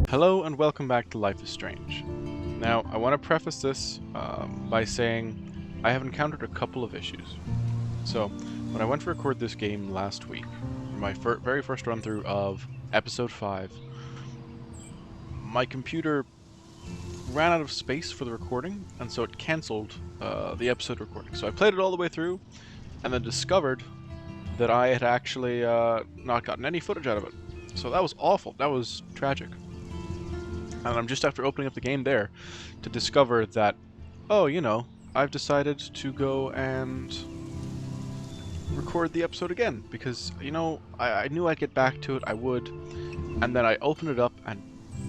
Hello and welcome back to Life is Strange. Now, I want to preface this by saying I have encountered a couple of issues. So, when I went to record this game last week, my very first run through of episode 5, my computer ran out of space for the recording, and so it cancelled the episode recording. So I played it all the way through, and then discovered that I had actually not gotten any footage out of it. So that was awful. That was tragic. And I'm just after opening up the game there to discover that, oh, you know, I've decided to go and record the episode again because, you know, I knew I'd get back to it, I would, and then I opened it up and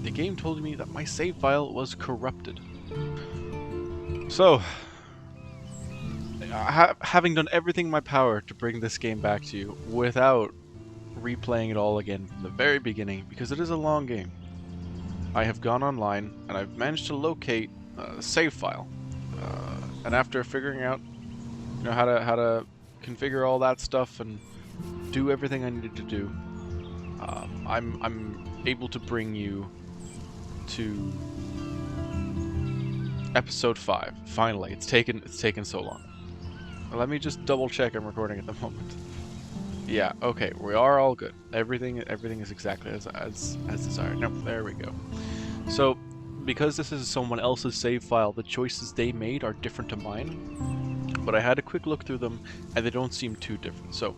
the game told me that my save file was corrupted. So, having done everything in my power to bring this game back to you without replaying it all again from the very beginning, because it is a long game, I have gone online and I've managed to locate a save file. And after figuring out, you know, how to configure all that stuff and do everything I needed to do, I'm able to bring you to episode 5. Finally, it's taken so long. Let me just double check I'm recording at the moment. Yeah, okay, we are all good. Everything is exactly as desired. Nope, there we go. So, because this is someone else's save file, the choices they made are different to mine. But I had a quick look through them, and they don't seem too different. So,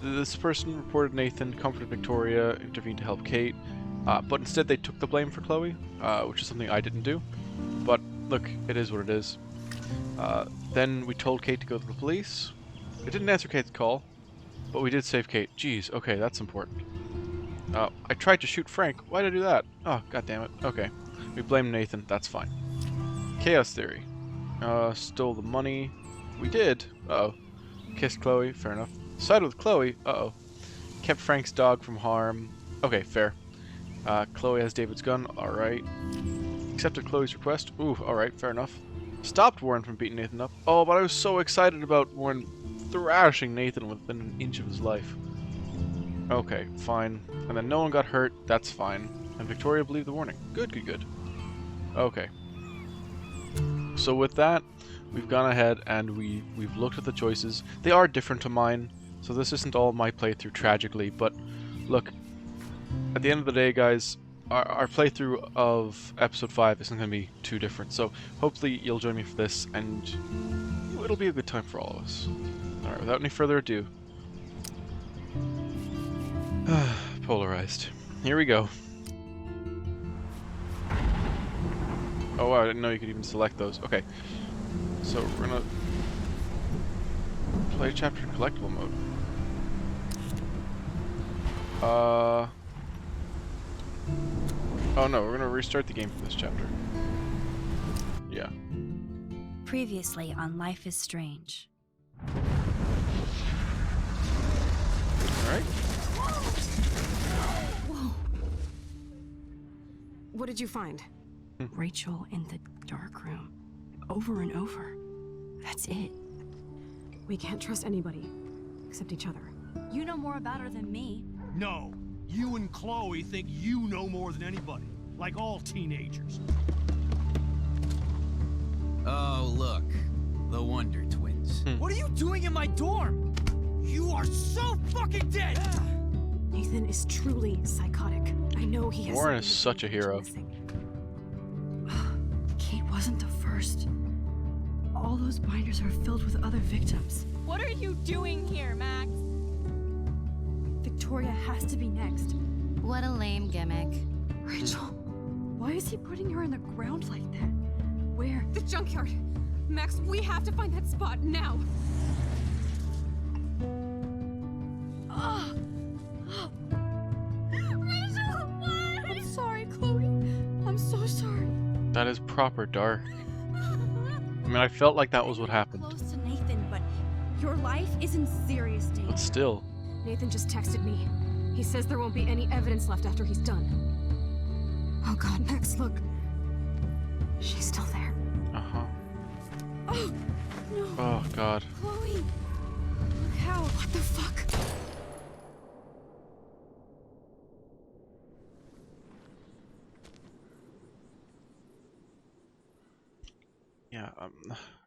this person reported Nathan, comforted Victoria, intervened to help Kate, but instead they took the blame for Chloe, which is something I didn't do. But, look, it is what it is. Then we told Kate to go to the police. It didn't answer Kate's call, but we did save Kate. Jeez, okay, that's important. I tried to shoot Frank. Why did I do that? Oh, god damn it. Okay. We blame Nathan. That's fine. Chaos theory. Stole the money. We did. Uh-oh. Kissed Chloe. Fair enough. Sided with Chloe. Uh-oh. Kept Frank's dog from harm. Okay, fair. Chloe has David's gun. Alright. Accepted Chloe's request. Ooh, alright, fair enough. Stopped Warren from beating Nathan up. Oh, but I was so excited about Warren thrashing Nathan within an inch of his life. Okay, fine. And then no one got hurt. That's fine. And Victoria believed the warning. Good, good, good. Okay. So with that, we've gone ahead and we've looked at the choices. They are different to mine, so this isn't all my playthrough tragically, but look, at the end of the day, guys, our playthrough of episode 5 isn't going to be too different, so hopefully you'll join me for this, and it'll be a good time for all of us. Alright, without any further ado, Polarized. Here we go. Oh wow, I didn't know you could even select those. Okay, so we're gonna play chapter in collectible mode. Oh no, we're gonna restart the game for this chapter. Yeah. Previously on Life is Strange. Alright. Whoa. What did you find? Rachel in the dark room. Over and over. That's it. We can't trust anybody, except each other. You know more about her than me. No, you and Chloe think you know more than anybody, like all teenagers. Oh, look. The Wonder Twins. What are you doing in my dorm? You are so fucking dead! Nathan is truly psychotic. I know he has. Warren is such a hero. Kate wasn't the first. All those binders are filled with other victims. What are you doing here, Max? Victoria has to be next. What a lame gimmick. Rachel, why is he putting her in the ground like that? Where? The junkyard. Max, we have to find that spot now. Rachel, what? I'm sorry, Chloe. I'm so sorry. That is proper dark. I mean, I felt like that was what happened. Close to Nathan, but your life is in serious danger. But still. Nathan just texted me. He says there won't be any evidence left after he's done. Oh god, Max, look. She's still there. Uh-huh. Oh, no. Oh, God. Chloe. Look how. What the fuck? yeah,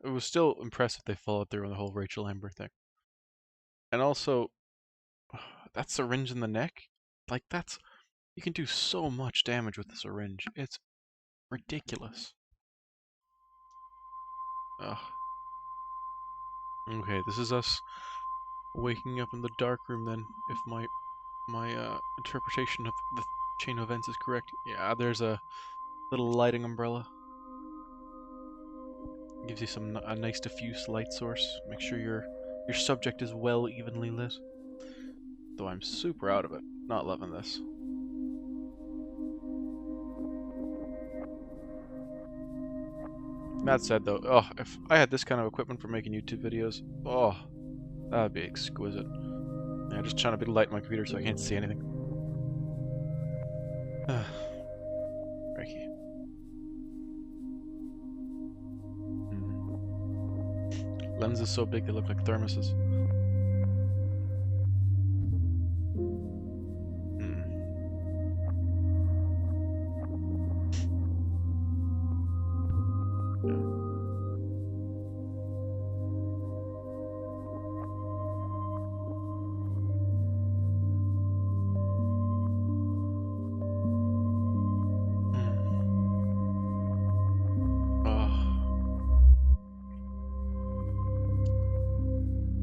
it was still impressive they followed through on the whole Rachel Amber thing. And also, that syringe in the neck, like you can do so much damage with the syringe. It's ridiculous. Ugh. Okay, this is us waking up in the dark room then, if my interpretation of the chain of events is correct. Yeah, there's a little lighting umbrella. Gives you a nice diffuse light source. Make sure your subject is well evenly lit. Though I'm super out of it. Not loving this. That said though, oh, if I had this kind of equipment for making YouTube videos, oh, that would be exquisite. Yeah, just trying to be light on my computer so I can't see anything. Ricky. Lenses so big they look like thermoses.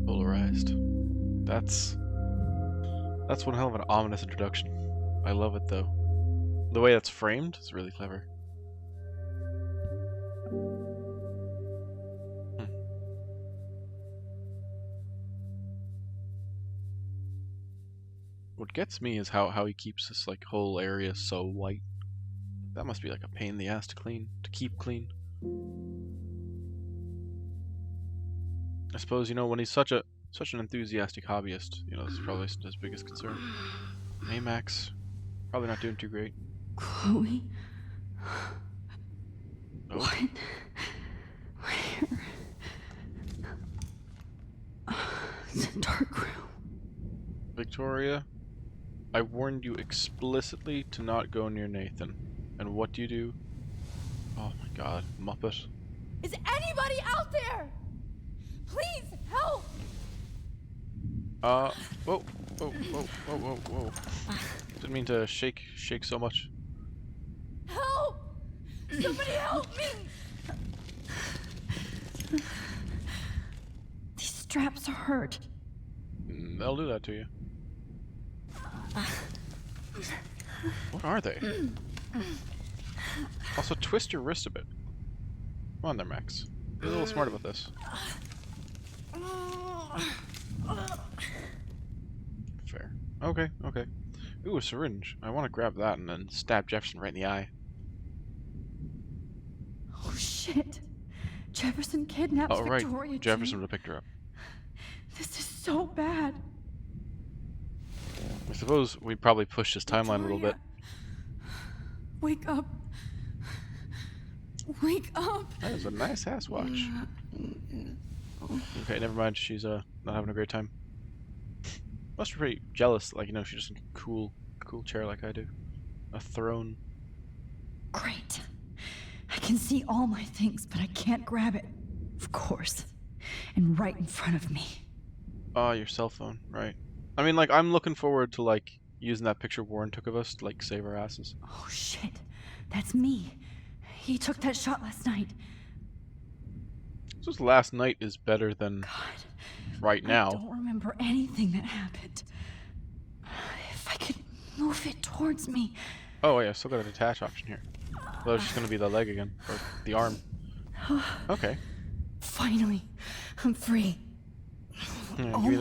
Polarized. That's one hell of an ominous introduction. I love it though. The way that's framed is really clever. What gets me is how he keeps this like whole area so white. That must be like a pain in the ass to keep clean. I suppose, you know, when he's such an enthusiastic hobbyist, you know, this is probably his biggest concern. Hey Max, probably not doing too great. Chloe? Oh. What? Where? It's a dark room. Victoria, I warned you explicitly to not go near Nathan. And what do? Oh my god, Muppet. Is anybody out there? Please help! Whoa. Didn't mean to shake so much. Help! Somebody help me! These straps hurt. They'll do that to you. What are they? Also, twist your wrist a bit. Come on there, Max. Be a little smart about this. Fair. Okay. Ooh, a syringe. I want to grab that and then stab Jefferson right in the eye. Oh shit. Jefferson kidnaps Oh, right. Victoria. Jefferson would have picked her up. This is so bad. I suppose we probably pushed his timeline a little bit. Wake up. Wake up. That is a nice ass watch. Okay, never mind. She's not having a great time. Must be pretty jealous. Like, you know, she's just in a cool chair like I do. A throne. Great. I can see all my things, but I can't grab it. Of course. And right in front of me. Oh, your cell phone, right. I mean, like, I'm looking forward to, like, using that picture Warren took of us to, like, save our asses. Oh, shit. That's me. He took that shot last night. So last night is better than God. right now. I don't remember anything that happened. If I could move it towards me. Oh, yeah, I still got a detach option here. Well, it's just gonna be the leg again, or the arm. Okay. Finally, I'm free. Yeah, Almost. give me a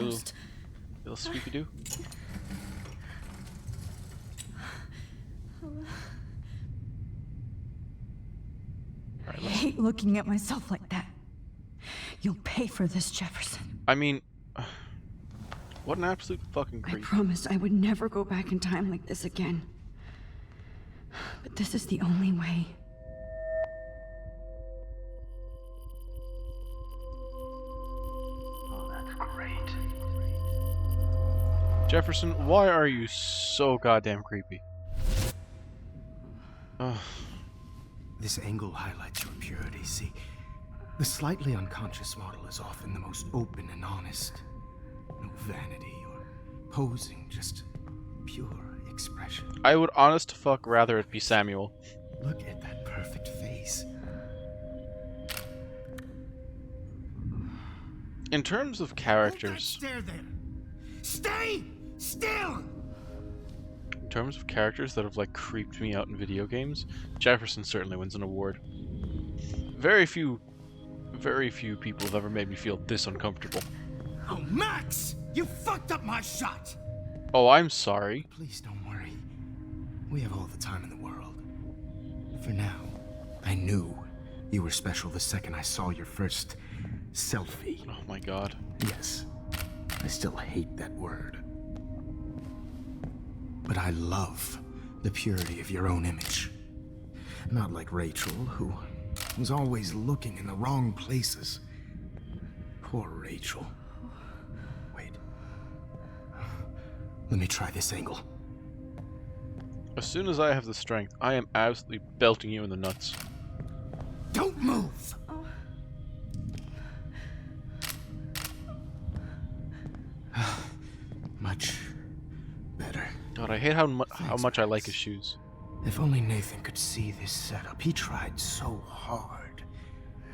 little sweepy-doo. I hate looking at myself like that. You'll pay for this, Jefferson. I mean, what an absolute fucking I creep. promised I would never go back in time like this again. But this is the only way. Oh, that's great. Jefferson, why are you so goddamn creepy? Ugh. This angle highlights your purity. See, The slightly unconscious model is often the most open and honest. No vanity or posing, just pure expression. I would honest to fuck rather it be Samuel. Look at that perfect face. In terms of Hold that characters, stare there. Stay still. in terms of characters that have like creeped me out in video games, Jefferson certainly wins an award. Very few people have ever made me feel this uncomfortable. Oh, Max! You fucked up my shot! Oh, I'm sorry. Please don't worry. We have all the time in the world. For now, I knew you were special the second I saw your first selfie. Oh my god. Yes, I still hate that word. But I love the purity of your own image. Not like Rachel, who was always looking in the wrong places. Poor Rachel. Wait. Let me try this angle. As soon as I have the strength, I am absolutely belting you in the nuts. Don't move! Much better. God, I hate how much I like his shoes. If only Nathan could see this setup. He tried so hard.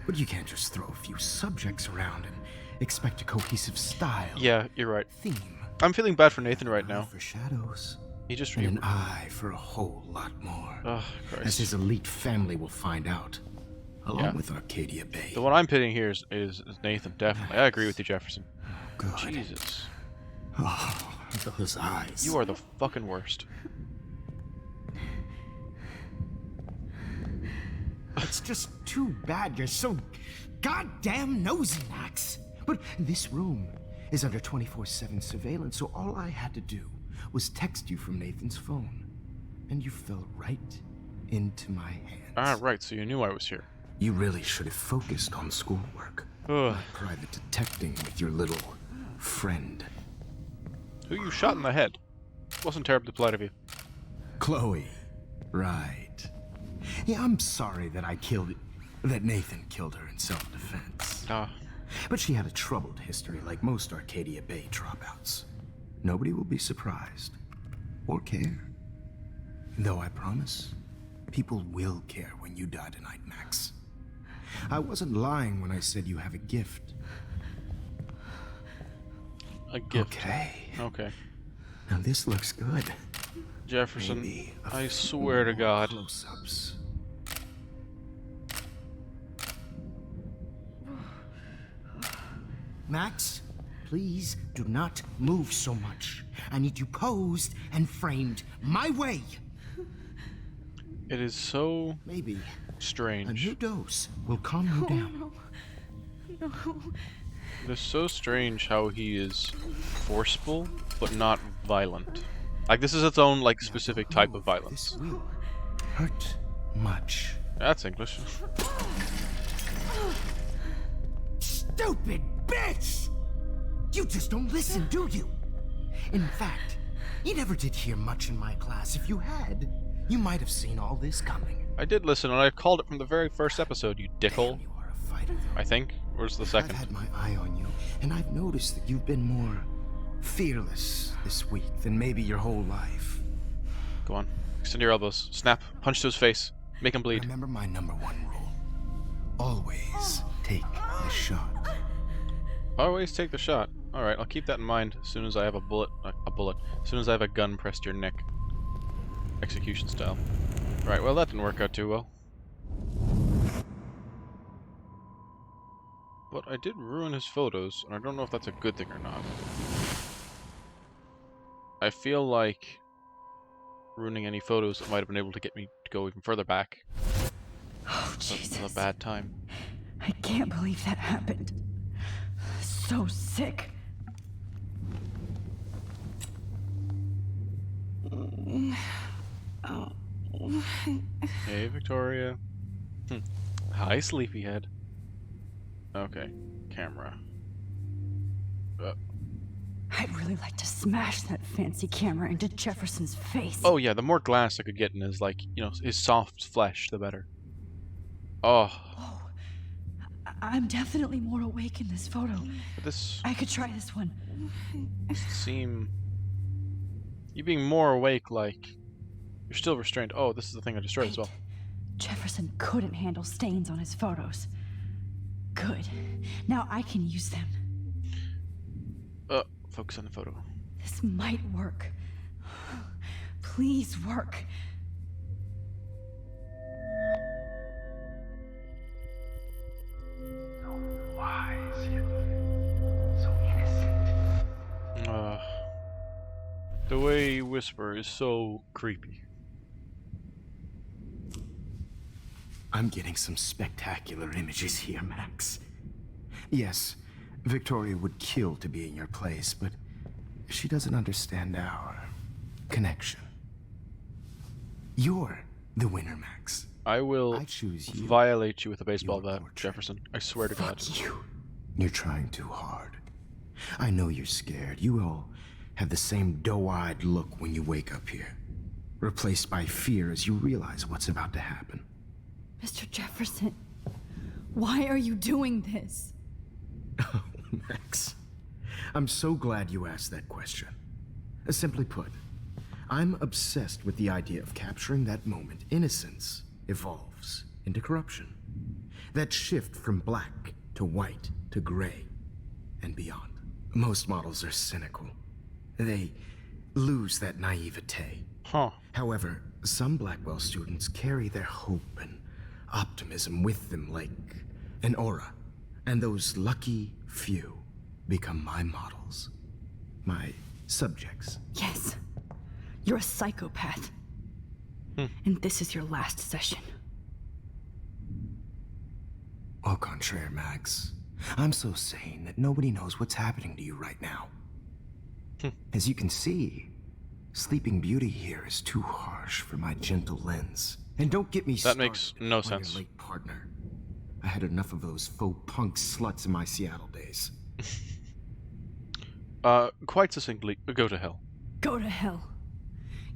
But you can't just throw a few subjects around and expect a cohesive style. Yeah, you're right. Theme. I'm feeling bad for Nathan right Eye now. for shadows. He just And an eye for a whole lot more. Oh, As Christ. his elite family will find out. Along Yeah. with Arcadia Bay. The one I'm pitting here is Nathan, definitely. I agree with you, Jefferson. Good. Jesus. Oh, those eyes. You are the fucking worst. It's just too bad you're so goddamn nosy, Max. But this room is under 24/7 surveillance, so all I had to do was text you from Nathan's phone. And you fell right into my hands. Ah, right, so you knew I was here. You really should have focused on schoolwork. Ugh. Not private detecting with your little friend. Who you shot in the head? Wasn't terribly polite of you. Chloe. Right. Yeah, I'm sorry that that Nathan killed her in self-defense. Ah, But she had a troubled history like most Arcadia Bay dropouts. Nobody will be surprised. Or care. Though I promise, people will care when you die tonight, Max. I wasn't lying when I said you have a gift. a gift. Okay. Okay. Now this looks good. Jefferson, Maybe a I swear to God. Close-ups. Max, please do not move so much. I need you posed and framed my way. It is so Maybe a strange. new dose will calm you down. It is so strange how he is forceful, but not violent. Like, this is its own, like, specific type of violence. This will hurt much. That's English. Stupid bitch! You just don't listen, do you? In fact, you never did hear much in my class. If you had, you might have seen all this coming. I did listen, and I called it from the very first episode, you dickhole. Damn, you are a fighter, though. I think. Where's the I've second? had my eye on you, and I've noticed that you've been more fearless this week than maybe your whole life. Go on. Extend your elbows. Snap. Punch to his face. Make him bleed. Remember my -- 1 rule. Always take the shot. Always take the shot. Alright, I'll keep that in mind as soon as I have as soon as I have a gun pressed to your neck. Execution style. Right, well that didn't work out too well. But I did ruin his photos, and I don't know if that's a good thing or not. I feel like ruining any photos that might have been able to get me to go even further back. Oh, This Jesus. is a bad time. I can't believe that happened. So sick. Hey, Victoria. Hi, sleepyhead. Okay, camera. I'd really like to smash that fancy camera into Jefferson's face. Oh yeah, the more glass I could get in his, like, you know, his soft flesh, the better. Oh, Oh, I'm definitely more awake in this photo. But this I could try this one. seem... You being more awake, like... You're still restrained. Oh, this is the thing I destroyed as well. Jefferson couldn't handle stains on his photos. Good. Now I can use them. Focus on the photo. This might work. Please work. So wise, yet so innocent. The way you whisper is so creepy. I'm getting some spectacular images here, Max. Yes, Victoria would kill to be in your place, but she doesn't understand our connection. You're the winner, Max. I will I choose you. violate you with a baseball Your bat, portrait. Jefferson. I swear to God. Fuck you. You're trying too hard. I know you're scared. You all have the same doe-eyed look when you wake up here, replaced by fear as you realize what's about to happen. Mr. Jefferson, why are you doing this? Oh, Max. I'm so glad you asked that question. Simply put, I'm obsessed with the idea of capturing that moment innocence evolves into corruption. That shift from black to white to gray and beyond. Most models are cynical. They lose that naivete. Huh. However, some Blackwell students carry their hope and optimism with them like an aura. And those lucky few become my models. My subjects. Yes, you're a psychopath. And this is your last session. Au contraire, Max. I'm so sane that nobody knows what's happening to you right now. As you can see, Sleeping Beauty here is too harsh for my gentle lens. And don't get me started makes no on sense. your late partner. I had enough of those faux punk sluts in my Seattle days. Quite succinctly, go to hell. Go to hell.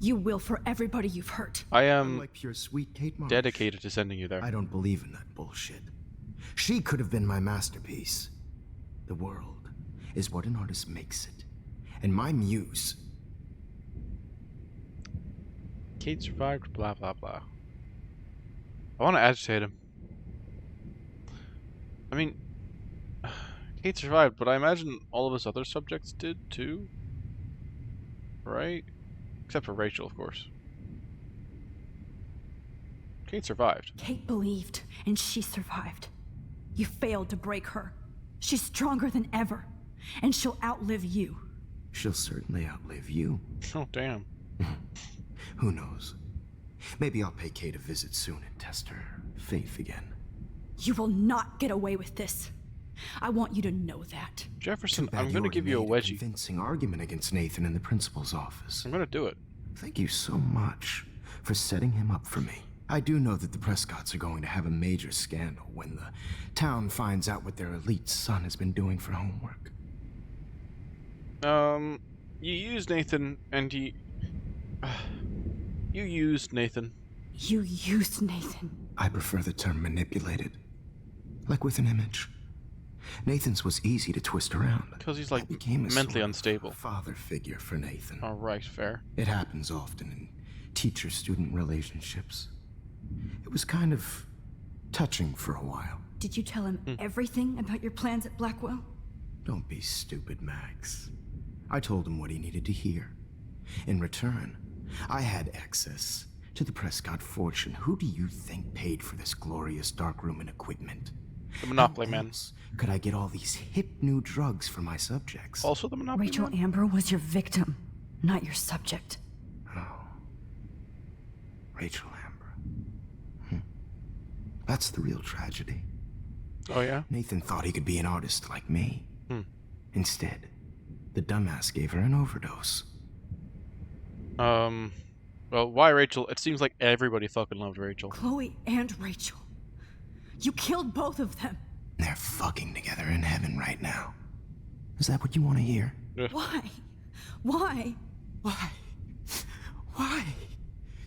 You will for everybody you've hurt. I am Unlike pure sweet Kate Marsh, dedicated to sending you there. I don't believe in that bullshit. She could have been my masterpiece. The world is what an artist makes it. And my muse... Kate survived, blah blah blah. I want to agitate him. I mean, Kate survived, but I imagine all of his other subjects did too. Right? Except for Rachel, of course. Kate survived. Kate believed, and she survived. You failed to break her. She's stronger than ever, and she'll outlive you. She'll certainly outlive you. Oh, damn. Who knows? Maybe I'll pay Kate a visit soon and test her faith again. You will not get away with this. I want you to know that. Jefferson, Too bad I'm going to already give you a made wedgie. convincing argument against Nathan in the principal's office. I'm going to do it. Thank you so much for setting him up for me. I do know that the Prescotts are going to have a major scandal when the town finds out what their elite son has been doing for homework. You used Nathan, and you used Nathan. You used Nathan. I prefer the term manipulated. Like with an image. Nathan's was easy to twist around. Because he's I like became a mentally sort of unstable. father figure for Nathan. Alright, fair. It happens often in teacher-student relationships. It was kind of touching for a while. Did you tell him everything about your plans at Blackwell? Don't be stupid, Max. I told him what he needed to hear. In return, I had access to the Prescott fortune. Who do you think paid for this glorious darkroom and equipment? The Monopoly How Man. else could I get all these hip new drugs for my subjects? Also the Monopoly Rachel Man? Amber was your victim, not your subject. Oh. Rachel Amber. That's the real tragedy. Oh, yeah? Nathan thought he could be an artist like me. Hmm. Instead, the dumbass gave her an overdose. Well, why Rachel? It seems like everybody fucking loved Rachel. Chloe and Rachel. You killed both of them. They're fucking together in heaven right now. Is that what you want to hear? Why? Why? Why? Why?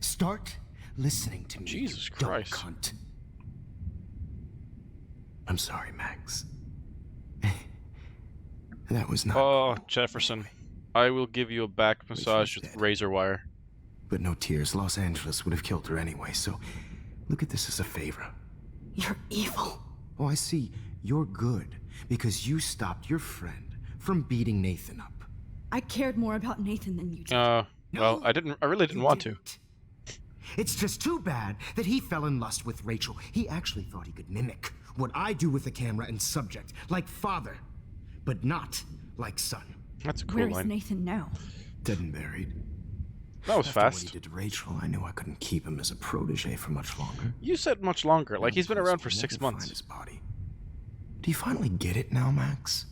Start listening to me. Jesus you dumb Christ. cunt. I'm sorry, Max. That was not... Oh, Jefferson. I will give you a back massage Rachel's with dead. razor wire. But no tears. Los Angeles would have killed her anyway, so look at this as a favor. You're evil. Oh, I see. You're good because you stopped your friend from beating Nathan up. I cared more about Nathan than you did. Well, No, I really didn't want to. It's just too bad that he fell in lust with Rachel. He actually thought he could mimic what I do with the camera and subject, like father, but not like son. That's a cool Where is line. Nathan now? Dead and buried. That was After what fast. he did to Rachel, I knew I couldn't keep him as a protege for much longer. You said much longer. Like, he's been Police around for will 6 never find months. his body. Do you finally get it now, Max?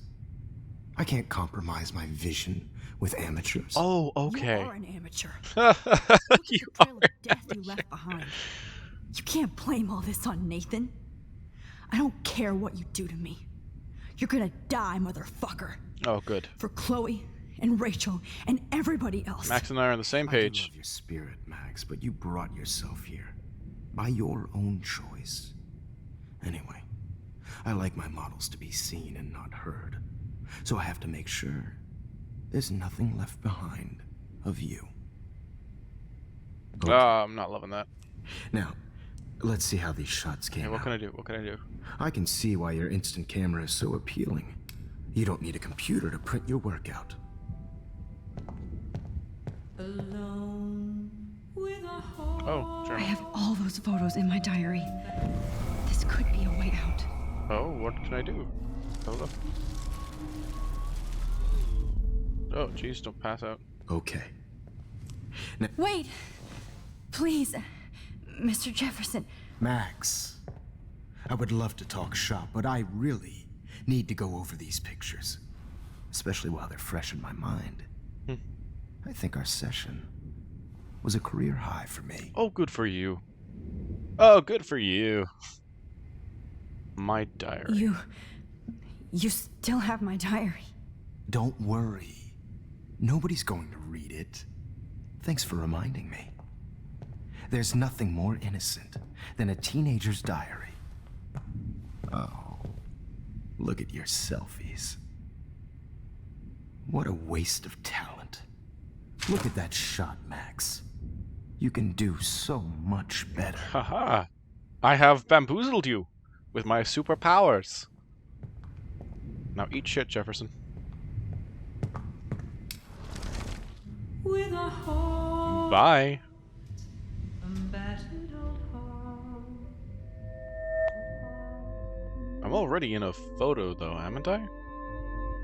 I can't compromise my vision with amateurs. Oh, You okay. are an amateur. You The trail are. of death you left behind. You can't blame all this on Nathan. I don't care what you do to me. You're gonna die, motherfucker. Oh, good. For Chloe and Rachel and everybody else. Max and I are on the same I do page. love your spirit, Max, but you brought yourself here by your own choice. Anyway, I like my models to be seen and not heard, so I have to make sure there's nothing left behind of you. Okay. I'm not loving that. Now, let's see how these shots came Hey, what out. can I do? What can I do? I can see why your instant camera is so appealing. You don't need a computer to print your work out. Oh, sure. I have all those photos in my diary. This could be a way out. Oh, what can I do? Hold up. Oh, jeez, don't pass out. Okay. Wait! Please, Mr. Jefferson. Max, I would love to talk shop, but I really need to go over these pictures, especially while they're fresh in my mind. I think our session was a career high for me. Oh, good for you. Oh, good for you. My diary. You still have my diary. Don't worry. Nobody's going to read it. Thanks for reminding me. There's nothing more innocent than a teenager's diary. Oh, look at your selfies. What a waste of talent. Look at that shot, Max. You can do so much better. Haha. I have bamboozled you with my superpowers. Now eat shit, Jefferson. Bye. I'm already in a photo, though, haven't I?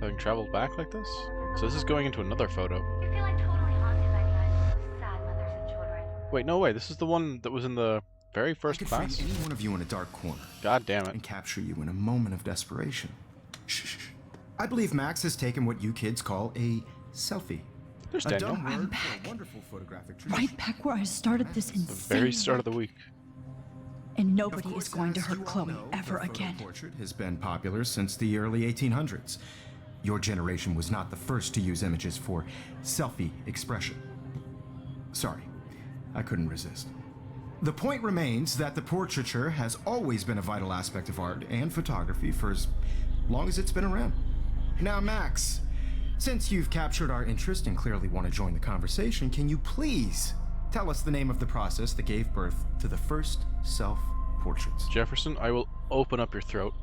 Having traveled back like this? So this is going into another photo. You feel like totally haunted by the eyes of those sad mothers and children. Wait, no way. This is the one that was in the very I first could class? frame any one of you in a dark corner God damn it. and capture you in a moment of desperation. Shh. I believe Max has taken what you kids call a selfie. There's A Daniel. dumb I'm word for back. a wonderful photographic tradition. Right back where I started this The insane very start of the work. week. And Of nobody course, is going to as hurt you all Chloe know, ever the photo again. portrait has been popular since the early 1800s. Your generation was not the first to use images for selfie expression. Sorry, I couldn't resist. The point remains that the portraiture has always been a vital aspect of art and photography for as long as it's been around. Now, Max, since you've captured our interest and clearly want to join the conversation, can you please tell us the name of the process that gave birth to the first self-portraits? Jefferson, I will open up your throat.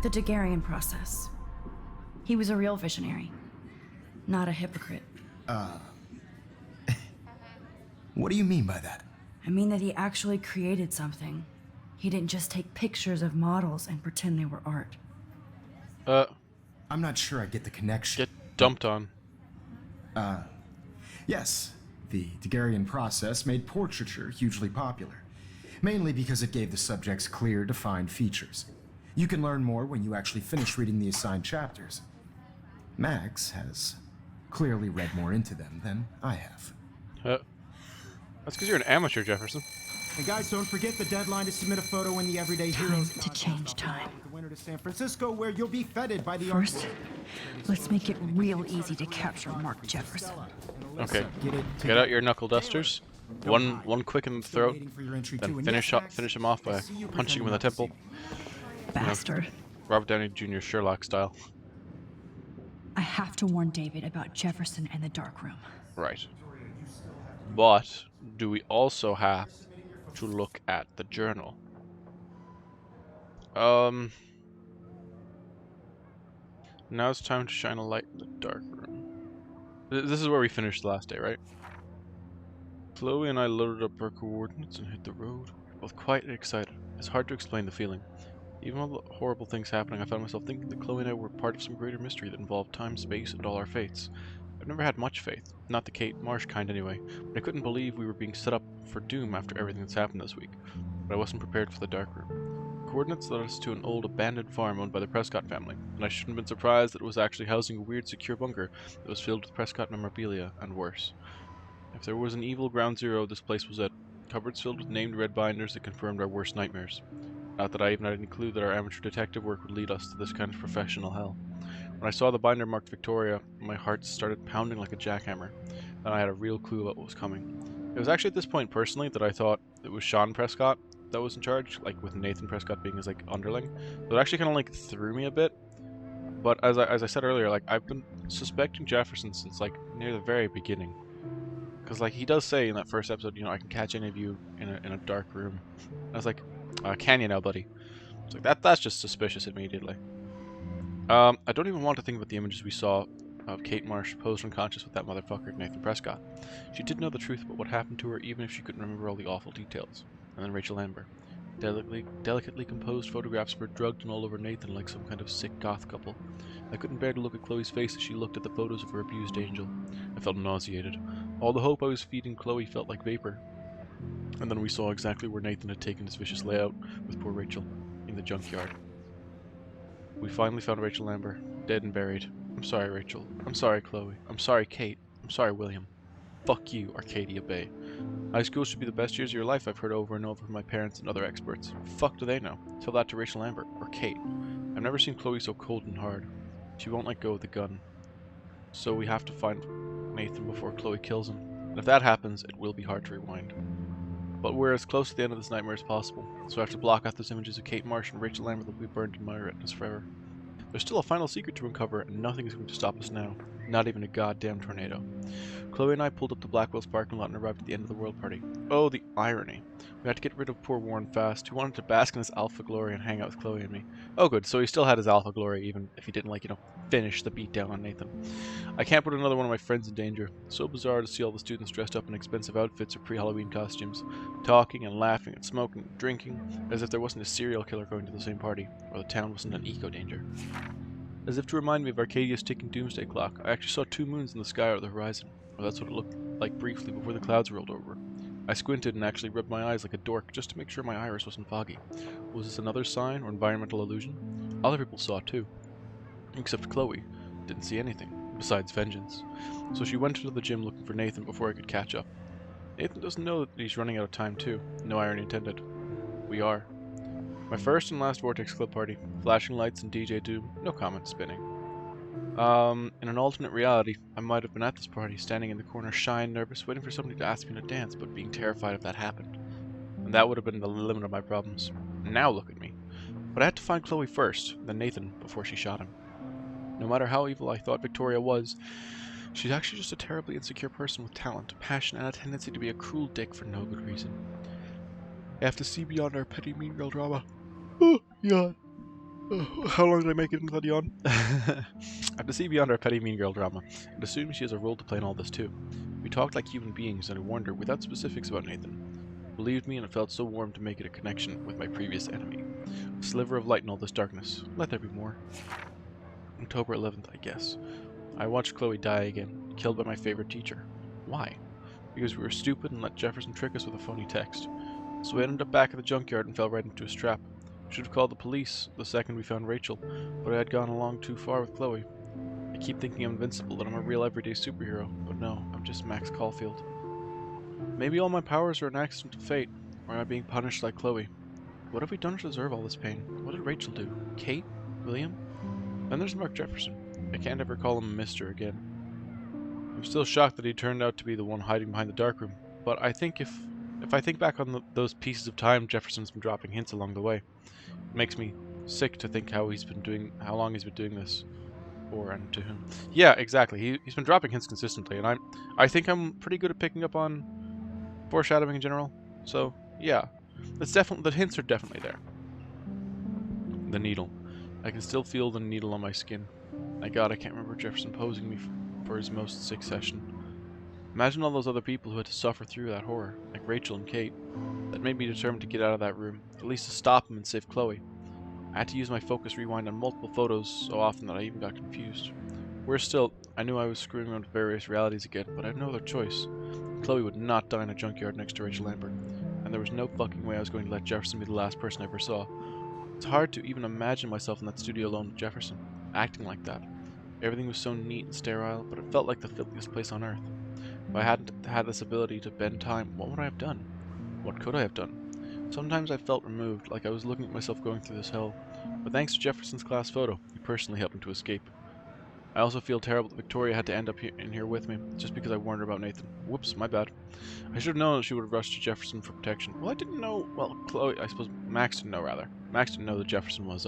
The Daguerrean process. He was a real visionary, not a hypocrite. What do you mean by that? I mean that he actually created something. He didn't just take pictures of models and pretend they were art. I'm not sure I get the connection. Get dumped on. Yes, the Daguerrean process made portraiture hugely popular, mainly because it gave the subjects clear, defined features. You can learn more when you actually finish reading the assigned chapters. Max has clearly read more into them than I have. That's because you're an amateur, Jefferson. And guys, don't forget the deadline to submit a photo in the Everyday Heroes to change time. The winner to San Francisco, where you'll be feted by the First, let's make it real easy to capture Mark Jefferson. Okay. Get out your knuckle dusters. Don't hide. One quick in the Still throat, waiting for your entry then too, and finish yes, Max, finish him off I by see you punching him in the pretending temple. not to see me. Bastard. Robert Downey Jr. Sherlock style. I have to warn David about Jefferson and the dark room. Right. But do we also have to look at the journal? Now it's time to shine a light in the dark room. This is where we finished the last day, right? Chloe and I loaded up our coordinates and hit the road. We were both quite excited. It's hard to explain the feeling. Even with all the horrible things happening, I found myself thinking that Chloe and I were part of some greater mystery that involved time, space, and all our fates. I've never had much faith, not the Kate Marsh kind anyway, but I couldn't believe we were being set up for doom after everything that's happened this week. But I wasn't prepared for the dark room. Coordinates led us to an old abandoned farm owned by the Prescott family, and I shouldn't have been surprised that it was actually housing a weird secure bunker that was filled with Prescott memorabilia, and worse. If there was an evil ground zero, this place was it. Cupboards filled with named red binders that confirmed our worst nightmares. Not that I even had any clue that our amateur detective work would lead us to this kind of professional hell. When I saw the binder marked Victoria, my heart started pounding like a jackhammer, and I had a real clue about what was coming. It was actually at this point, personally, that I thought it was Sean Prescott that was in charge, like with Nathan Prescott being his like underling. So it actually kind of like threw me a bit. But as I said earlier, like I've been suspecting Jefferson since like near the very beginning. Because like he does say in that first episode, you know, I can catch any of you in a dark room. I was like, can you now, buddy? It's like that's just suspicious immediately. I don't even want to think about the images we saw of Kate Marsh posed unconscious with that motherfucker Nathan Prescott. She did know the truth about what happened to her, even if she couldn't remember all the awful details. And then Rachel Amber. Delicately composed photographs of her drugged and all over Nathan like some kind of sick goth couple. I couldn't bear to look at Chloe's face as she looked at the photos of her abused angel. I felt nauseated. All the hope I was feeding Chloe felt like vapor. And then we saw exactly where Nathan had taken his vicious layout with poor Rachel, in the junkyard. We finally found Rachel Amber, dead and buried. I'm sorry, Rachel. I'm sorry, Chloe. I'm sorry, Kate. I'm sorry, William. Fuck you, Arcadia Bay. High school should be the best years of your life, I've heard over and over from my parents and other experts. Fuck do they know? Tell that to Rachel Amber, or Kate. I've never seen Chloe so cold and hard. She won't let go of the gun. So we have to find Nathan before Chloe kills him. And if that happens, it will be hard to rewind. But we're as close to the end of this nightmare as possible, so I have to block out those images of Kate Marsh and Rachel Amber that will be burned in my retinas forever. There's still a final secret to uncover, and nothing is going to stop us now. Not even a goddamn tornado. Chloe and I pulled up to Blackwell's parking lot and arrived at the end of the world party. Oh, the irony. We had to get rid of poor Warren fast, who wanted to bask in his alpha glory and hang out with Chloe and me. Oh good, so he still had his alpha glory even if he didn't, like, you know, finish the beatdown on Nathan. I can't put another one of my friends in danger. So bizarre to see all the students dressed up in expensive outfits or pre-Halloween costumes, talking and laughing and smoking and drinking, as if there wasn't a serial killer going to the same party, or the town wasn't in eco-danger. As if to remind me of Arcadia's ticking doomsday clock, I actually saw 2 moons in the sky over the horizon, or that's what it looked like briefly before the clouds rolled over. I squinted and actually rubbed my eyes like a dork just to make sure my iris wasn't foggy. Was this another sign or environmental illusion? Other people saw it too. Except Chloe. Didn't see anything, besides vengeance. So she went into the gym looking for Nathan before I could catch up. Nathan doesn't know that he's running out of time too. No irony intended. We are. My first and last Vortex Club party. Flashing lights and DJ Doom. No comment spinning. In an alternate reality, I might have been at this party, standing in the corner, shy and nervous, waiting for somebody to ask me to dance, but being terrified if that happened. And that would have been the limit of my problems. Now look at me. But I had to find Chloe first, then Nathan, before she shot him. No matter how evil I thought Victoria was, she's actually just a terribly insecure person with talent, passion, and a tendency to be a cruel dick for no good reason. I have to see beyond our petty mean girl drama. Oh, yawn. How long did I make it into that yawn? I have to see beyond our petty mean girl drama, and assume she has a role to play in all this too. We talked like human beings, and I warned her without specifics about Nathan. Believed me, and it felt so warm to make it a connection with my previous enemy. A sliver of light in all this darkness. Let there be more. October 11th, I guess. I watched Chloe die again, killed by my favorite teacher. Why? Because we were stupid and let Jefferson trick us with a phony text. So we ended up back at the junkyard and fell right into his trap. Should have called the police the second we found Rachel, but I had gone along too far with Chloe. I keep thinking I'm invincible, that I'm a real everyday superhero, but no, I'm just Max Caulfield. Maybe all my powers are an accident of fate, or am I being punished like Chloe? What have we done to deserve all this pain? What did Rachel do? Kate? William? Then there's Mark Jefferson. I can't ever call him Mr. again. I'm still shocked that he turned out to be the one hiding behind the darkroom. but I think if I think back on those pieces of time Jefferson's been dropping hints along the way, it makes me sick to think how long he's been doing this, for and to whom. Yeah, exactly. He's been dropping hints consistently, and I think I'm pretty good at picking up on foreshadowing in general. So yeah, the hints are definitely there. The needle. I can still feel the needle on my skin. My God, I can't remember Jefferson posing me for his most sick session. Imagine all those other people who had to suffer through that horror, like Rachel and Kate. That made me determined to get out of that room, at least to stop him and save Chloe. I had to use my focus rewind on multiple photos so often that I even got confused. Worse still, I knew I was screwing around with various realities again, but I had no other choice. Chloe would not die in a junkyard next to Rachel Lambert, and there was no fucking way I was going to let Jefferson be the last person I ever saw. It's hard to even imagine myself in that studio alone with Jefferson, acting like that. Everything was so neat and sterile, but it felt like the filthiest place on earth. If I hadn't had this ability to bend time, what would I have done? What could I have done? Sometimes I felt removed, like I was looking at myself going through this hell, but thanks to Jefferson's class photo, he personally helped me to escape. I also feel terrible that Victoria had to end up in here with me, just because I warned her about Nathan. Whoops, my bad. I should have known that she would have rushed to Jefferson for protection. Well, I didn't know, well, Chloe, I suppose Max didn't know, rather. Max didn't know that Jefferson was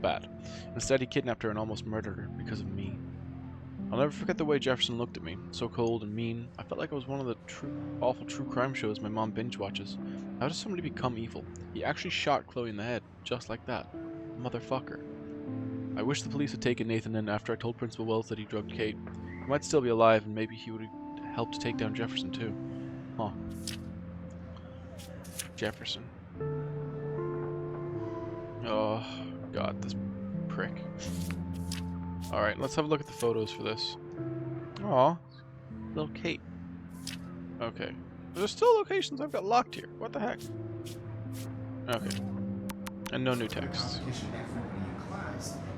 bad. Instead, he kidnapped her and almost murdered her because of me. I'll never forget the way Jefferson looked at me, so cold and mean. I felt like I was one of the awful true crime shows my mom binge watches. How does somebody become evil? He actually shot Chloe in the head, just like that. Motherfucker. I wish the police had taken Nathan in after I told Principal Wells that he drugged Kate. He might still be alive, and maybe he would have helped to take down Jefferson too. Huh. Jefferson. Oh, God, this prick. Alright, let's have a look at the photos for this. Aw, little Kate. Okay. There's still locations I've got locked here. What the heck? Okay. And no new texts.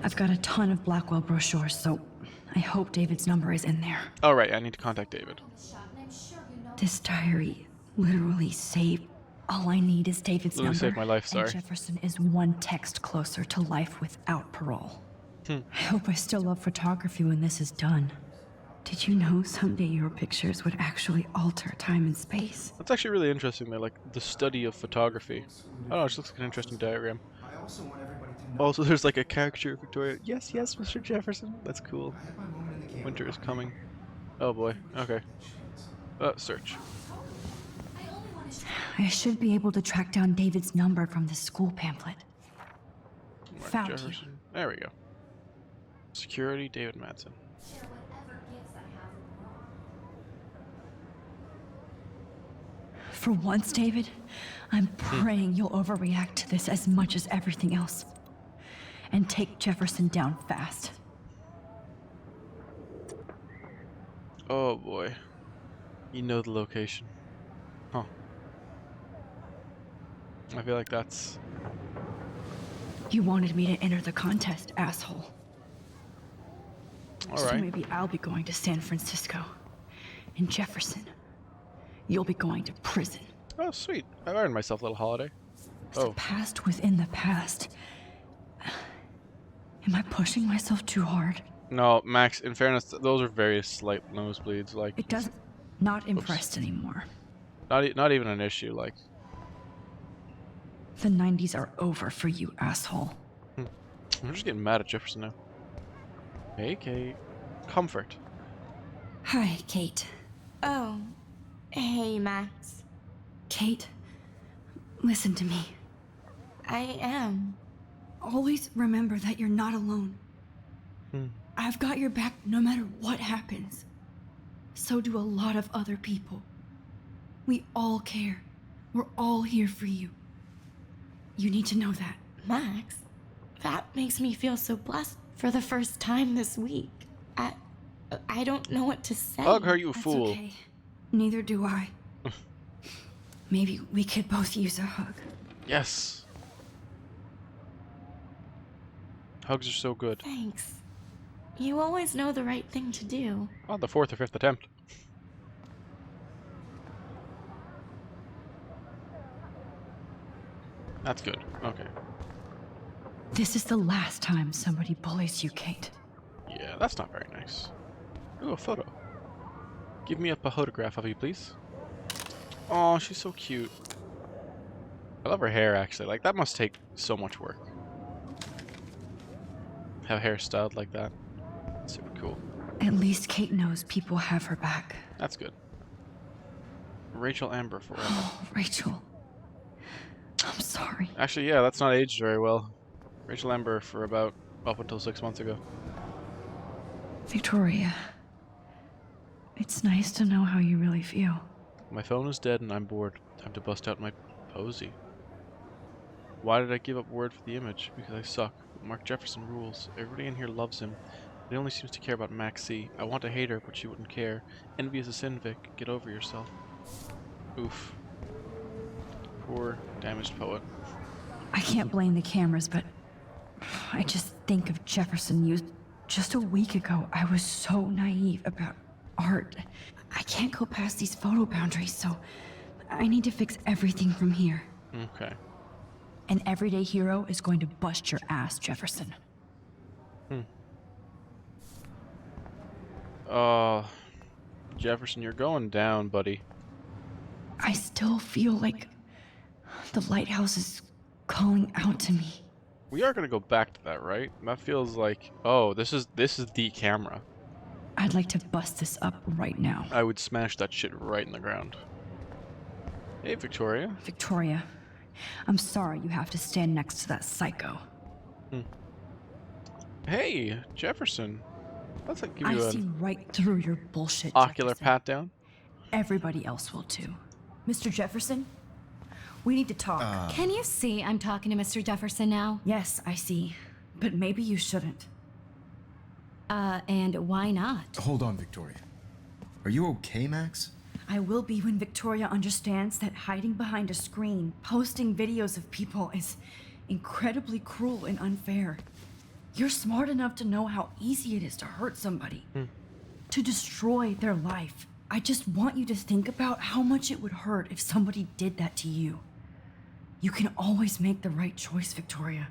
I've got a ton of Blackwell brochures, so I hope David's number is in there. Alright, I need to contact David. This diary literally saved. All I need is David's Literally number. saved my life, sorry. And Jefferson is one text closer to life without parole. I hope I still love photography when this is done. Did you know someday your pictures would actually alter time and space? That's actually really interesting, though, like the study of photography. I don't know, it just looks like an interesting diagram. Also, there's like a caricature of Victoria. Yes, yes, Mr. Jefferson. That's cool. Winter is coming. Oh boy, okay. Search. I should be able to track down David's number from the school pamphlet. Mark Found you. Jefferson. There we go. Security, David Madsen. For once, David, I'm praying you'll overreact to this as much as everything else. And take Jefferson down fast. Oh boy. You know the location. Huh. I feel like that's... You wanted me to enter the contest, asshole. So Alright. maybe I'll be going to San Francisco. And Jefferson, you'll be going to prison. Oh, sweet. I earned myself a little holiday. The Oh. past within the past. Am I pushing myself too hard? No, Max, in fairness, those are very slight nosebleeds. Like, It doesn't... Not impressed anymore. not even an issue. Like, The 90s are over for you, asshole. I'm just getting mad at Jefferson now. Hey, Kate. Comfort. Hi, Kate. Oh, hey, Max. Kate, listen to me. I am. Always remember that you're not alone. I've got your back no matter what happens. So do a lot of other people. We all care. We're all here for you. You need to know that. Max, that makes me feel so blessed for the first time this week. I don't know what to say. Hug her, you That's fool. okay. Neither do I. Maybe we could both use a hug. Yes. Hugs are so good. Thanks. You always know the right thing to do. On the 4th or 5th attempt. That's good. Okay. This is the last time somebody bullies you, Kate. Yeah, that's not very nice. Ooh, a photo. Give me up a photograph of you, please. Oh, she's so cute. I love her hair, actually. Like, that must take so much work. Have hair styled like that. Super cool. At least Kate knows people have her back. That's good. Rachel Amber forever. Oh, Rachel. I'm sorry. Actually, yeah, that's not aged very well. Rachel Amber for about up until 6 months ago. Victoria. It's nice to know how you really feel. My phone is dead and I'm bored. Time to bust out my posy. Why did I give up Word for the image? Because I suck. Mark Jefferson rules. Everybody in here loves him. He only seems to care about Maxie. I want to hate her, but she wouldn't care. Envy is a sin, Vic. Get over yourself. Oof. Poor, damaged poet. I can't blame the cameras, but I just think of Jefferson used just a week ago. I was so naive about art. I can't go past these photo boundaries, so I need to fix everything from here. Okay. An everyday hero is going to bust your ass, Jefferson. Jefferson, you're going down, buddy. I still feel like the lighthouse is calling out to me. We are gonna go back to that, right? That feels like, oh, this is the camera. I'd like to bust this up right now. I would smash that shit right in the ground. Hey, Victoria. Victoria, I'm sorry you have to stand next to that psycho. Hey, Jefferson. Let's give I you see an right through your bullshit, ocular Jefferson. pat down. Everybody else will too. Mr. Jefferson, we need to talk. Can you see I'm talking to Mr. Jefferson now? Yes, I see. But maybe you shouldn't. And why not? Hold on, Victoria. Are you okay, Max? I will be when Victoria understands that hiding behind a screen, posting videos of people is incredibly cruel and unfair. You're smart enough to know how easy it is to hurt somebody, to destroy their life. I just want you to think about how much it would hurt if somebody did that to you. You can always make the right choice, Victoria.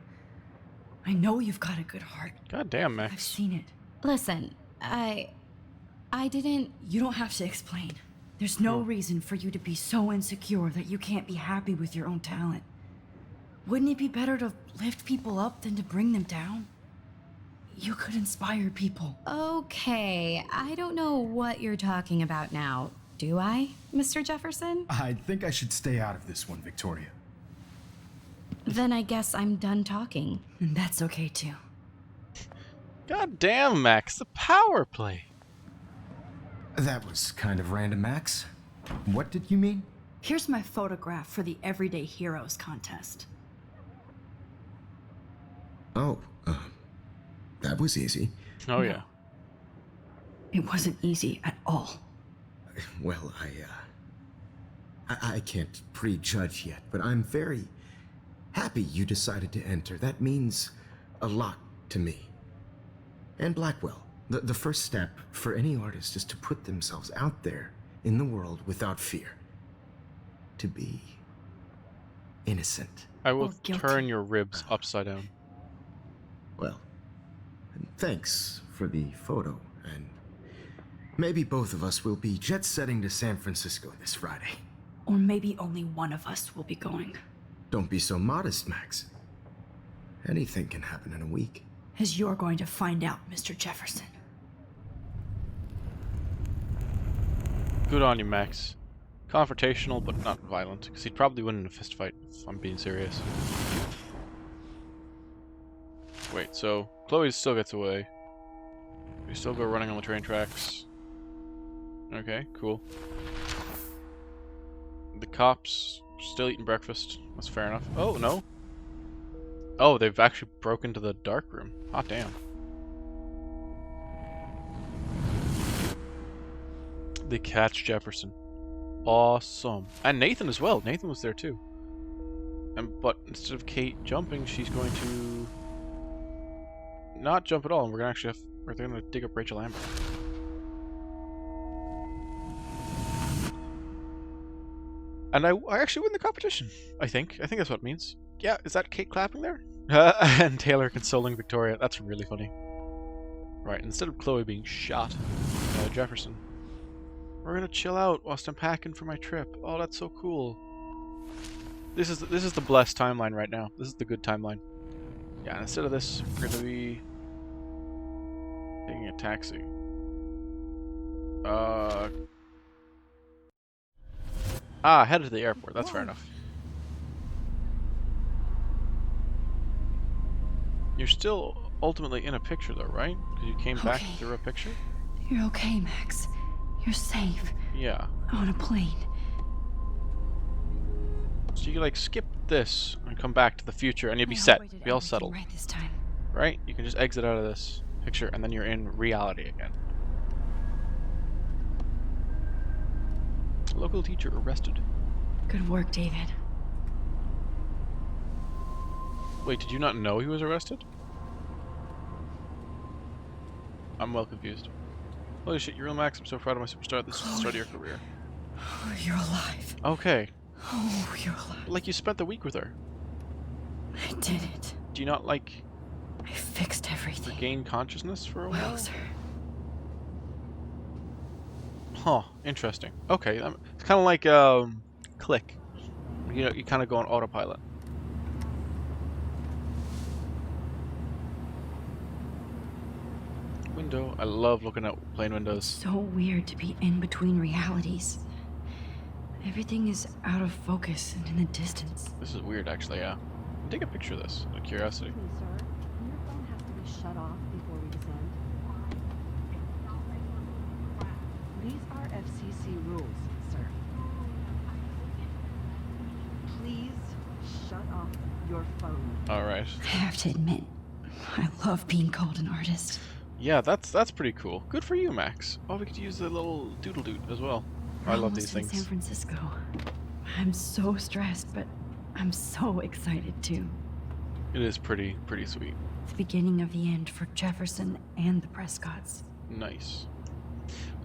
I know you've got a good heart. God damn, I've Max. seen it. Listen, I didn't... You don't have to explain. There's no reason for you to be so insecure that you can't be happy with your own talent. Wouldn't it be better to lift people up than to bring them down? You could inspire people. Okay, I don't know what you're talking about now. Do I, Mr. Jefferson? I think I should stay out of this one, Victoria. Then I guess I'm done talking. And that's okay too. God damn, Max. The power play. That was kind of random, Max. What did you mean? Here's my photograph for the Everyday Heroes contest. Oh, that was easy. Oh, yeah. It wasn't easy at all. Well, I can't prejudge yet, but I'm very happy you decided to enter. That means a lot to me. And Blackwell. The first step for any artist is to put themselves out there in the world without fear. To be innocent. I will Or guilty. turn your ribs upside down. Well, thanks for the photo, and maybe both of us will be jet-setting to San Francisco this Friday. Or maybe only one of us will be going. Don't be so modest, Max. Anything can happen in a week. As you're going to find out, Mr. Jefferson. Good on you, Max. Confrontational, but not violent, because he'd probably win in a fist fight, if I'm being serious. Wait, so Chloe still gets away. We still go running on the train tracks. Okay, cool. The cops still eating breakfast. That's fair enough. Oh, no. Oh, they've actually broken into the dark room. Hot damn. They catch Jefferson. Awesome. And Nathan as well. Nathan was there too. But instead of Kate jumping, she's going to not jump at all, and we're gonna dig up Rachel Amber. And I actually win the competition. I think that's what it means. Yeah, is that Kate clapping there? And Taylor consoling Victoria. That's really funny. Right, instead of Chloe being shot by Jefferson. We're gonna chill out whilst I'm packing for my trip. Oh, that's so cool. This is the blessed timeline right now. This is the good timeline. Yeah, and instead of this, we're gonna be taking a taxi. Headed to the airport. That's fair enough. You're still ultimately in a picture though, right? Because you came back Okay. through a picture? You're okay, Max. You're safe. Yeah. On a plane. So you can like skip this and come back to the future and you'll be I set. hope I did Be all everything settled. right this time. Right? You can just exit out of this picture and then you're in reality again. Local teacher arrested. Good work, David. Wait, did you not know he was arrested? I'm well confused. Holy shit, you're real, Max. I'm so proud of my superstar. This is the start of your career. Oh, you're alive. Okay. Oh, you're alive. Like you spent the week with her. I did it. Do you not like I fixed everything. regain consciousness for a while? Well, sir. Huh, interesting. Okay, it's kind of like Click. You know, you kind of go on autopilot. Window. I love looking at plane windows. So weird to be in between realities. Everything is out of focus and in the distance. This is weird, actually. Yeah. Take a picture of this. Out of curiosity. Please, sir. Your phone has to be shut off before we descend. These are FCC rules, sir. Please shut off your phone. All right. I have to admit, I love being called an artist. Yeah, that's pretty cool. Good for you, Max. Oh, we could use the little doodle doot as well. I love these Almost in things. San Francisco. I'm so stressed, but I'm so excited too. It is pretty sweet. The beginning of the end for Jefferson and the Prescotts. Nice.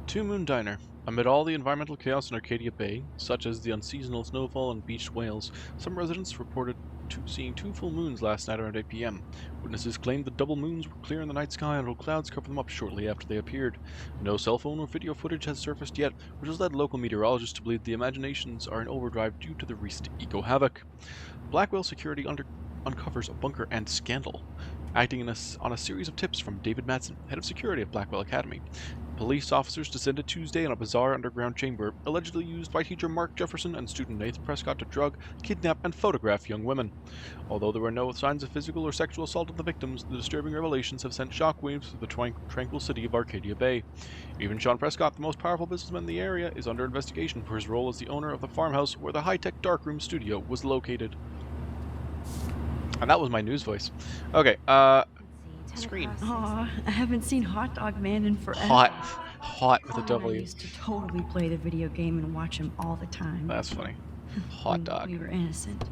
Two Moon Diner. Amid all the environmental chaos in Arcadia Bay, such as the unseasonal snowfall and beached whales, some residents reported seeing two full moons last night around 8 p.m. Witnesses claimed the double moons were clear in the night sky until clouds covered them up shortly after they appeared. No cell phone or video footage has surfaced yet, which has led local meteorologists to believe the imaginations are in overdrive due to the recent eco-havoc. Blackwell Security uncovers a bunker and scandal. Acting on a series of tips from David Madsen, head of security at Blackwell Academy. Police officers descended Tuesday on a bizarre underground chamber, allegedly used by teacher Mark Jefferson and student Nathan Prescott to drug, kidnap, and photograph young women. Although there were no signs of physical or sexual assault of the victims, the disturbing revelations have sent shockwaves through the tranquil city of Arcadia Bay. Even Sean Prescott, the most powerful businessman in the area, is under investigation for his role as the owner of the farmhouse where the high-tech darkroom studio was located. And that was my news voice. Okay, screen. Aw, I haven't seen Hot Dog Man in forever. Hot with a I W. used to totally play the video game and watch him all the time. That's funny. Hot when dog. We were innocent.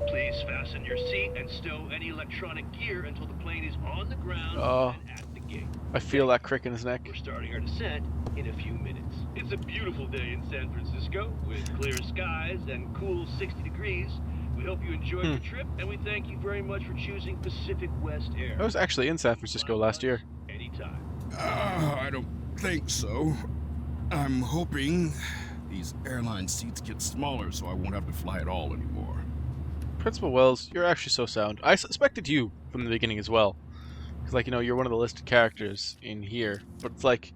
Please fasten your seat and stow any electronic gear until the plane is on the ground and at the gate. I feel that crick in his neck. We're starting our descent in a few minutes. It's a beautiful day in San Francisco with clear skies and cool 60 degrees. We hope you enjoyed your trip, and we thank you very much for choosing Pacific West Air. I was actually in San Francisco last year. Anytime. I don't think so. I'm hoping these airline seats get smaller so I won't have to fly at all anymore. Principal Wells, you're actually so sound. I suspected you from the beginning as well. Because, like, you know, you're one of the listed characters in here. But it's like,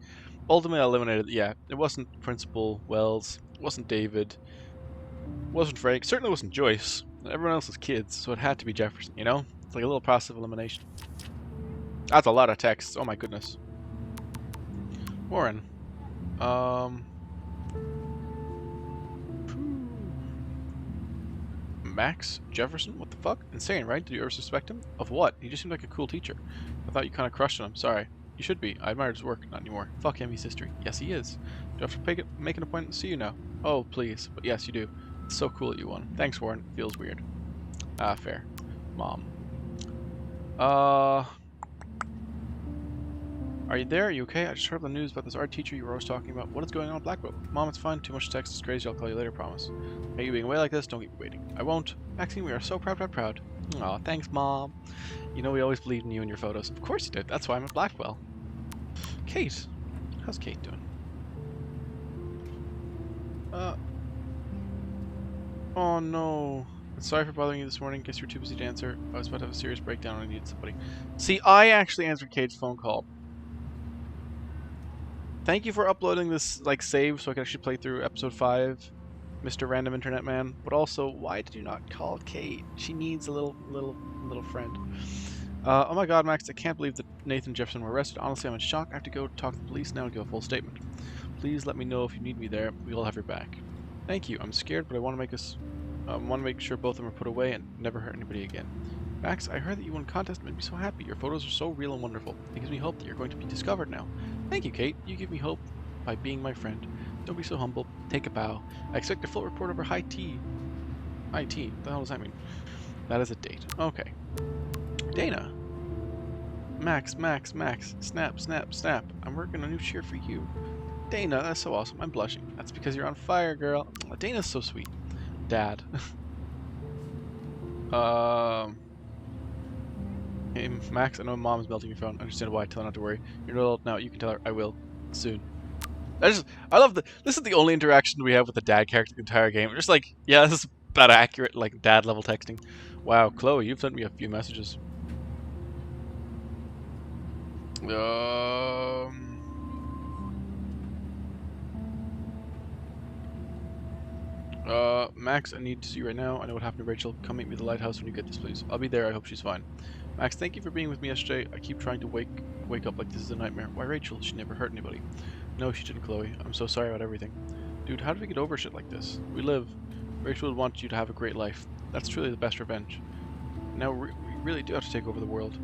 ultimately I eliminated, yeah, it wasn't Principal Wells, it wasn't David, it wasn't Frank, certainly wasn't Joyce. Everyone else was kids, so it had to be Jefferson, you know? It's like a little process of elimination. That's a lot of text, oh my goodness. Warren. Max Jefferson? What the fuck? Insane, right? Did you ever suspect him? Of what? He just seemed like a cool teacher. I thought you kind of crushed on him. Sorry. You should be. I admired his work. Not anymore. Fuck him, he's history. Yes, he is. Do I have to make an appointment to see you now? Oh, please. But yes, you do. It's so cool that you won. Thanks, Warren. Feels weird. Ah, fair. Mom. Are you there? Are you okay? I just heard the news about this art teacher you were always talking about. What is going on with Blackwell? Mom, it's fine. Too much text is crazy. I'll call you later, promise. Are you being away like this? Don't keep me waiting. I won't. Maxine, we are so proud. Aw, thanks, Mom. You know we always believed in you and your photos. Of course you did. That's why I'm at Blackwell. Kate. How's Kate doing? Oh no. Sorry for bothering you this morning. Guess you're too busy to answer. I was about to have a serious breakdown and I needed somebody. See, I actually answered Kate's phone call. Thank you for uploading this, like, save so I can actually play through episode 5, Mr. Random Internet Man. But also, why did you not call Kate? She needs a little friend. Oh my god, Max, I can't believe that Nathan and Jefferson were arrested. Honestly, I'm in shock. I have to go talk to the police now and give a full statement. Please let me know if you need me there. We'll have your back. Thank you. I'm scared, but I want to make sure both of them are put away and never hurt anybody again. Max, I heard that you won a contest and made me so happy. Your photos are so real and wonderful. It gives me hope that you're going to be discovered now. Thank you, Kate. You give me hope by being my friend. Don't be so humble. Take a bow. I expect a full report over high tea. High tea? What the hell does that mean? That is a date. Okay. Dana. Max. Snap, snap, snap. I'm working a new cheer for you. Dana, that's so awesome. I'm blushing. That's because you're on fire, girl. Oh, Dana's so sweet. Dad. Hey, Max, I know Mom is melting your phone. I understand why. Tell her not to worry. You're not old now. You can tell her. I will. Soon. I love this is the only interaction we have with the dad character the entire game. We're just like, yeah, this is about accurate, like, dad level texting. Wow, Chloe, you've sent me a few messages. Max, I need to see you right now. I know what happened to Rachel. Come meet me at the lighthouse when you get this, please. I'll be there. I hope she's fine. Max, thank you for being with me yesterday. I keep trying to wake up like this is a nightmare. Why, Rachel? She never hurt anybody. No, she didn't, Chloe. I'm so sorry about everything. Dude, how do we get over shit like this? We live. Rachel would want you to have a great life. That's truly the best revenge. Now we really do have to take over the world.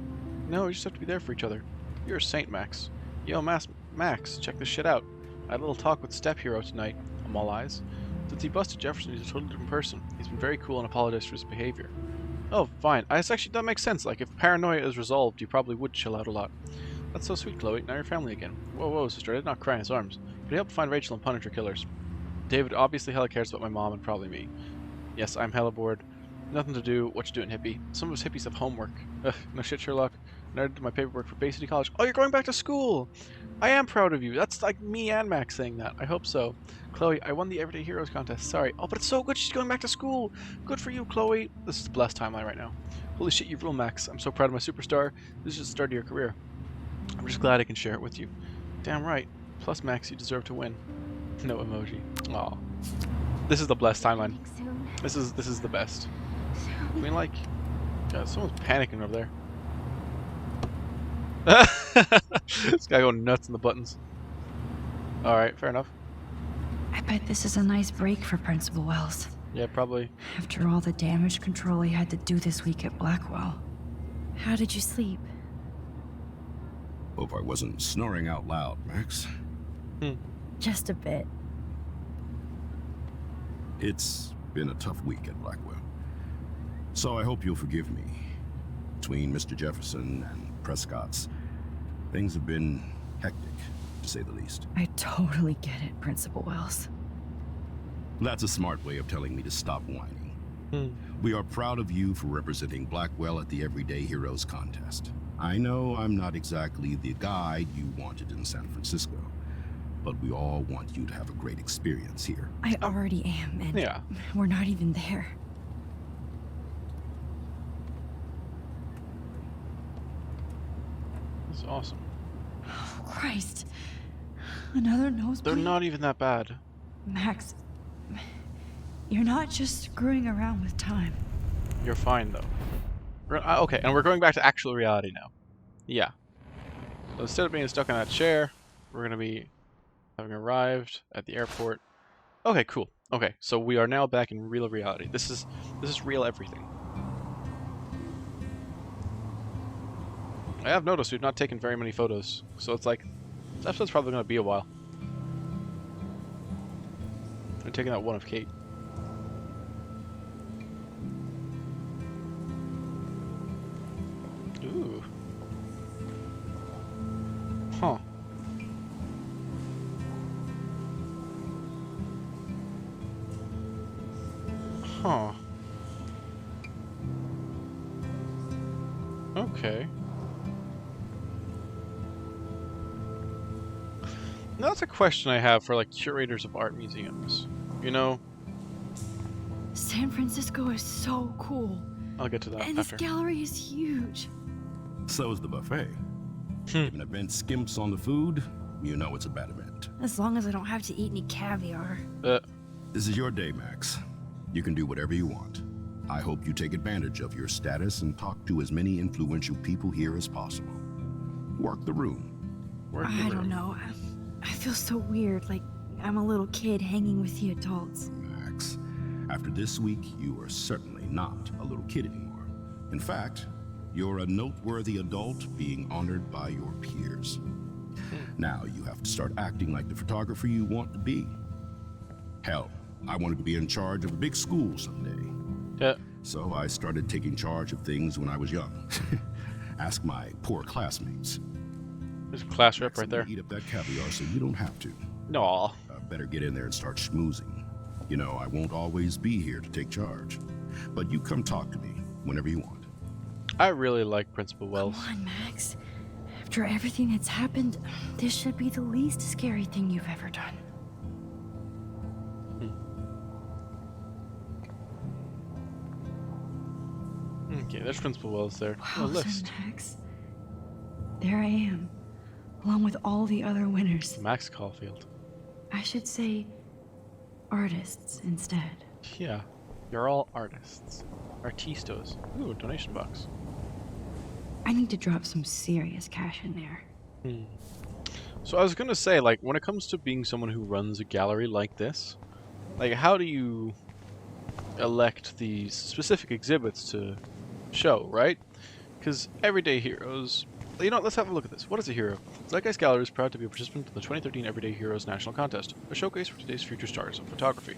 No, we just have to be there for each other. You're a saint, Max. Yo, Max, check this shit out. I had a little talk with Step Hero tonight. I'm all eyes. Since he busted Jefferson, he's a totally different person. He's been very cool and apologized for his behavior. Oh, fine. That makes sense. Like, if paranoia is resolved, you probably would chill out a lot. That's so sweet, Chloe. Now you're family again. Whoa, sister. I did not cry in his arms. But he helped find Rachel and punish her killers. David obviously hella cares about my mom and probably me. Yes, I'm hella bored. Nothing to do. What you doing, hippie? Some of us hippies have homework. Ugh, no shit, Sherlock. I did my paperwork for Bay City College. Oh, you're going back to school! I am proud of you. That's like me and Max saying that. I hope so. Chloe, I won the Everyday Heroes contest. Sorry. Oh, but it's so good she's going back to school. Good for you, Chloe. This is the blessed timeline right now. Holy shit, you've ruled, Max. I'm so proud of my superstar. This is just the start of your career. I'm just glad I can share it with you. Damn right. Plus, Max, you deserve to win. No emoji. Aw. This is the blessed timeline. This is the best. I mean, like, God, someone's panicking over there. This guy going nuts in the buttons. Alright, fair enough. I bet this is a nice break for Principal Wells. Yeah, probably. After all the damage control he had to do this week at Blackwell. How did you sleep? Hope I wasn't snoring out loud, Max. Just a bit. It's been a tough week at Blackwell. So I hope you'll forgive me. Between Mr. Jefferson and Prescott's, things have been hectic, to say the least. I totally get it, Principal Wells. That's a smart way of telling me to stop whining. We are proud of you for representing Blackwell at the Everyday Heroes contest. I know I'm not exactly the guide you wanted in San Francisco, but we all want you to have a great experience here. I already am, and yeah. We're not even there. That's awesome. Oh, Christ. Another nosebleed? They're not even that bad. Max, you're not just screwing around with time. You're fine, though. Okay, and we're going back to actual reality now. Yeah. So instead of being stuck in that chair, we're going to be having arrived at the airport. Okay, cool. Okay, so we are now back in real reality. This is real everything. I have noticed we've not taken very many photos, so it's like, this episode's probably going to be a while. I'm taking that one of Kate. Ooh. Huh. Huh. Okay. That's a question I have for like curators of art museums. You know, San Francisco is so cool. I'll get to that And after. this gallery is huge. So is the buffet. If an event skimps on the food, you know it's a bad event. As long as I don't have to eat any caviar. This is your day, Max. You can do whatever you want. I hope you take advantage of your status and talk to as many influential people here as possible. Work the room. I don't know. I feel so weird, like I'm a little kid hanging with the adults. Max, after this week, you are certainly not a little kid anymore. In fact, you're a noteworthy adult being honored by your peers. Now you have to start acting like the photographer you want to be. Hell, I wanted to be in charge of a big school someday. Yeah. So I started taking charge of things when I was young. Ask my poor classmates. There's a class rep Max, right I'm there. gonna eat up that caviar so you don't have to. No. Better get in there and start schmoozing. You know, I won't always be here to take charge. But you come talk to me whenever you want. I really like Principal Wells. Come on, Max. After everything that's happened, this should be the least scary thing you've ever done. Okay, there's Principal Wells there. A Wow, list. Max. There I am, along with all the other winners. Max Caulfield. I should say artists instead. Yeah, you're all artists. Artistos. Ooh, donation box. I need to drop some serious cash in there. So I was gonna say, like, when it comes to being someone who runs a gallery like this, like, how do you elect these specific exhibits to show, right? Because everyday heroes... You know what, let's have a look at this. What is a hero? Zeitgeist Gallery is proud to be a participant in the 2013 Everyday Heroes National Contest, a showcase for today's future stars of photography.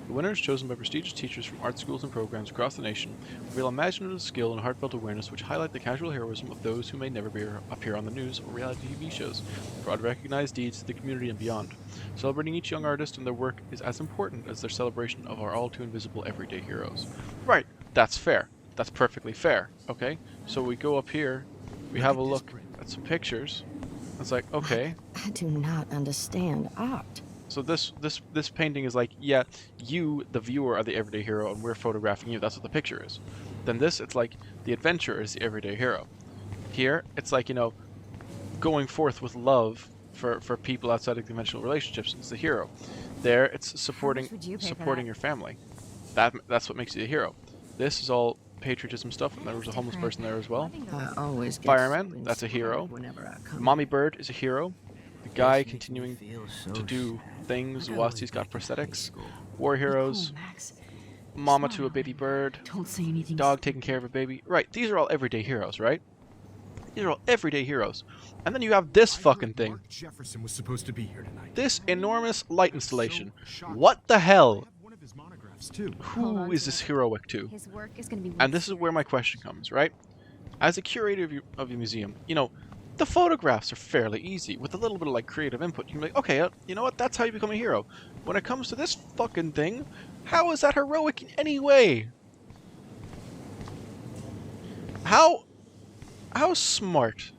The winners, chosen by prestigious teachers from art schools and programs across the nation, reveal imaginative skill and heartfelt awareness which highlight the casual heroism of those who may never appear on the news or reality TV shows, proud recognized deeds to the community and beyond. Celebrating each young artist and their work is as important as their celebration of our all-too-invisible everyday heroes. Right, that's fair. That's perfectly fair, okay? So we go up here, we have a look at some pictures. It's like, okay. I do not understand art. So this painting is like, yeah, you, the viewer, are the everyday hero, and we're photographing you. That's what the picture is. Then this, it's like the adventurer is the everyday hero. Here, it's like, you know, going forth with love for people outside of conventional relationships. It's the hero. There, it's supporting your family. That's what makes you a hero. This is all patriotism stuff, and there was a homeless person there as well. I always get Fireman, that's a hero. whenever I come. Mommy Bird is a hero. The guy Makes me continuing feel so to do things I whilst gotta he's got leave that prosthetics. school. War Be heroes. cool, Max. Mama Smile. to a baby bird. Don't say anything. Dog taking care of a baby. Right, these are all everyday heroes, right? These are all everyday heroes. And then you have this fucking thing. Mark Jefferson was supposed to be here tonight. This enormous light installation. What the hell? I have one of his monographs too. Who is this heroic to? His work is going to be. And this is where my question comes, right? As a curator of your museum, you know, the photographs are fairly easy. With a little bit of like creative input, you can be like, okay, you know what? That's how you become a hero. When it comes to this fucking thing, how is that heroic in any way? How smart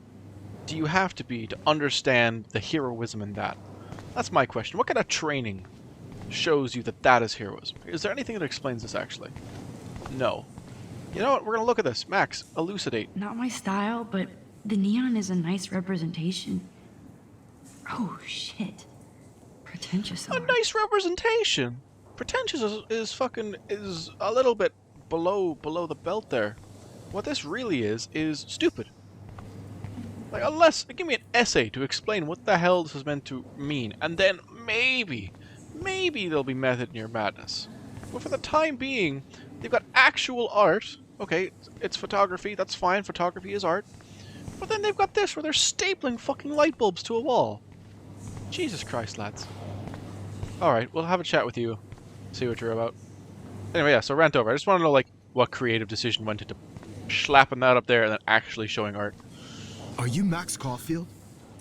do you have to be to understand the heroism in that? That's my question. What kind of training shows you that that is heroism? Is there anything that explains this actually? No. You know what? We're gonna look at this. Max, elucidate. Not my style, but the neon is a nice representation. Oh shit. Pretentious A art. nice representation. Pretentious is a little bit below the belt there. What this really is stupid. Like, unless give me an essay to explain what the hell this is meant to mean, and then maybe there'll be method in your madness. But for the time being, they've got actual art. Okay, it's photography. That's fine. Photography is art. But then they've got this where they're stapling fucking light bulbs to a wall. Jesus Christ, lads. Alright, we'll have a chat with you. See what you're about. Anyway, yeah, so rant over. I just want to know, like, what creative decision went into slapping that up there and then actually showing art. Are you Max Caulfield?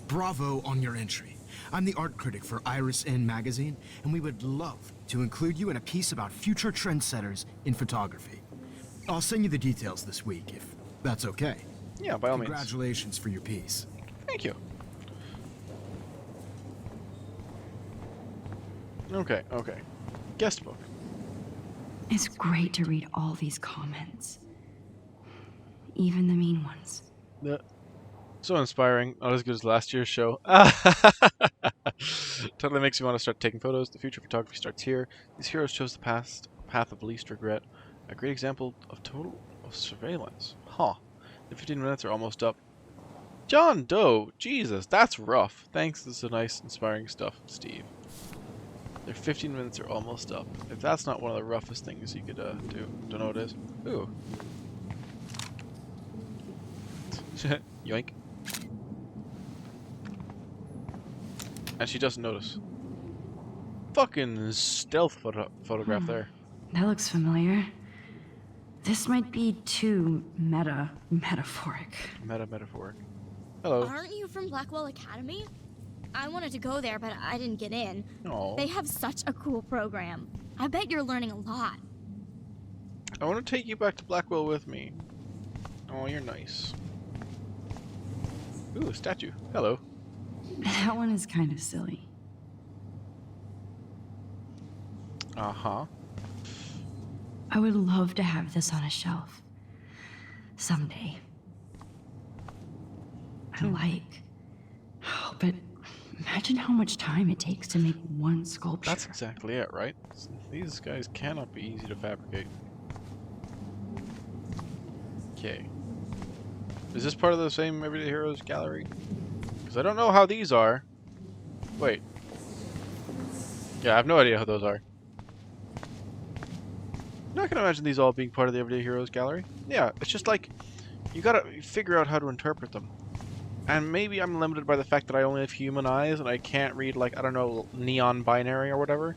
Bravo on your entry. I'm the art critic for Iris N magazine, and we would love to include you in a piece about future trendsetters in photography. I'll send you the details this week, if that's okay. Yeah, by all means. Congratulations for your piece. Thank you. Okay, okay. Guest book. It's great to read all these comments. Even the mean ones. Yeah. So inspiring. Not as good as last year's show. Totally makes me want to start taking photos. The future of photography starts here. These heroes chose the path of least regret. A great example of total surveillance. Huh. The 15 minutes are almost up. John Doe! Jesus, that's rough. Thanks, this is nice, inspiring stuff, Steve. Their 15 minutes are almost up. If that's not one of the roughest things you could do, don't know what it is. Ooh. Yoink. And she doesn't notice. Fucking stealth photograph there. That looks familiar. This might be too metaphoric. Metaphoric. Hello. Aren't you from Blackwell Academy? I wanted to go there, but I didn't get in. Oh. They have such a cool program. I bet you're learning a lot. I want to take you back to Blackwell with me. Oh, you're nice. Ooh, a statue. Hello. That one is kind of silly. Uh-huh. I would love to have this on a shelf. Someday. But imagine how much time it takes to make one sculpture. That's exactly it, right? These guys cannot be easy to fabricate. Okay. Is this part of the same Everyday Heroes gallery? Because I don't know how these are. Wait. Yeah, I have no idea how those are. I'm not gonna imagine these all being part of the Everyday Heroes gallery. Yeah, it's just like, you gotta figure out how to interpret them. And maybe I'm limited by the fact that I only have human eyes and I can't read, like, I don't know, neon binary or whatever.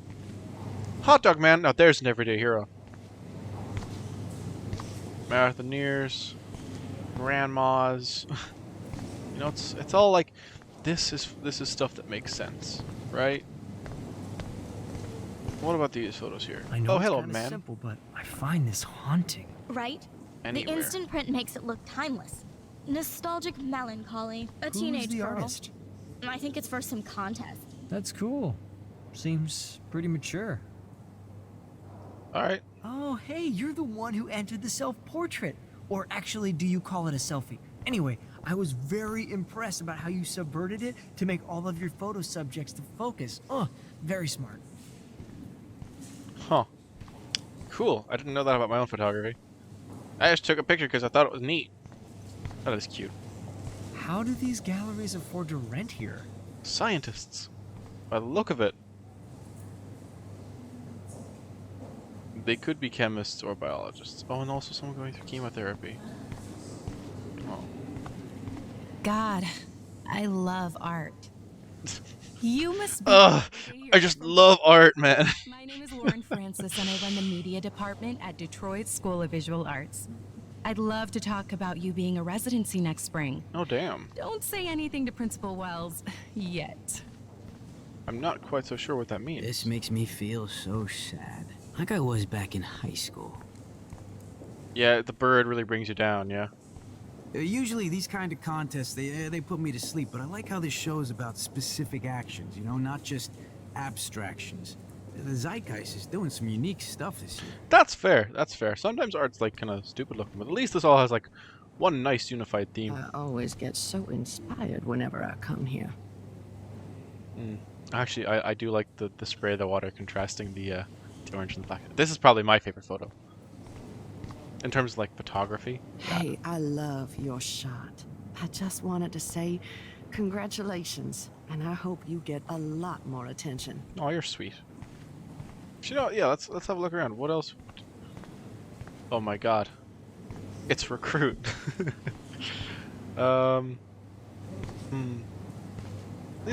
Hot Dog Man! Now there's an everyday hero. Marathoneers. Grandmas. You know, it's all like, this is stuff that makes sense, right? What about these photos here? I know oh, it's hello, kinda man. simple, but I find this haunting. Right? Anywhere. The instant print makes it look timeless. Nostalgic melancholy. A Who's teenage the girl. artist? I think it's for some contest. That's cool. Seems pretty mature. Alright. Oh, hey, you're the one who entered the self-portrait. Or actually, do you call it a selfie? Anyway, I was very impressed about how you subverted it to make all of your photo subjects to focus. Oh, very smart. Huh. Cool. I didn't know that about my own photography. I just took a picture because I thought it was neat. That is cute. How do these galleries afford to rent here? Scientists. By the look of it. They could be chemists or biologists. Oh, and also someone going through chemotherapy. Oh. God, I love art. You must be. Ugh, I just love art, man. My name is Lauren Francis, and I run the media department at Detroit School of Visual Arts. I'd love to talk about you being a residency next spring. Oh, damn. Don't say anything to Principal Wells yet. I'm not quite so sure what that means. This makes me feel so sad. Like I was back in high school. Yeah, the bird really brings you down, yeah. Usually these kind of contests, they put me to sleep, but I like how this show is about specific actions, you know, not just abstractions. The Zeitgeist is doing some unique stuff this year. That's fair, that's fair. Sometimes art's like kind of stupid looking, but at least this all has like one nice unified theme. I always get so inspired whenever I come here. Actually, I do like the spray of the water contrasting the orange and the black. This is probably my favorite photo. In terms of like photography. Hey, I love your shot. I just wanted to say congratulations, and I hope you get a lot more attention. Oh, you're sweet. You know, yeah, let's have a look around. What else? Oh my god. It's Recruit. These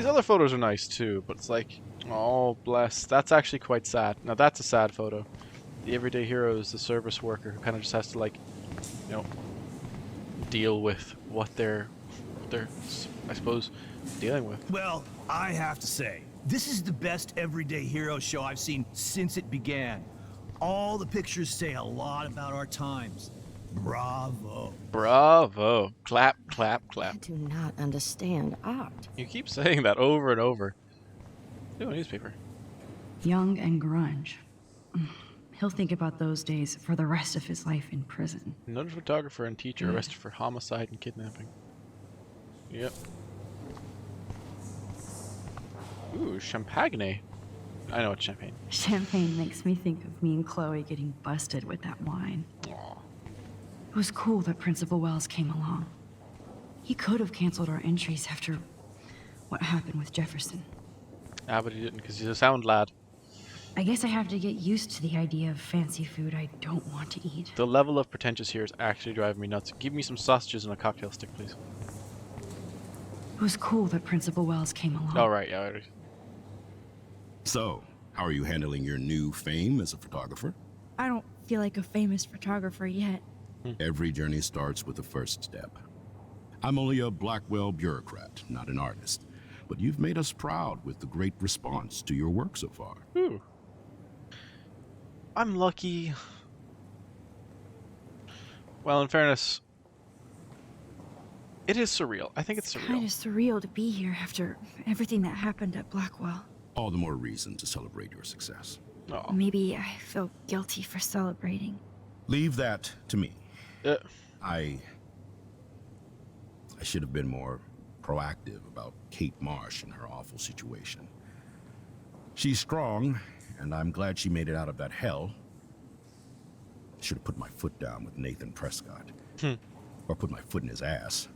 other photos are nice too, but it's like, oh bless. That's actually quite sad. Now that's a sad photo. The everyday hero is the service worker who kind of just has to, like, you know, deal with what they're I suppose dealing with. Well, I have to say, this is the best Everyday Hero show I've seen since it began. All the pictures say a lot about our times. Bravo. Bravo. Clap, clap, clap. I do not understand art. You keep saying that over and over. Ooh, a newspaper. Young and grunge. He'll think about those days for the rest of his life in prison. Another photographer and teacher arrested for homicide and kidnapping. Yep. Ooh, champagne. I know it's champagne. Champagne makes me think of me and Chloe getting busted with that wine. Aww. It was cool that Principal Wells came along. He could have canceled our entries after what happened with Jefferson. Ah, but he didn't because he's a sound lad. I guess I have to get used to the idea of fancy food I don't want to eat. The level of pretentious here is actually driving me nuts. Give me some sausages and a cocktail stick, please. It was cool that Principal Wells came along. All right, yeah. So, how are you handling your new fame as a photographer? I don't feel like a famous photographer yet. Every journey starts with the first step. I'm only a Blackwell bureaucrat, not an artist. But you've made us proud with the great response to your work so far. Ooh. I'm lucky. Well, in fairness, it is surreal. I think it's surreal. Kind of surreal to be here after everything that happened at Blackwell. All the more reason to celebrate your success. Oh. Maybe I feel guilty for celebrating. Leave that to me. I should have been more proactive about Kate Marsh and her awful situation. She's strong, and I'm glad she made it out of that hell. I should have put my foot down with Nathan Prescott. Or put my foot in his ass.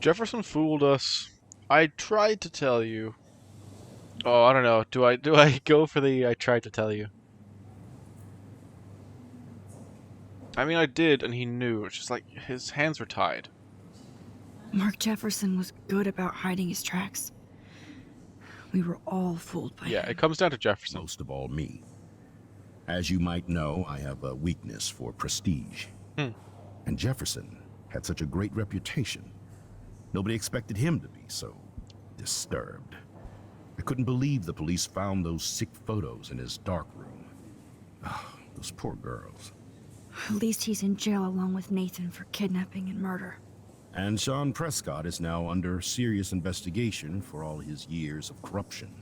Jefferson fooled us. I tried to tell you. Oh, I don't know. Do I go for the I tried to tell you? I mean, I did, and he knew. It's just like his hands were tied. Mark Jefferson was good about hiding his tracks. We were all fooled by him. Yeah, it comes down to Jefferson. Most of all, me. As you might know, I have a weakness for prestige. And Jefferson had such a great reputation. Nobody expected him to be so disturbed. I couldn't believe the police found those sick photos in his dark room. Oh, those poor girls. At least he's in jail along with Nathan for kidnapping and murder. And Sean Prescott is now under serious investigation for all his years of corruption.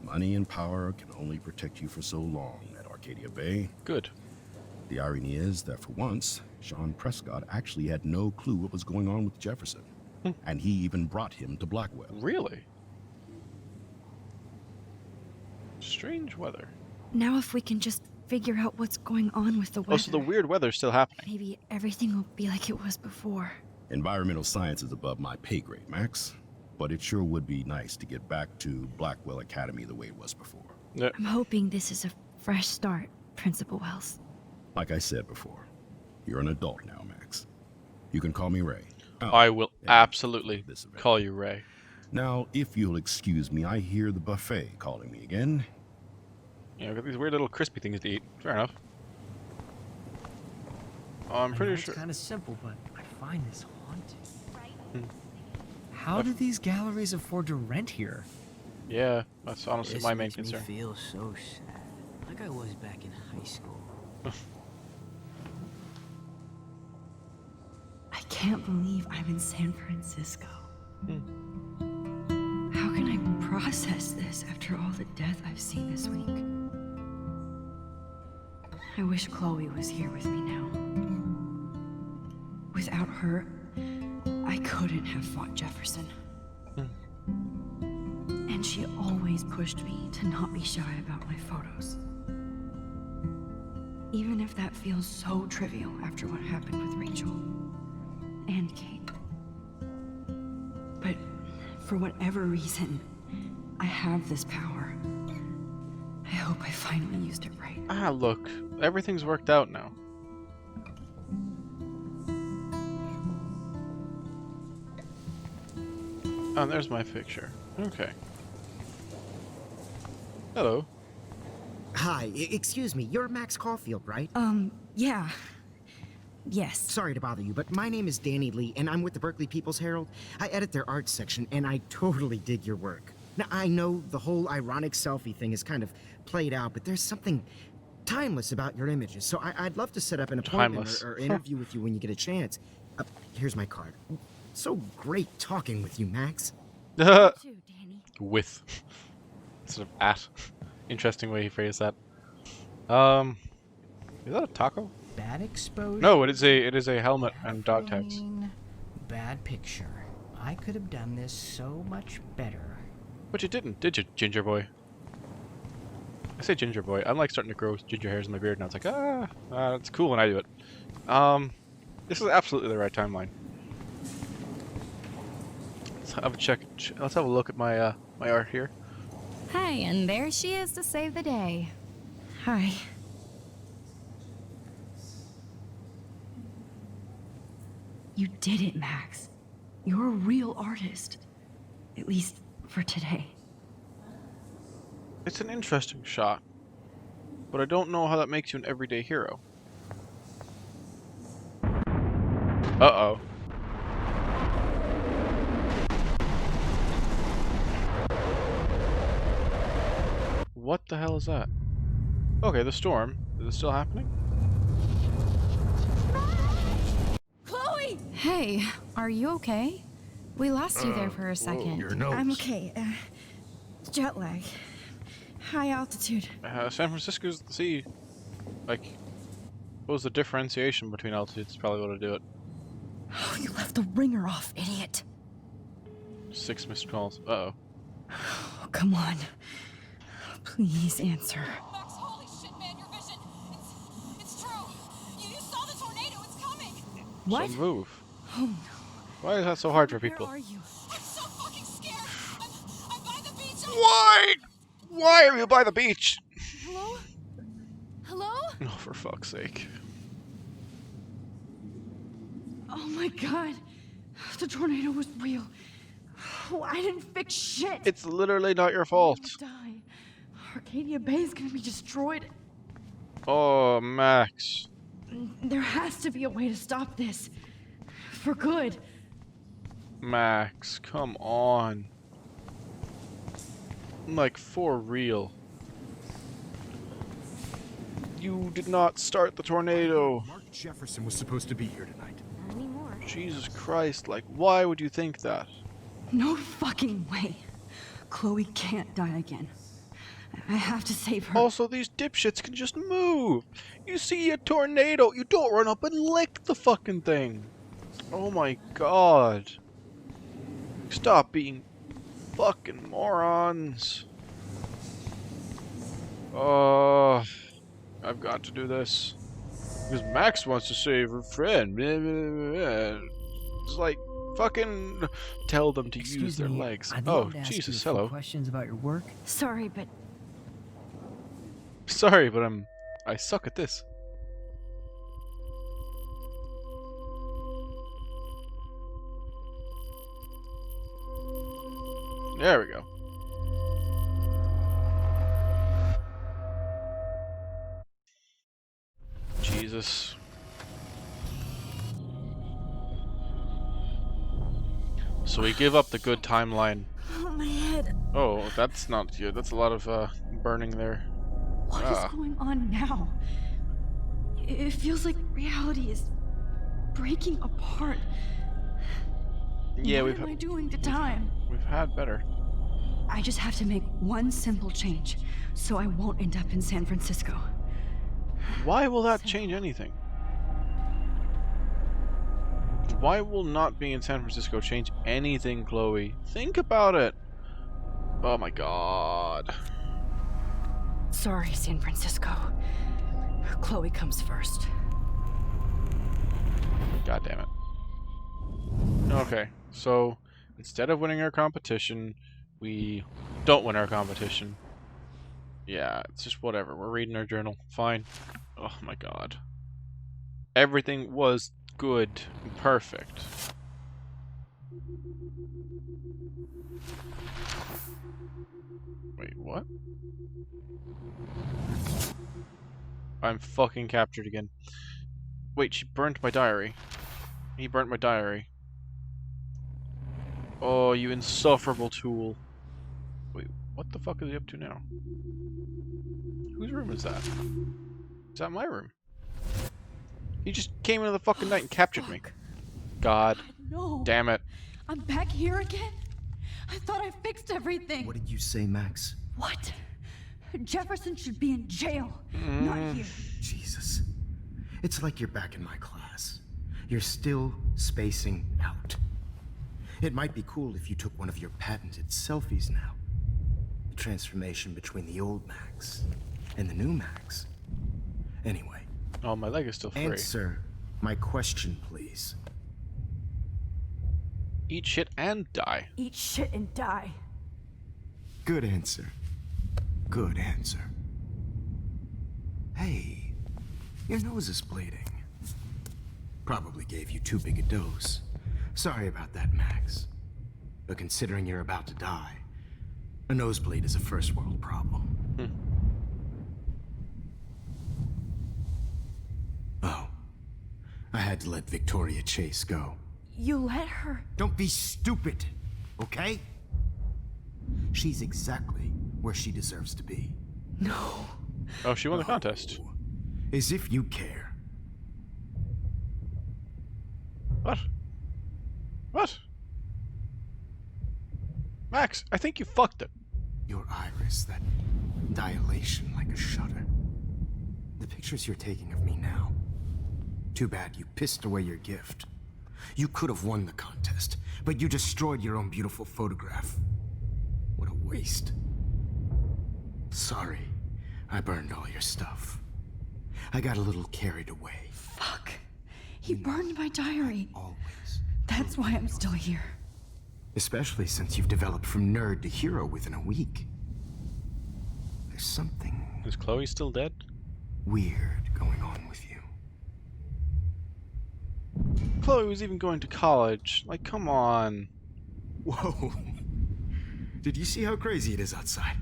Money and power can only protect you for so long at Arcadia Bay. Good. The irony is that for once, Sean Prescott actually had no clue what was going on with Jefferson. And he even brought him to Blackwell. Really? Strange weather. Now if we can just figure out what's going on with the weather. Oh, so the weird weather's still happening. Maybe everything will be like it was before. Environmental science is above my pay grade, Max. But it sure would be nice to get back to Blackwell Academy the way it was before. I'm hoping this is a fresh start, Principal Wells. Like I said before, you're an adult now, Max. You can call me Ray. I will absolutely call you Ray. Now, if you'll excuse me, I hear the buffet calling me again. Yeah, I've got these weird little crispy things to eat. Fair enough. I'm pretty sure. It's kind of simple, but I find this haunting. How do these galleries afford to rent here? Yeah, that's honestly This my main makes me concern. feel so sad, like I was back in high school. I can't believe I'm in San Francisco. How can I process this after all the death I've seen this week? I wish Chloe was here with me now. Without her, I couldn't have fought Jefferson. And she always pushed me to not be shy about my photos. Even if that feels so trivial after what happened with Rachel and Kate. But for whatever reason, I have this power. I hope I finally used it right. Ah, look. Everything's worked out now. Oh, there's my picture. Okay. Hello. Hi, excuse me, you're Max Caulfield, right? Yeah. Yes. Sorry to bother you, but my name is Danny Lee, and I'm with the Berkeley People's Herald. I edit their arts section, and I totally dig your work. Now, I know the whole ironic selfie thing is kind of played out, but there's something timeless about your images, so I'd love to set up an appointment or interview with you when you get a chance. Here's my card. So great talking with you, Max. With. instead of at. Interesting way he phrased that. Is that a taco? Bad exposure. No, it is a helmet and dog tags. Bad picture. I could have done this so much better. But you didn't, did you, ginger boy? I say ginger boy. I'm like starting to grow ginger hairs in my beard now. It's like, it's cool when I do it. This is absolutely the right timeline. Let's have a check. Let's have a look at my my art here. Hi, and there she is to save the day. Hi. You did it, Max. You're a real artist. At least for today. It's an interesting shot, but I don't know how that makes you an everyday hero. Uh-oh. What the hell is that? Okay, the storm. Is it still happening? Chloe! Hey, are you okay? We lost you there for a second. Your nose. I'm okay. Jet lag. High altitude. San Francisco's the sea. Like, what was the differentiation between altitudes? Probably what to do it. Oh, you left the ringer off, idiot. 6 missed calls. Uh-oh. Oh, come on. Please answer. Max, holy shit, man, your vision. It's true. You saw the tornado. It's coming. What? So move. Oh, no. Why is that so hard for people? Where are you? I'm so fucking scared. I'm by the beach. Why? Why are you by the beach? Hello? Hello? Oh, for fuck's sake. Oh my god. The tornado was real. Oh, I didn't fix shit. It's literally not your fault. I'm gonna die. Arcadia Bay is gonna be destroyed. Oh, Max. There has to be a way to stop this. For good. Max, come on. Like, for real. You did not start the tornado. Mark Jefferson was supposed to be here tonight. Not anymore. Jesus Christ, like, why would you think that? No fucking way. Chloe can't die again. I have to save her. Also, these dipshits can just move. You see a tornado, you don't run up and lick the fucking thing. Oh my god. Stop being fucking morons. Oh, I've got to do this. Because Max wants to save her friend. It's like, fucking tell them to use their legs. I'd Oh, love to ask Jesus, you a few hello. questions about your work. Sorry, but Sorry, but I suck at this. There we go. Jesus. So we give up the good timeline. oh, my head. Oh, that's not good. That's a lot of burning there. What is going on now? It feels like reality is breaking apart. Yeah, what am I doing to time? We've had better. I just have to make one simple change, so I won't end up in San Francisco. Why will that change anything? Why will not being in San Francisco change anything, Chloe? Think about it. Oh my god. Sorry, San Francisco. Chloe comes first. God damn it. Okay, so instead of winning our competition, we don't win our competition. Yeah, it's just whatever. We're reading our journal. Fine. Oh my god. Everything was good and perfect. Wait, what? I'm fucking captured again. Wait, she burnt my diary. He burnt my diary. Oh, you insufferable tool. Wait, what the fuck is he up to now? Whose room is that? Is that my room? He just came into the fucking night and captured me. God. No. Damn it. I'm back here again? I thought I fixed everything. What did you say, Max? What? Jefferson should be in jail, not here. Jesus. It's like you're back in my class. You're still spacing out. It might be cool if you took one of your patented selfies now. The transformation between the old Max and the new Max. Anyway. Oh, my leg is still free. Answer my question, please. Eat shit and die. Eat shit and die. Good answer. Good answer. Hey, your nose is bleeding. Probably gave you too big a dose. Sorry about that, Max. But considering you're about to die, a nosebleed is a first world problem. Oh, I had to let Victoria Chase go. You let her? Don't be stupid, okay? She's exactly where she deserves to be. No. Oh, she won the contest. As if you care. What? What? Max, I think you fucked it. Your iris, that dilation like a shutter. The pictures you're taking of me now. Too bad you pissed away your gift. You could have won the contest, but you destroyed your own beautiful photograph. What a waste. Sorry, I burned all your stuff. I got a little carried away. Fuck. He burned my diary. Always. That's why I'm still here. Especially since you've developed from nerd to hero within a week. There's something... Is Chloe still dead? ...weird going on with you. Chloe was even going to college. Like, come on. Whoa. Did you see how crazy it is outside?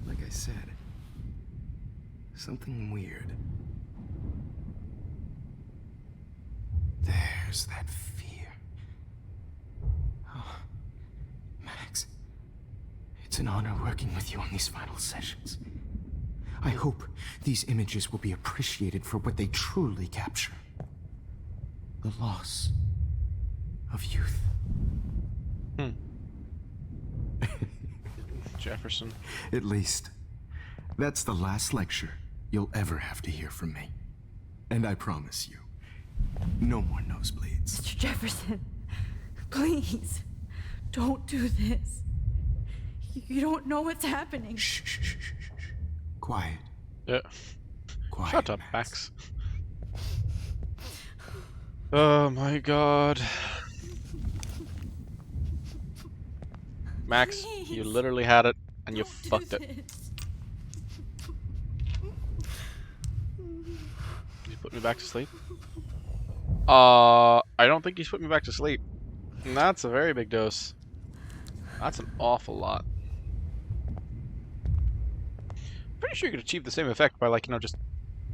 Like I said, something weird. There's that fear. Oh, Max, it's an honor working with you on these final sessions. I hope these images will be appreciated for what they truly capture. The loss of youth. Jefferson. At least, that's the last lecture you'll ever have to hear from me. And I promise you, no more nosebleeds. Mr. Jefferson, please, don't do this. You don't know what's happening. Shh, shh, shh, shh, shh. Quiet. Yeah. Quiet, Shut up, Max. Oh my god. Max, you literally had it, and you fucked it. You put me back to sleep? I don't think he's put me back to sleep. And that's a very big dose. That's an awful lot. Pretty sure you could achieve the same effect by, like, you know, just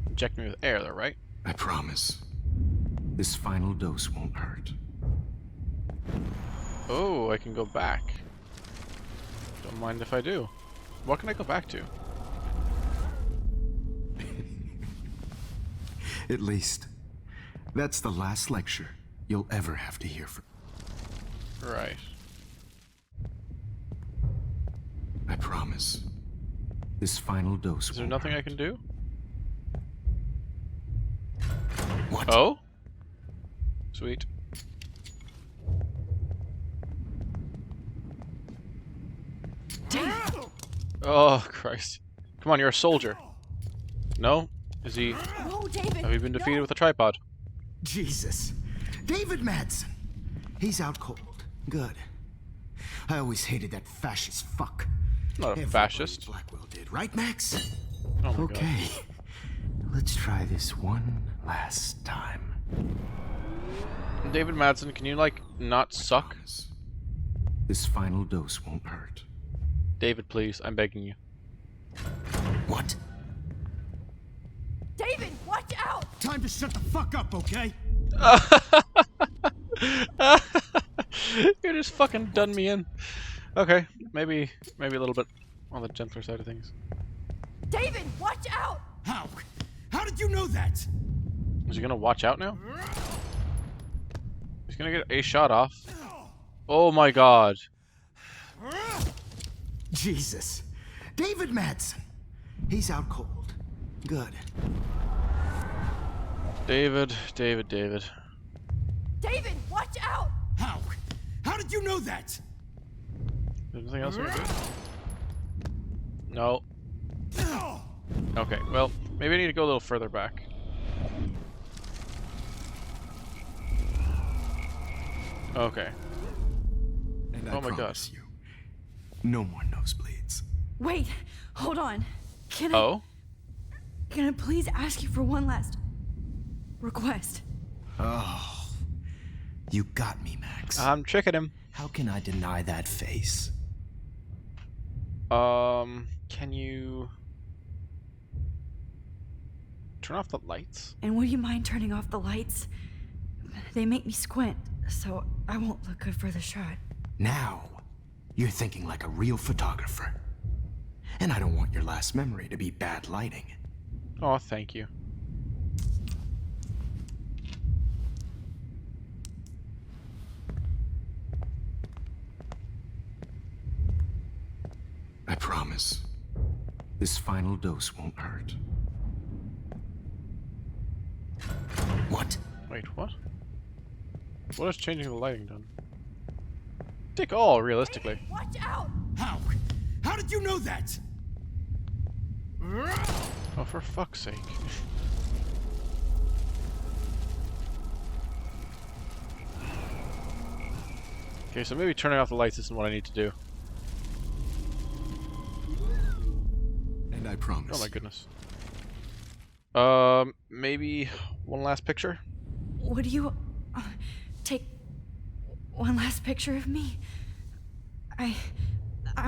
injecting me with air, though, right? I promise. This final dose won't hurt. Oh, I can go back. Don't mind if I do. What can I go back to? At least, that's the last lecture you'll ever have to hear from. Right. I promise. This final dose. Is there nothing I can do? What? Oh? Sweet. Oh, Christ. Come on, you're a soldier. No? Is he... No, David! Have you been defeated with a tripod? Jesus. David Madsen. He's out cold. Good. I always hated that fascist fuck. Not a fascist. Blackwell did, right, Max? Oh my okay. God. Let's try this one last time. David Madsen, can you, like, not suck? This final dose won't hurt. David, please. I'm begging you. What? David, watch out! Time to shut the fuck up, okay? You just fucking done me in. Okay, maybe a little bit on the gentler side of things. David, watch out! How? How did you know that? Is he gonna watch out now? He's gonna get a shot off. Oh my god. Jesus. David Madsen. He's out cold. Good. David. David, watch out! How? How did you know that? Anything else we can do? No. Okay, well, maybe I need to go a little further back. Okay. And oh my god. Promise you, no more nosebleeds. Wait, hold on. Can I please ask you for one last request? Oh, you got me, Max. I'm tricking him. How can I deny that face? Can you turn off the lights? And would you mind turning off the lights? They make me squint, so I won't look good for the shot. Now, you're thinking like a real photographer. And I don't want your last memory to be bad lighting. Oh, thank you. I promise. This final dose won't hurt. What? Wait, what? What has changing the lighting done? Take all, realistically. Hey, watch out! How? How did you know that? Oh, for fuck's sake. Okay, so maybe turning off the lights isn't what I need to do. And I promise. Oh my goodness. Maybe one last picture? Would you take one last picture of me? I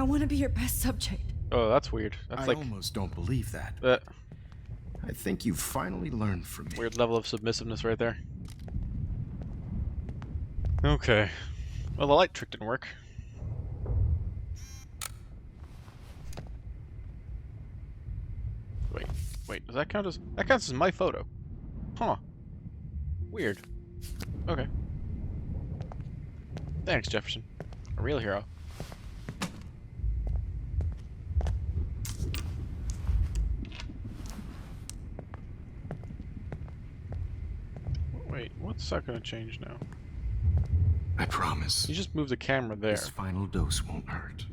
want to be your best subject. Oh, that's weird. That's I almost don't believe that. I think you've finally learned from me. Weird level of submissiveness right there. Okay. Well, the light trick didn't work. Wait, does that count as... That counts as my photo. Huh. Weird. Okay. Thanks, Jefferson. A real hero. Wait, what's that gonna change now? I promise. You just move the camera there. This final dose won't hurt.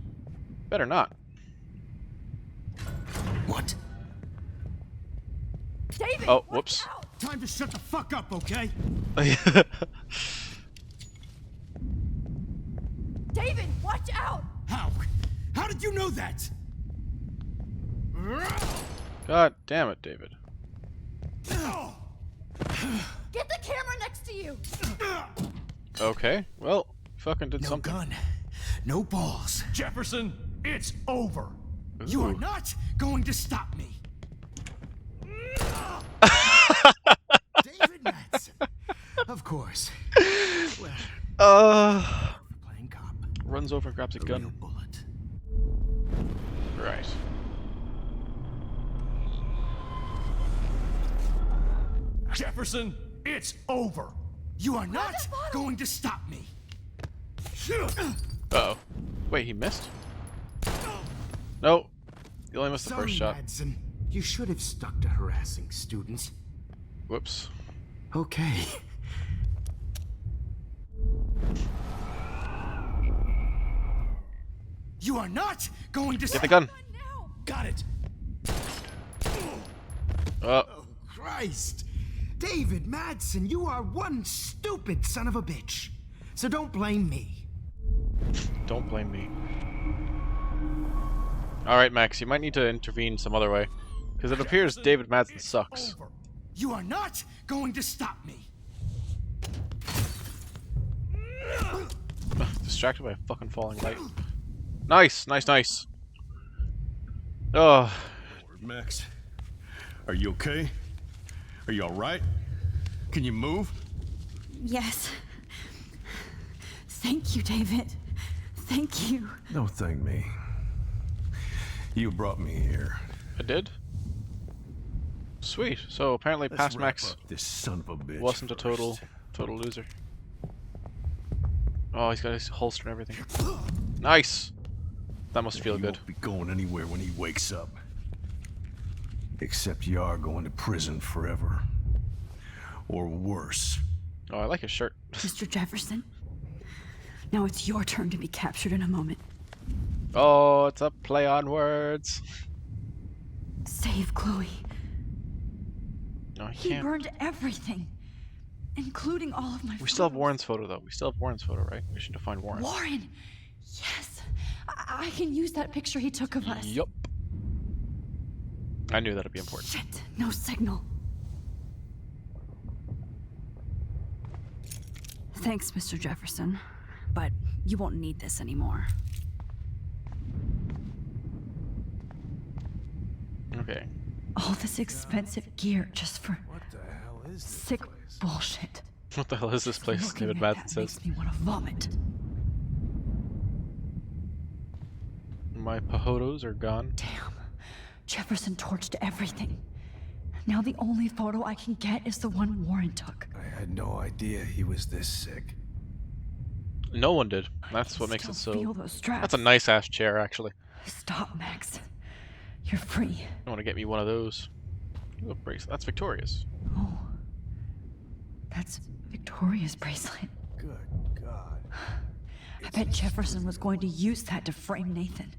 Better not. What? David, oh, whoops. Time to shut the fuck up, okay? David, watch out! How? How did you know that? God damn it, David. Get the camera next to you! Okay, well, fucking did something. No gun, no balls. Jefferson, it's over. Ooh. You are not going to stop me. David Madsen. Of course. Playing cop. Runs over and grabs a gun. Bullet. Right. Jefferson, it's over. You are not going to stop me. Uh-oh. Wait, he missed? No. You only missed the first shot. Madsen. You should have stuck to harassing students. Whoops. Okay. You are not going to get the gun. Got it. Oh, Christ. David Madsen, you are one stupid son of a bitch. So don't blame me. Don't blame me. Alright, Max, you might need to intervene some other way. Because it appears David Madsen sucks. You are not going to stop me. Distracted by a fucking falling light. Nice, nice, nice. Oh. Max, are you okay? Are you alright? Can you move? Yes. Thank you, David. Thank you. Don't thank me. You brought me here. I did? Sweet. So apparently Let's past wrap Max up this son of a bitch wasn't a first. total loser. Oh, he's got his holster and everything. Nice. That must feel You good. won't be going anywhere when he wakes up. Except you are going to prison forever. Or worse. Oh, I like his shirt. Mr. Jefferson, now it's your turn to be captured in a moment. Oh, it's a play on words. Save Chloe. No, he He can't. burned everything, including all of my We still have Warren's photo, though. We still have Warren's photo, right? We should find Warren. Warren! Yes! I can use that picture he took of us. Yup. I knew that'd be important. Shit, no signal. Thanks, Mr. Jefferson, but you won't need this anymore. Okay. All this expensive gear just for sick bullshit. What the hell is this place? Looking David at Madsen that says. makes me want to vomit. My pahotos are gone. Damn. Jefferson torched everything. Now the only photo I can get is the one Warren took. I had no idea he was this sick. No one did. That's what makes it Still so. feel those straps. That's a nice ass chair, actually. Stop, Max. You're free. I want to get me one of those. Ooh, a bracelet. That's Victoria's. Oh. That's Victoria's bracelet. Good God. I bet Jefferson was going to use that to frame Nathan.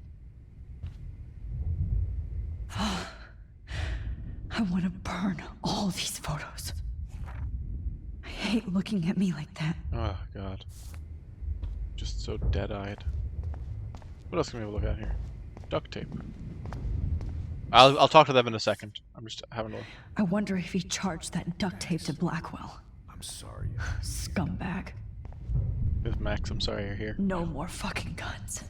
I want to burn all these photos. I hate looking at me like that. Oh, God. Just so dead-eyed. What else can we look at here? Duct tape. I'll talk to them in a second. I'm just having a look. I wonder if he charged that duct tape to Blackwell. I'm sorry. Scumbag. With Max, I'm sorry you're here. No more fucking guns.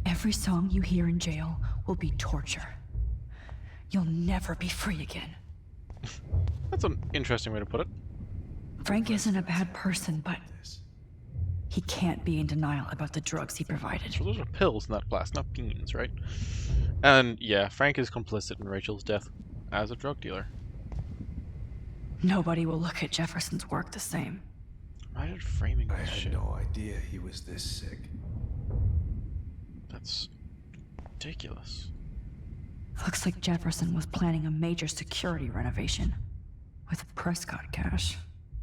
Every song you hear in jail will be torture. You'll never be free again. That's an interesting way to put it. Frank isn't a bad person, but he can't be in denial about the drugs he provided. So those are pills in that glass, not beans, right? And yeah, Frank is complicit in Rachel's death as a drug dealer. Nobody will look at Jefferson's work the same. Imagine framing I this had shit. no idea he was this sick. That's ridiculous. Looks like Jefferson was planning a major security renovation with Prescott cash.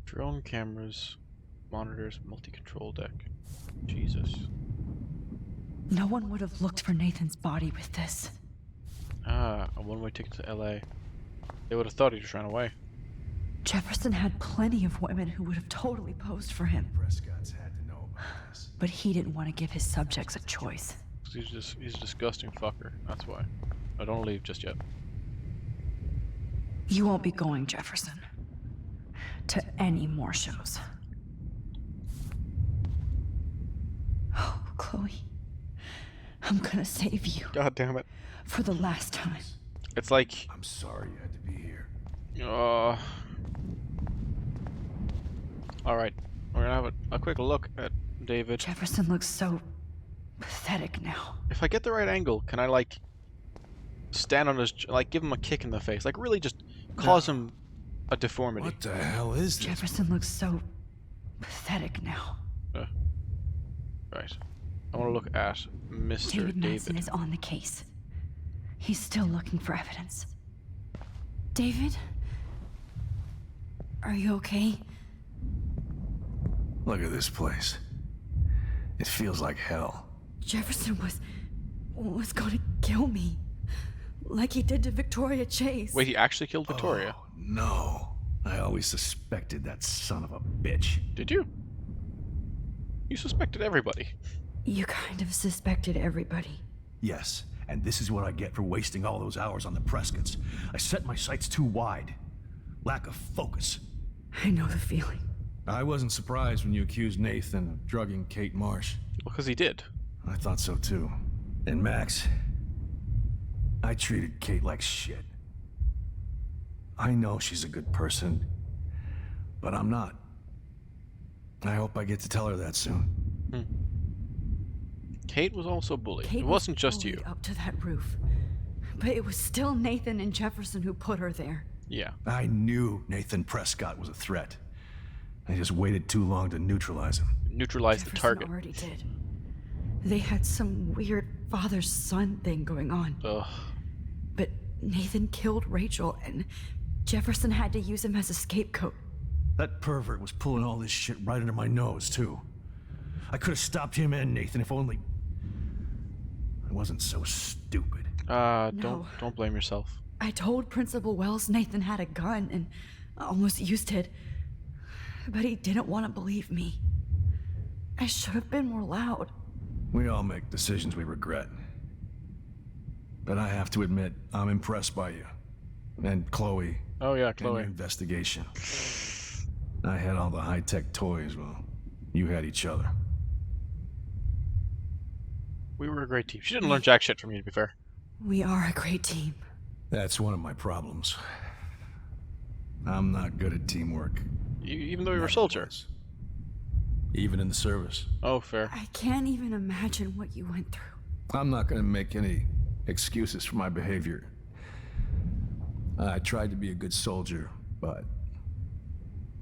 Drone cameras, monitors, multi-control deck. Jesus. No one would have looked for Nathan's body with this. Ah, a one-way ticket to LA. They would have thought he just ran away. Jefferson had plenty of women who would have totally posed for him. Prescott's had to know about this. But he didn't want to give his subjects a choice. He's a disgusting fucker. That's why. I don't leave just yet. You won't be going, Jefferson, to any more shows. Oh, Chloe. I'm gonna save you. God damn it. For the last time. It's like... I'm sorry you had to be here. Alright. We're gonna have a quick look at David. Jefferson looks so pathetic now. If I get the right angle, can I, like, stand on his... like, give him a kick in the face? Like, really just cause him a deformity. What the hell is this? Jefferson looks so pathetic now. Right. I want to look at Mr. David Madsen is on the case. He's still looking for evidence. David? Are you okay? Look at this place. It feels like hell. Jefferson was going to kill me. Like he did to Victoria Chase. Wait, he actually killed Victoria? Oh, no. I always suspected that son of a bitch. Did you? You suspected everybody. You kind of suspected everybody. Yes, and this is what I get for wasting all those hours on the Prescotts. I set my sights too wide. Lack of focus. I know the feeling. I wasn't surprised when you accused Nathan of drugging Kate Marsh. Because he did. I thought so too. And Max, I treated Kate like shit. I know she's a good person, but I'm not. I hope I get to tell her that soon. Kate was also bullied. Kate It wasn't was just bullied you. up to that roof. But it was still Nathan and Jefferson who put her there. Yeah. I knew Nathan Prescott was a threat. I just waited too long to neutralize him. Neutralize the Jefferson target. already did. They had some weird father-son thing going on. Ugh. But Nathan killed Rachel, and Jefferson had to use him as a scapegoat. That pervert was pulling all this shit right under my nose, too. I could have stopped him and Nathan if only I wasn't so stupid. Don't blame yourself. I told Principal Wells Nathan had a gun and almost used it, but he didn't want to believe me. I should have been more loud. We all make decisions we regret. But I have to admit, I'm impressed by you. And Chloe. Oh yeah, And Chloe. your investigation. I had all the high-tech toys, well, you had each other. We were a great team. She didn't learn jack shit from you, to be fair. We are a great team. That's one of my problems. I'm not good at teamwork. Even though you were a soldier. Even in the service. Oh, fair. I can't even imagine what you went through. I'm not gonna make any excuses for my behavior. I tried to be a good soldier, but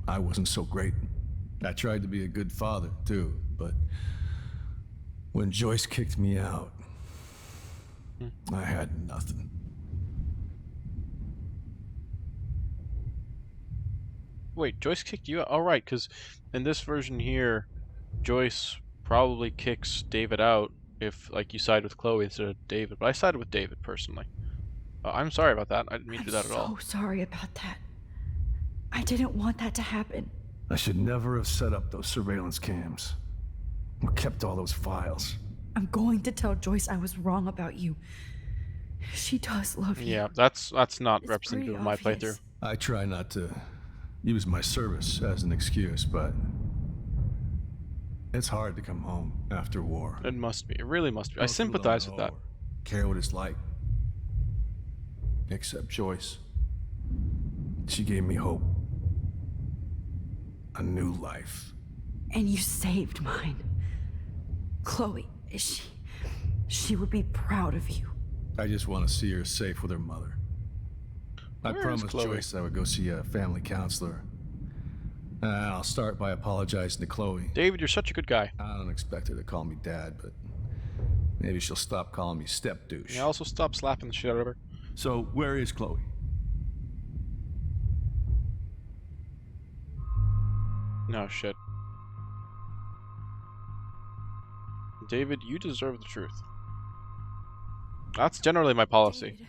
I wasn't so great. I tried to be a good father, too, but when Joyce kicked me out, I had nothing. Wait, Joyce kicked you out? Oh, right, because in this version here, Joyce probably kicks David out if, like, you side with Chloe instead of David. But I sided with David, personally. I'm sorry about that. I didn't mean to do that at all. I'm so sorry about that. I didn't want that to happen. I should never have set up those surveillance cams. Or kept all those files. I'm going to tell Joyce I was wrong about you. She does love you. Yeah, that's not It's representative of my pretty playthrough. I try not to use my service as an excuse, but it's hard to come home after war. It must be. It really must be. I Most people don't sympathize with know that. or care what it's like. Except Joyce. She gave me hope. A new life. And you saved mine. Chloe, she would be proud of you. I just want to see her safe with her mother. I Where is promised Chloe? Joyce I would go see a family counselor. And I'll start by apologizing to Chloe. David, you're such a good guy. I don't expect her to call me dad, but maybe she'll stop calling me step douche. Yeah, also stop slapping the shit out of her. So, where is Chloe? No shit. David, you deserve the truth. That's generally my policy.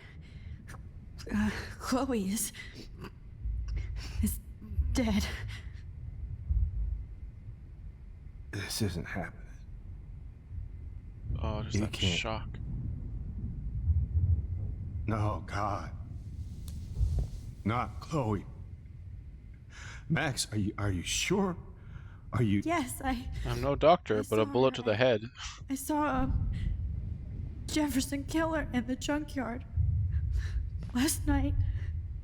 Chloe is dead. This isn't happening. Oh, just You that can't. shock. No, God. Not Chloe. Max, are you sure? Are you... Yes, I'm no doctor, but a bullet to the head. I saw Jefferson killer in the junkyard last night.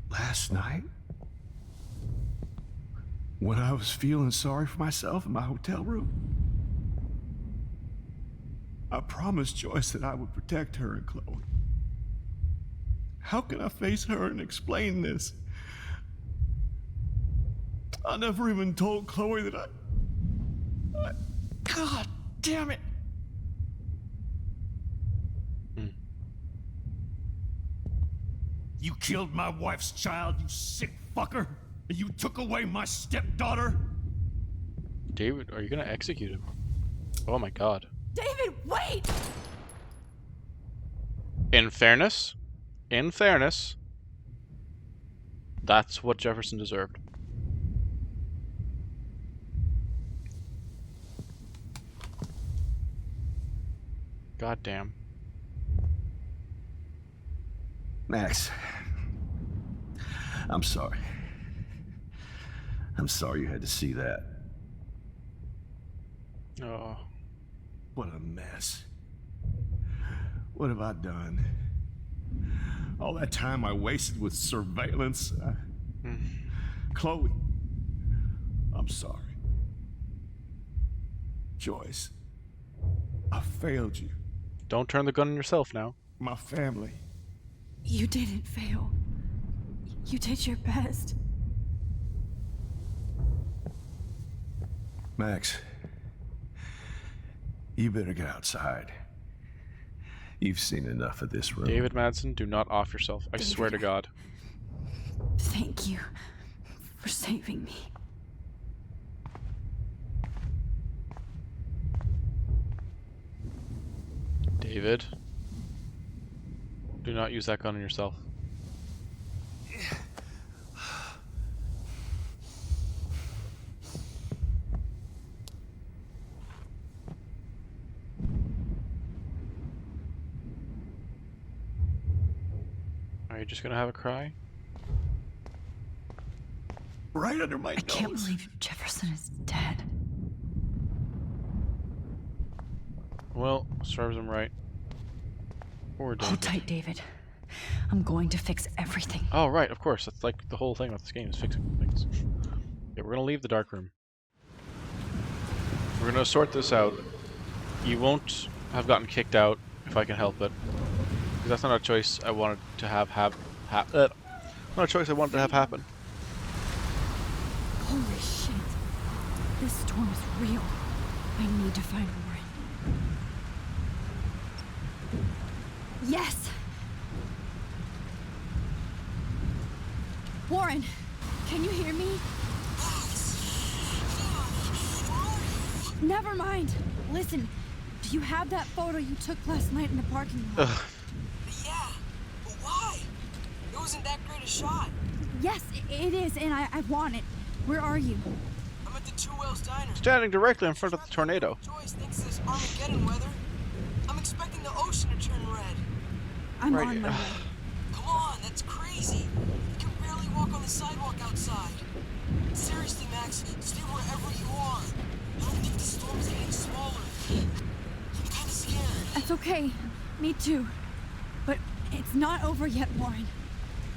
Last night? When I was feeling sorry for myself in my hotel room? I promised Joyce that I would protect her and Chloe. How can I face her and explain this? I never even told Chloe that I... God damn it! You killed my wife's child, you sick fucker! And you took away my stepdaughter? David, are you gonna execute him? Oh my god. David, wait! In fairness, that's what Jefferson deserved. God damn. Max, I'm sorry. I'm sorry you had to see that. Oh. What a mess. What have I done? All that time I wasted with surveillance. Chloe, I'm sorry. Joyce, I failed you. Don't turn the gun on yourself now. My family. You didn't fail. You did your best. Max, You better get outside. You've seen enough of this room. David Madsen, do not off yourself. I swear to God. Thank you for saving me. David, do not use that gun on yourself. Are you just gonna have a cry? Right under my nose. I can't believe Jefferson is dead. Well, serves him right. Or David. Hold tight, David. I'm going to fix everything. Oh, right, of course. That's like the whole thing about this game is fixing things. Yeah, we're gonna leave the dark room. We're gonna sort this out. You won't have gotten kicked out if I can help it. Because that's not a choice I wanted to have not a choice I wanted to have happen. Holy shit. This storm is real. I need to find Warren. Yes! Warren, can you hear me? Never mind. Listen, do you have that photo you took last night in the parking lot? Yeah, but why? It wasn't that great a shot. Yes, it is, and I want it. Where are you? I'm at the Two Whales Diner. Standing directly in front of the tornado. Joyce thinks this Armageddon weather. I'm expecting the ocean to turn red. I'm on my way. Come on, that's crazy. You can barely walk on the sidewalk outside. Seriously, Max, stay wherever you are. I don't think the storm's getting smaller. I'm kind of scared. That's okay. Me too. But it's not over yet, Warren.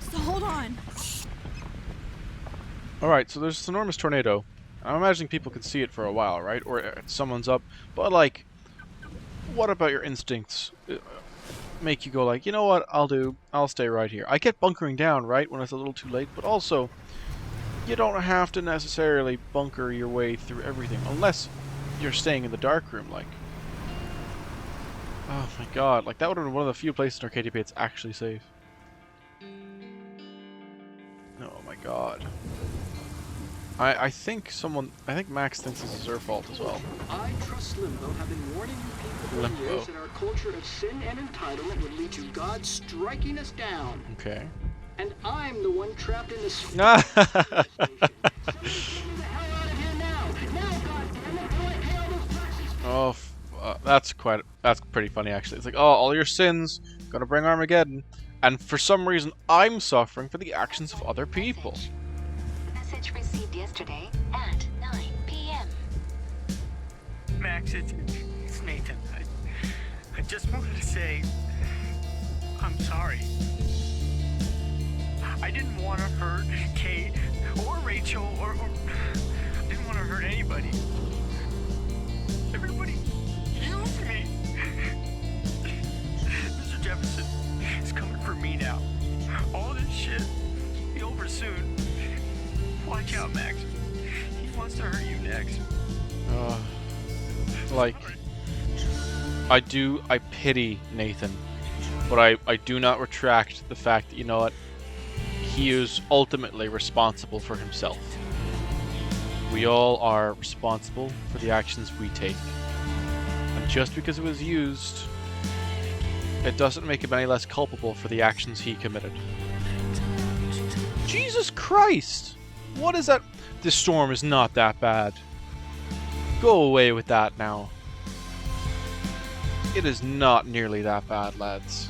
So hold on. Alright, so there's this enormous tornado. I'm imagining people can see it for a while, right? Or someone's up. But, like, what about your instincts? Make you go like, you know what, I'll stay right here. I get bunkering down, right, when it's a little too late, but also, you don't have to necessarily bunker your way through everything, unless you're staying in the dark room, like. Oh my god, like that would have been one of the few places in Arcadia Bay it's actually safe. Oh my god. I think Max thinks this is her fault as well. I trust Limbo have been warning you people for years that our culture of sin and entitlement would lead to God striking us down. Okay. And I'm the one trapped in this. Oh, that's pretty funny actually. It's like, oh, all your sins gonna bring Armageddon, and for some reason I'm suffering for the actions of other people. Message received yesterday at 9 p.m. Max, it's Nathan. I just wanted to say I'm sorry. I didn't want to hurt Kate or Rachel or I didn't want to hurt anybody. Everybody used me. Mr. Jefferson is coming for me now. All this shit will be over soon. Watch out, Max. He wants to hurt you next. Like, I pity Nathan, but I do not retract the fact that, you know what, he is ultimately responsible for himself. We all are responsible for the actions we take. And just because it was used, it doesn't make him any less culpable for the actions he committed. Jesus Christ! What is that? This storm is not that bad. Go away with that now. It is not nearly that bad, lads.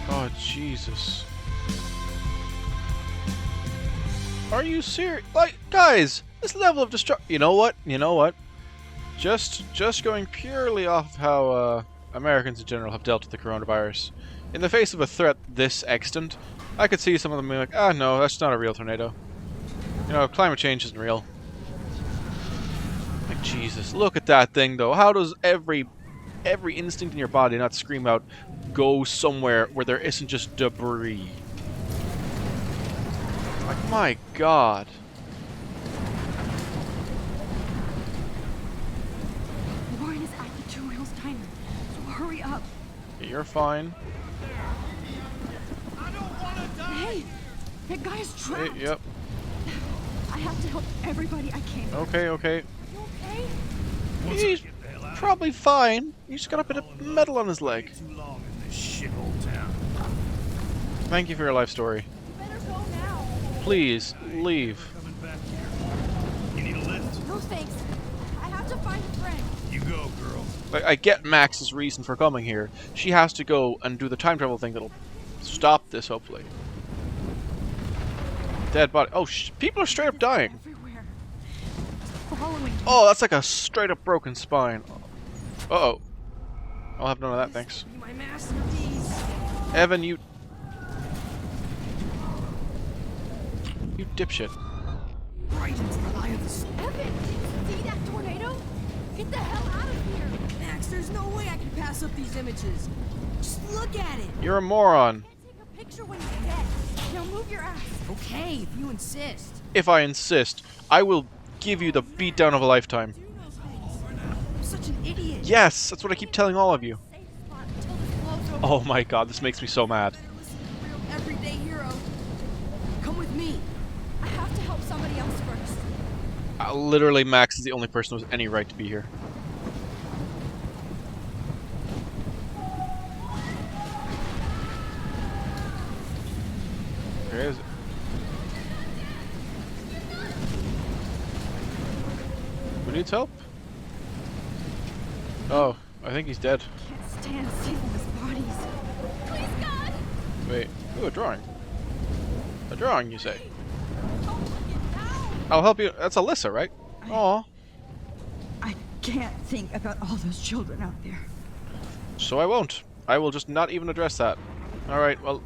Oh, Jesus. Are you serious? Like, guys, this level of destruction. You know what? You know what? Just going purely off how Americans in general have dealt with the coronavirus. In the face of a threat this extant, I could see some of them being like, ah, no, that's not a real tornado. You know, climate change isn't real. Like, Jesus, look at that thing, though. How does every instinct in your body not scream out, go somewhere where there isn't just debris? Like, my god. Warren is at the Two Wheels Diner, so hurry up. You're fine. Hey, that guy is trapped. Hey, yep. I have to help everybody I can. Okay, okay. You okay? He's probably fine. He's got a bit of metal on his leg. Thank you for your life story. Please, leave. You need a lift? No thanks. I have to find a friend. You go, girl. Like, I get Max's reason for coming here. She has to go and do the time travel thing that'll stop this, hopefully. Dead body. Oh, people are straight up dying. Everywhere. Following. Oh, that's like a straight up broken spine. Uh-oh. I'll have none of that, thanks. My masterpiece. Evan, you dipshit. Right into the eye of the storm. Evan, did you see that tornado? Get the hell out of here. Max, there's no way I can pass up these images. Just look at it. You're a moron. Take a picture when you're dead. Now move your ass. Okay, if you insist. If I insist, I will give you the beatdown of a lifetime. I'm such an idiot. Yes, that's what I keep telling all of you. Oh my god, this makes me so mad. Real everyday hero. Come with me. I have to help somebody else first. Literally, Max is the only person who has any right to be here. Where is it? Who needs help? Oh, I think he's dead. Can't stand seeing his bodies. Please, God. Wait, ooh, a drawing. A drawing, you say? I'll help you. That's Alyssa, right? Aw. I can't think about all those children out there. So I won't. I will just not even address that. Alright, well...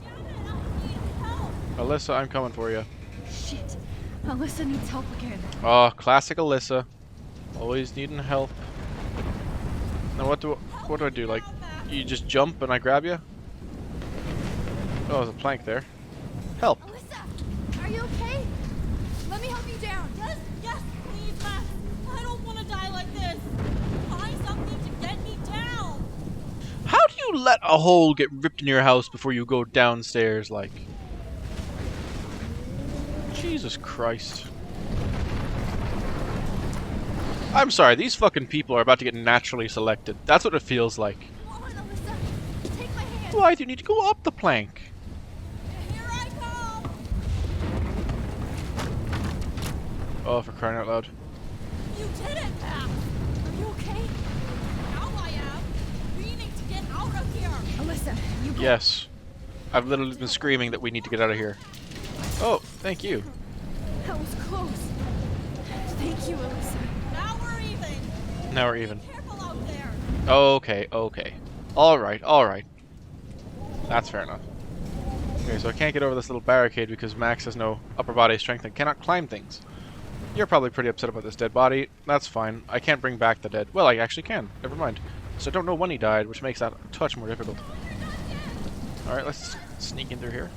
Alyssa, I'm coming for you. Shit. Alyssa needs help again. Oh, classic Alyssa. Always needing help. Now what do I do? Like, you just jump and I grab you? Oh, there's a plank there. Help. Alyssa, are you okay? Let me help you down. Yes, please, Max. I don't want to die like this. Find something to get me down. How do you let a hole get ripped in your house before you go downstairs, like? Jesus Christ. I'm sorry, these fucking people are about to get naturally selected. That's what it feels like. Come on, Alyssa. Take my hand. Why do you need to go up the plank? Here I come. Oh, for crying out loud. You did it, Max. Are you okay? Now I am. We need to get out of here. Alyssa, you go. Yes. I've literally been screaming that we need to get out of here. Oh, thank you. That was close. Thank you, Alyssa. Now we're even. Now we're even. Be careful out there. Okay, okay. Alright, alright. That's fair enough. Okay, so I can't get over this little barricade because Max has no upper body strength and cannot climb things. You're probably pretty upset about this dead body. That's fine. I can't bring back the dead. Well, I actually can. Never mind. So I don't know when he died, which makes that a touch more difficult. Alright, let's sneak in through here.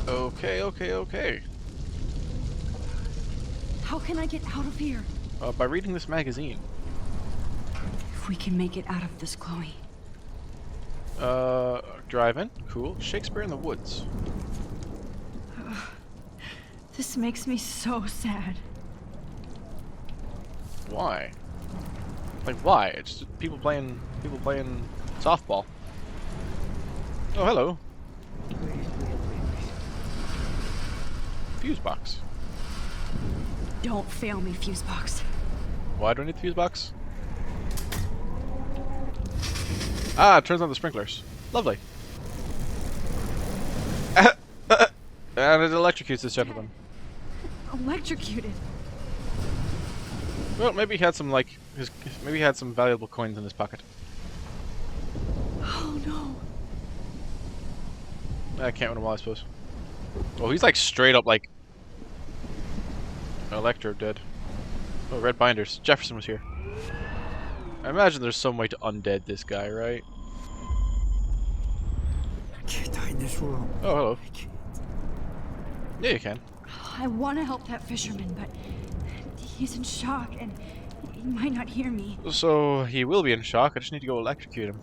Okay, okay, okay. How can I get out of here? By reading this magazine. If we can make it out of this, Chloe. Drive-in? Cool. Shakespeare in the Woods. This makes me so sad. Why? Like, why? It's just people playing softball. Oh, hello. Fuse box. Don't fail me, fuse box. Why do I need the fuse box? Ah, it turns on the sprinklers. Lovely. And it electrocutes this gentleman. Electrocuted. Well, maybe he had some, like, maybe he had some valuable coins in his pocket. Oh no. I can't win them all, I suppose. Oh, he's like straight up like Electro dead. Oh, red binders. Jefferson was here. I imagine there's some way to undead this guy, right? can't die in this world. Oh, hello. Yeah, you can. I want to help that fisherman, but he's in shock and he might not hear me. So, he will be in shock. I just need to go electrocute him.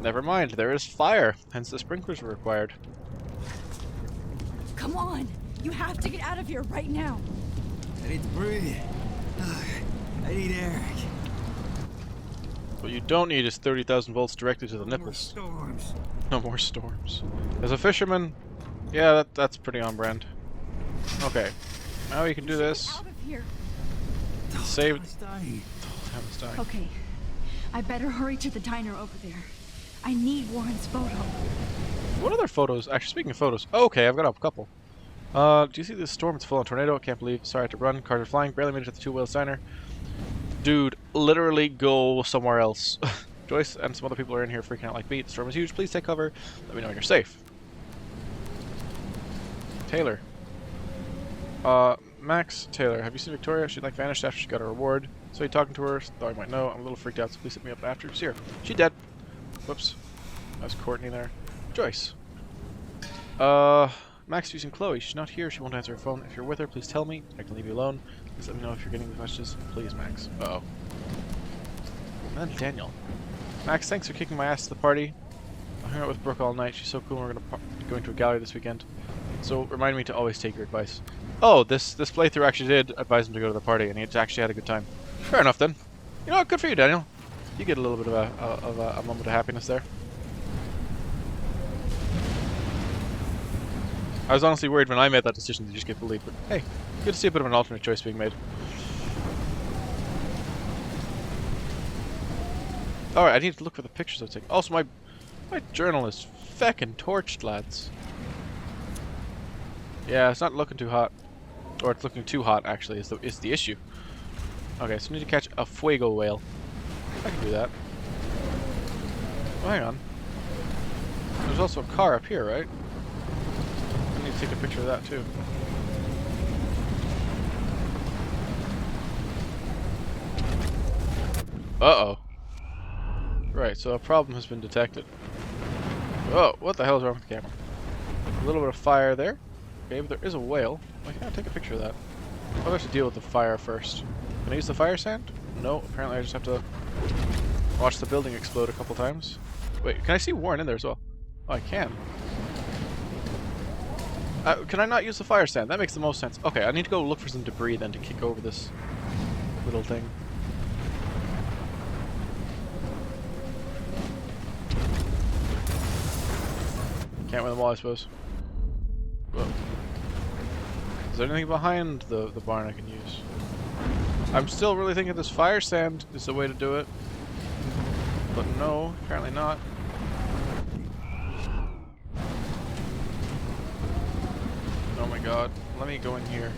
Never mind, there is fire. Hence the sprinklers were required. Come on! You have to get out of here right now! I need to breathe. I need air. What you don't need is 30,000 volts directly to the nipples. No more storms. No more storms. As a fisherman, yeah, that's pretty on brand. Okay, now we can do this. Out of here! Save. It's dying. The town is dying. Okay, I better hurry to the diner over there. I need Warren's photo. What other photos? Actually, speaking of photos. Oh, okay, I've got a couple. Do you see this storm? It's full on tornado. I can't believe. Sorry, I had to run. Cars are flying. Barely made it to the Two Whales Diner. Dude, literally go somewhere else. Joyce and some other people are in here freaking out like me. The storm is huge. Please take cover. Let me know when you're safe. Taylor. Max, Taylor, have you seen Victoria? She like vanished after she got a reward. So you talking to her? Thought I might know. I'm a little freaked out, so please hit me up after. See her. She dead. Whoops. That's Courtney there. Joyce. Max using Chloe. She's not here. She won't answer her phone. If you're with her, please tell me. I can leave you alone. Please let me know if you're getting the messages. Please, Max. Uh-oh. And then Daniel. Max, thanks for kicking my ass to the party. I hung out with Brooke all night. She's so cool. We're going to a gallery this weekend. So remind me to always take your advice. Oh, this playthrough actually did advise him to go to the party, and he actually had a good time. Fair enough then. You know what? Good for you, Daniel. You get a little bit of a moment of happiness there. I was honestly worried when I made that decision to just get bullied, but hey, good to see a bit of an alternate choice being made. Alright, I need to look for the pictures I was taking. Also, my journal is feckin' torched, lads. Yeah, it's not looking too hot. Or it's looking too hot, actually, is the issue. Okay, so we need to catch a fuego whale. I can do that. Oh, hang on. There's also a car up here, right? I need to take a picture of that, too. Uh-oh. Right, so a problem has been detected. Oh, what the hell is wrong with the camera? A little bit of fire there. Okay, but there is a whale. Why can't I take a picture of that? I'll have to deal with the fire first. Can I use the fire sand? No, apparently I just have to watch the building explode a couple times. Wait, can I see Warren in there as well? Oh, I can. Can I not use the fire sand? That makes the most sense. Okay, I need to go look for some debris then to kick over this little thing. Can't win them all, I suppose. Whoa. Is there anything behind the barn I can use? I'm still really thinking this fire sand is the way to do it. But no, apparently not. Oh my god. Let me go in here.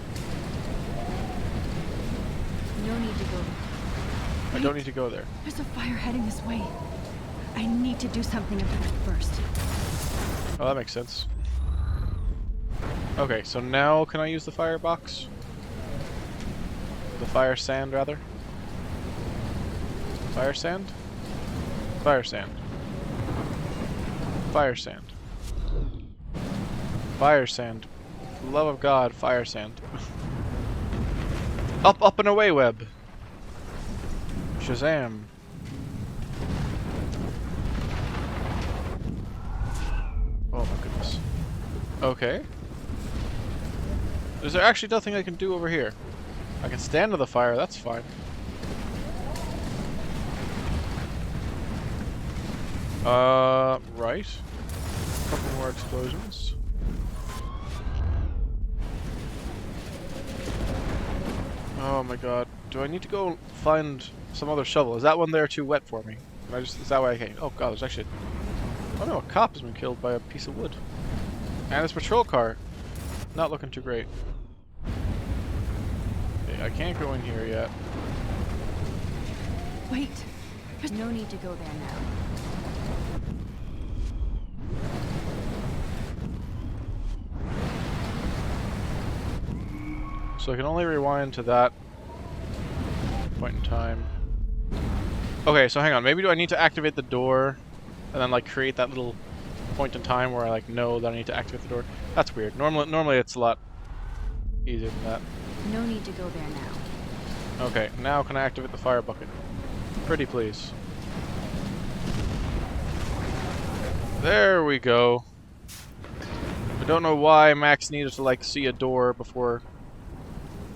No need to go. I don't need to go there. There's a fire heading this way. I need to do something about it first. Oh, that makes sense. Okay, so now can I use the firebox? The fire sand, rather? Fire sand? Fire sand. Fire sand. Fire sand. For the love of God, fire sand. Up, up, and away, web! Shazam. Oh my goodness. Okay. Is there actually nothing I can do over here? I can stand to the fire, that's fine. Right. A couple more explosions. Oh my god. Do I need to go find some other shovel? Is that one there too wet for me? Can I just, is that why I can't? Oh god, there's actually... Oh no, a cop has been killed by a piece of wood. And this patrol car. Not looking too great. Okay, I can't go in here yet. Wait. There's no need to go there now. So I can only rewind to that point in time. Okay, so hang on. Maybe do I need to activate the door and then like create that little point in time where I like know that I need to activate the door. That's weird. Normally it's a lot easier than that. No need to go there now. Okay, now can I activate the fire bucket? Pretty please. There we go. I don't know why Max needed to like see a door before.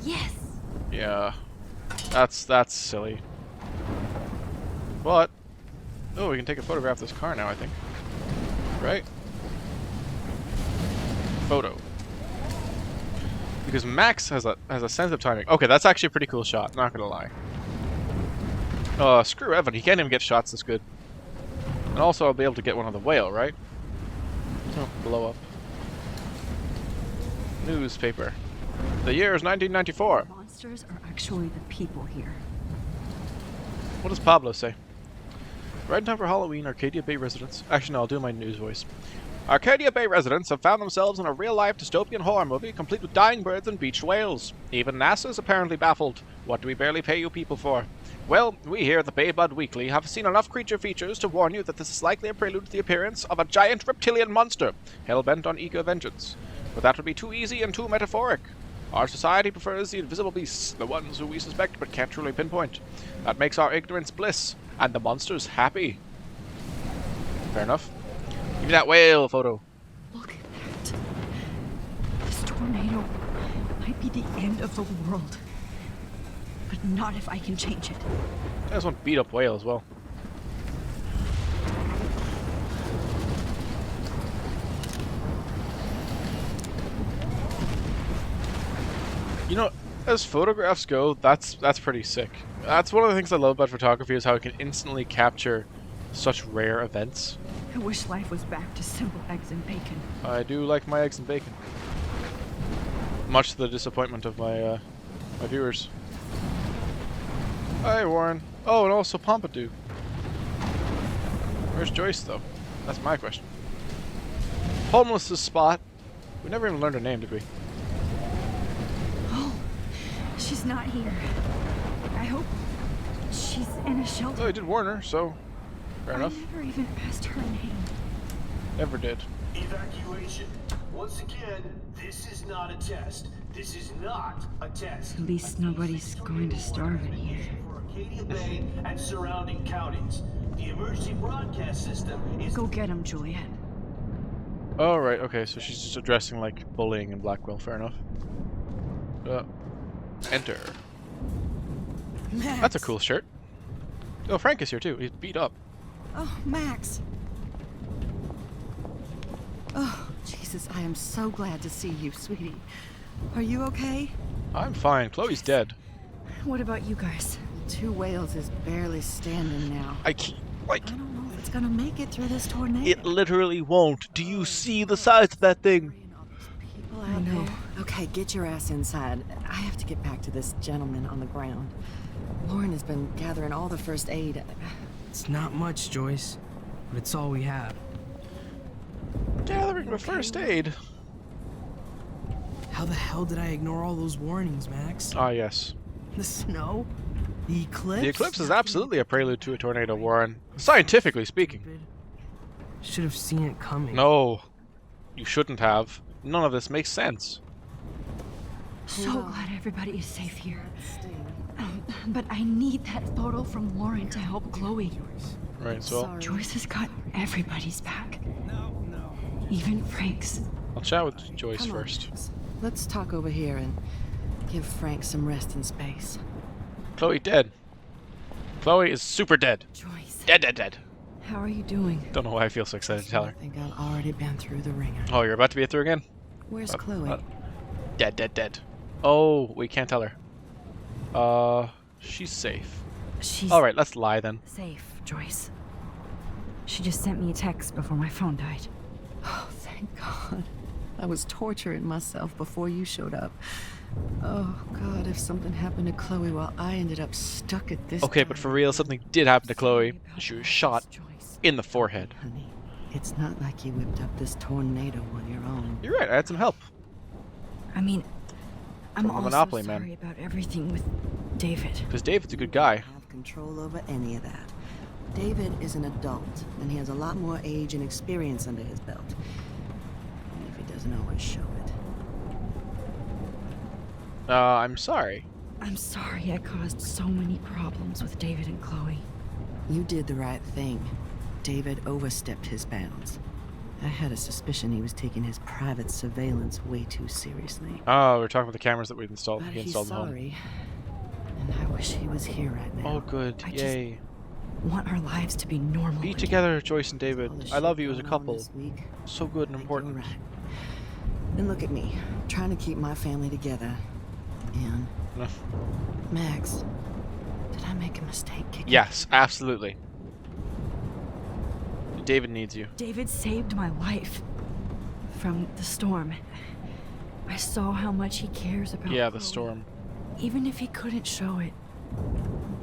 Yes. Yeah, that's silly. But oh, we can take a photograph of this car now, I think. Right? Photo. Because Max has a sense of timing. Okay, that's actually a pretty cool shot. Not gonna lie. Screw Evan. He can't even get shots this good. And also, I'll be able to get one on the whale, right? Oh, blow up. Newspaper. The year is 1994. Monsters are actually the people here. What does Pablo say? Right in time for Halloween, Arcadia Bay residents... Actually, no, I'll do my news voice. Arcadia Bay residents have found themselves in a real-life dystopian horror movie complete with dying birds and beached whales. Even NASA's apparently baffled. What do we barely pay you people for? Well, we here at the Bay Bud Weekly have seen enough creature features to warn you that this is likely a prelude to the appearance of a giant reptilian monster, hell-bent on eco-vengeance. But that would be too easy and too metaphoric. Our society prefers the invisible beasts, the ones who we suspect but can't truly pinpoint. That makes our ignorance bliss, and the monsters happy. Fair enough. Give me that whale photo. Look at that. This tornado might be the end of the world. But not if I can change it. There's one beat up whale as well. You know, as photographs go, that's pretty sick. That's one of the things I love about photography is how it can instantly capture such rare events. I wish life was back to simple eggs and bacon. I do like my eggs and bacon. Much to the disappointment of my my viewers. Hi, Warren. Oh, and also Pompidou. Where's Joyce, though? That's my question. Homeless's spot. We never even learned her name, did we? Oh, she's not here. I hope she's in a shelter. Oh, I did warn her, so fair enough. I never even asked her name. Never did. Evacuation. Once again, this is not a test. This is not a test. At least nobody's going to starve in here. Arcadia Bay and surrounding counties. The emergency broadcast system is... Go get him, Juliet. Oh, right, okay, so she's just addressing, like, bullying in Blackwell, fair enough. Enter. Max. That's a cool shirt. Oh, Frank is here, too. He's beat up. Oh, Max. Oh, Jesus, I am so glad to see you, sweetie. Are you okay? I'm fine. Chloe's dead. What about you guys? Two Whales is barely standing now. I can't, like... I don't know if it's gonna make it through this tornado. It literally won't. Do you see the size of that thing? People out there. Okay, get your ass inside. I have to get back to this gentleman on the ground. Lauren has been gathering all the first aid. It's not much, Joyce, but it's all we have. Gathering the first aid? How the hell did I ignore all those warnings, Max? Ah, yes. The snow? The eclipse? The eclipse is absolutely a prelude to a tornado, Warren. Scientifically speaking. Should have seen it coming. No. You shouldn't have. None of this makes sense. So glad everybody is safe here. But I need that photo from Lauren to help Chloe. Right, so... Joyce has got everybody's back. Even Frank's. I'll chat with Joyce first. Let's talk over here and give Frank some rest and space. Chloe dead. Chloe is super dead. Joyce. Dead. How are you doing? Don't know why I feel so excited to tell her. I think I've already been through the ringer. Oh, you're about to be through again? Where's Chloe? Dead. Oh, we can't tell her. She's safe. She's... Alright, let's lie then. Safe, Joyce. She just sent me a text before my phone died. Oh, thank God. I was torturing myself before you showed up. Oh, God, if something happened to Chloe while I ended up stuck at this... Okay, but for real, something did happen to Chloe. She was shot in the forehead. Honey, it's not like you whipped up this tornado on your own. You're right, I had some help. I mean, I'm From the also Monopoly sorry Man. about everything with David. Because David's a good guy. Have control over any of that. David is an adult, and he has a lot more age and experience under his belt. Even if he doesn't always show it. I'm sorry. I'm sorry I caused so many problems with David and Chloe. You did the right thing. David overstepped his bounds. I had a suspicion he was taking his private surveillance way too seriously. Oh, we're talking about the cameras that we've installed. But He he's installed them. sorry. And I wish he was here right now. Oh, good. Yay. Want our lives to be normal. Be again. together, Joyce and David. I love you as a couple. So good and important. Right. And look at me, trying to keep my family together. And Max, did I make a mistake kicking? Yes, absolutely. David needs you. David saved my life from the storm. I saw how much he cares about Yeah, the Chloe. storm. Even if he couldn't show it,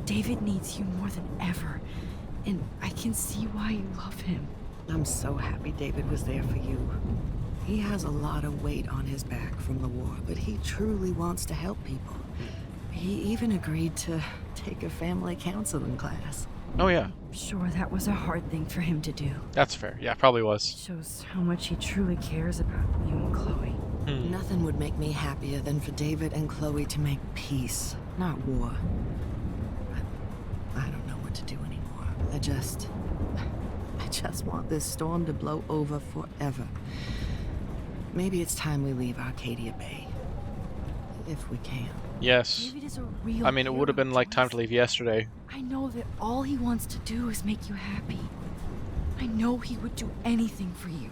David needs you more than ever. And I can see why you love him. I'm so happy David was there for you. He has a lot of weight on his back from the war, but he truly wants to help people. He even agreed to take a family counseling class. Oh, yeah. I'm sure that was a hard thing for him to do. That's fair. Yeah, probably was. Shows how much he truly cares about you and Chloe. Nothing would make me happier than for David and Chloe to make peace, not war. But I don't know what to do anymore. I just want this storm to blow over forever. Maybe it's time we leave Arcadia Bay. If we can. Yes. David is a real I mean, it would have hero, been like time Joyce. to leave yesterday. I know that all he wants to do is make you happy. I know he would do anything for you.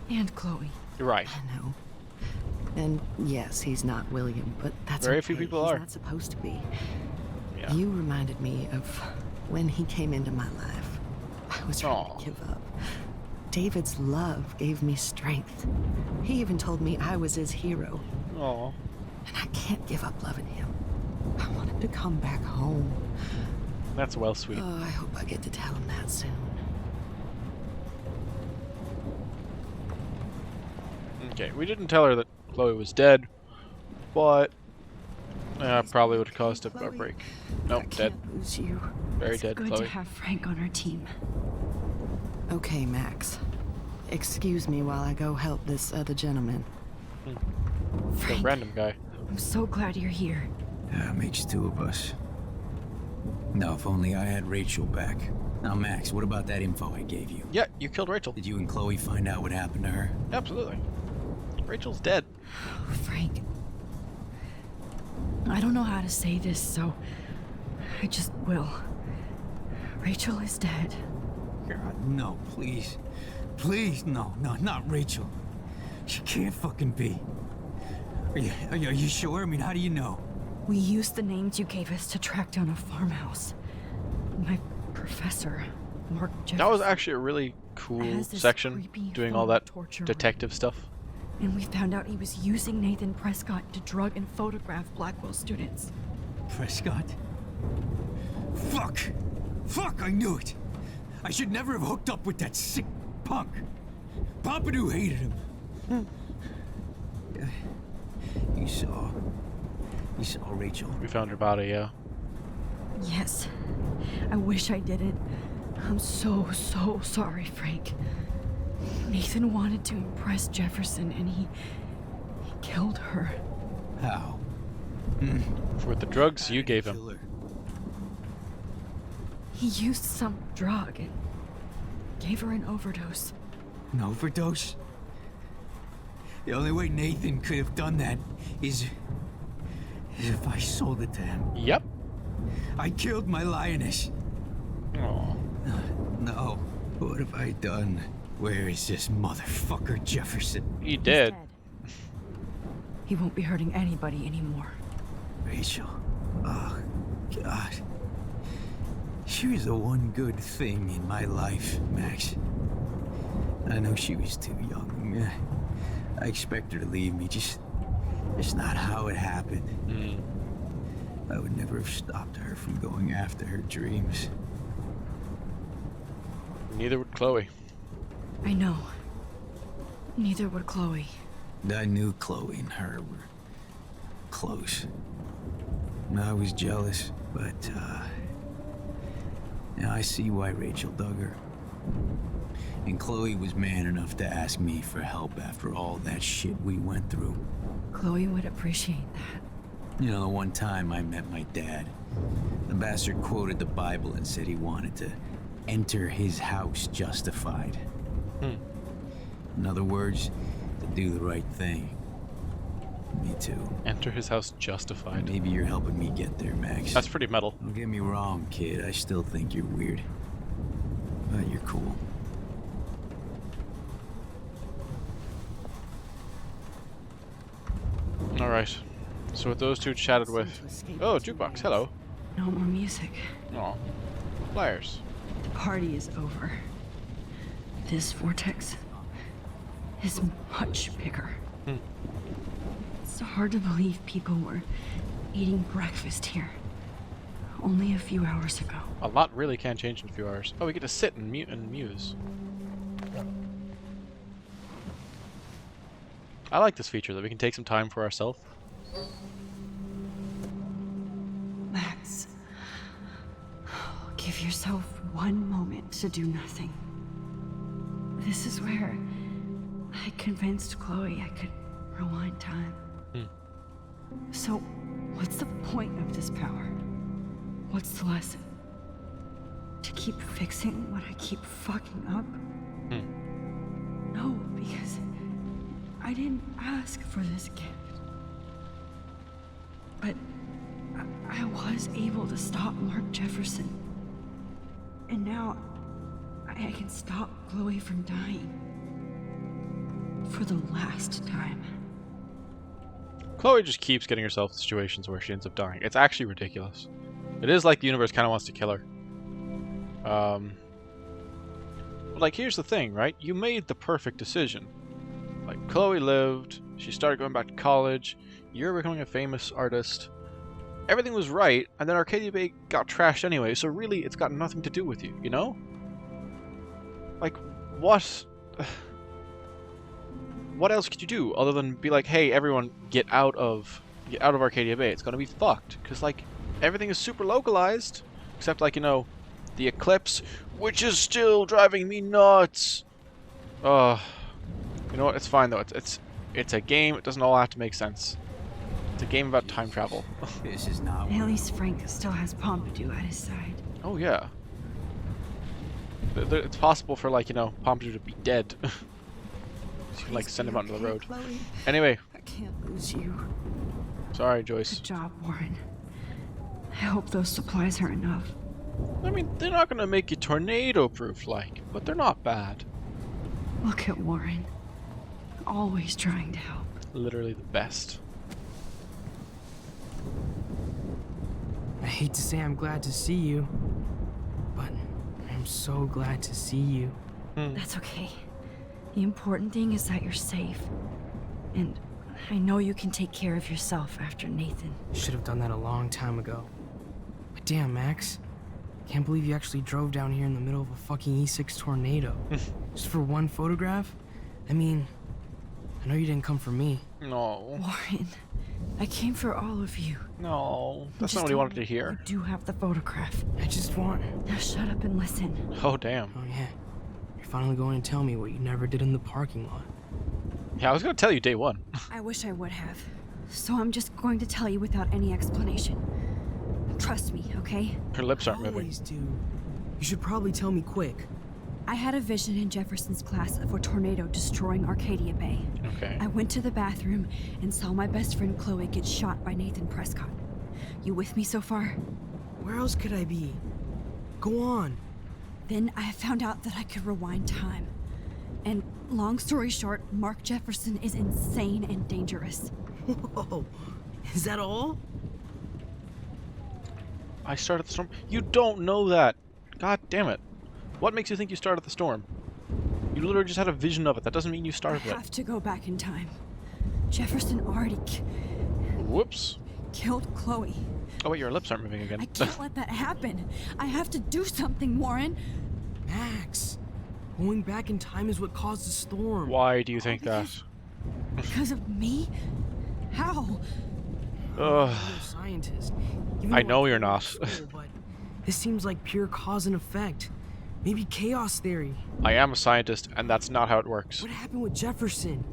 And Chloe. You're right. I know. And yes, he's not William, but that's Very okay. few people He's are. not supposed to be. Yeah. You reminded me of when he came into my life. I was ready to give up. David's love gave me strength. He even told me I was his hero. Aw. And I can't give up loving him. I want him to come back home. That's well sweet. Oh, I hope I get to tell him that soon. Okay, we didn't tell her that Chloe was dead, but probably would have caused a break. Nope, dead. Lose you. Very It's dead, good Chloe. to have Frank on our team. Okay, Max. Excuse me while I go help this other gentleman. The Frank, random guy. I'm so glad you're here. Yeah, makes two of us. Now, if only I had Rachel back. Now, Max, what about that info I gave you? Yeah, you killed Rachel. Did you and Chloe find out what happened to her? Absolutely. Rachel's dead. Frank. I don't know how to say this, so I just will. Rachel is dead. God, no, please. Please, no, not Rachel. She can't fucking be. Are you sure? I mean, how do you know? We used the names you gave us to track down a farmhouse. My professor, Mark Jefferson. That was actually a really cool has this section, creepy doing phone all that torture detective stuff. And we found out he was using Nathan Prescott to drug and photograph Blackwell students. Prescott? Fuck! Fuck, I knew it! I should never have hooked up with that sick punk. Pompidou hated him. You saw Rachel. We found her body, yeah. Yes. I wish I didn't. I'm so sorry, Frank. Nathan wanted to impress Jefferson and he killed her. How? For the drugs you gave him. He used some drug and gave her an overdose. An overdose? The only way Nathan could have done that is if I sold it to him. Yep. I killed my lioness. Aww. No. What have I done? Where is this motherfucker Jefferson? He did. He won't be hurting anybody anymore. Rachel. Oh, God. She was the one good thing in my life, Max. I know she was too young. I expect her to leave me, just not how it happened. I would never have stopped her from going after her dreams. Neither would Chloe. I know. Neither would Chloe. I knew Chloe and her were close. I was jealous, but Now I see why Rachel dug her. And Chloe was man enough to ask me for help after all that shit we went through. Chloe would appreciate that. You know, the one time I met my dad, the bastard quoted the Bible and said he wanted to enter his house justified. In other words, to do the right thing. Me too. Enter his house justified. Maybe you're helping me get there, Max. That's pretty metal. Don't get me wrong, kid. I still think you're weird. But you're cool. Alright. So with those two chatted with... Oh, jukebox. Hello. No more music. Aw. Flyers. The party is over. This vortex is much bigger. It's hard to believe people were eating breakfast here only a few hours ago. A lot really can change in a few hours. Oh, we get to sit and muse. I like this feature that we can take some time for ourselves. Max, give yourself one moment to do nothing. This is where I convinced Chloe I could rewind time. So, what's the point of this power? What's the lesson? To keep fixing what I keep fucking up? No, because I didn't ask for this gift. But I was able to stop Mark Jefferson. And now I can stop Chloe from dying. For the last time. Chloe just keeps getting herself in situations where she ends up dying. It's actually ridiculous. It is like the universe kind of wants to kill her. But like, here's the thing, right? You made the perfect decision. Like, Chloe lived, she started going back to college, you're becoming a famous artist. Everything was right, and then Arcadia Bay got trashed anyway, so really it's got nothing to do with you, you know? Like, what? What else could you do other than be like, hey, everyone, get out of Arcadia Bay. It's gonna be fucked, because like everything is super localized, except like, you know, the eclipse, which is still driving me nuts. You know what? It's fine though. It's a game. It doesn't all have to make sense. It's a game about time travel. This is not. At least Frank still has Pompidou at his side. Oh yeah. It's possible for, like, you know, Pompidou to be dead. You can, like, send him out into the road. Chloe. Anyway. I can't lose you. Sorry, Joyce. Good job, Warren. I hope those supplies are enough. I mean, they're not gonna make you tornado-proof, like, but they're not bad. Look at Warren. Always trying to help. Literally the best. I hate to say I'm glad to see you, but I'm so glad to see you. That's okay. The important thing is that you're safe. And I know you can take care of yourself after Nathan. Should have done that a long time ago. But damn, Max. Can't believe you actually drove down here in the middle of a fucking E6 tornado. Just for one photograph? I mean, I know you didn't come for me. No. Warren, I came for all of you. No, that's Just not what he tell wanted me to hear. You do have the photograph. I just want... Now shut up and listen. Oh, damn. Oh, yeah. You're finally going to tell me what you never did in the parking lot. Yeah, I was gonna tell you day one. I wish I would have. So I'm just going to tell you without any explanation. Trust me, okay? Her lips aren't I moving. always do. You should probably tell me quick. I had a vision in Jefferson's class of a tornado destroying Arcadia Bay. Okay. I went to the bathroom and saw my best friend Chloe get shot by Nathan Prescott. You with me so far? Where else could I be? Go on. Then I found out that I could rewind time. And long story short, Mark Jefferson is insane and dangerous. Whoa. Is that all? I started the storm. You don't know that. God damn it. What makes you think you started the storm? You literally just had a vision of it. That doesn't mean you started I it. have to go back in time. Jefferson already Whoops. killed Chloe. Oh wait, your lips aren't moving again. I can't let that happen. I have to do something, Warren. Max, going back in time is what caused the storm. Why do you think that? Because of me? How? Ugh. I'm a scientist. I know you're not. But This seems like pure cause and effect. Maybe chaos theory. I am a scientist, and that's not how it works. What happened with Jefferson?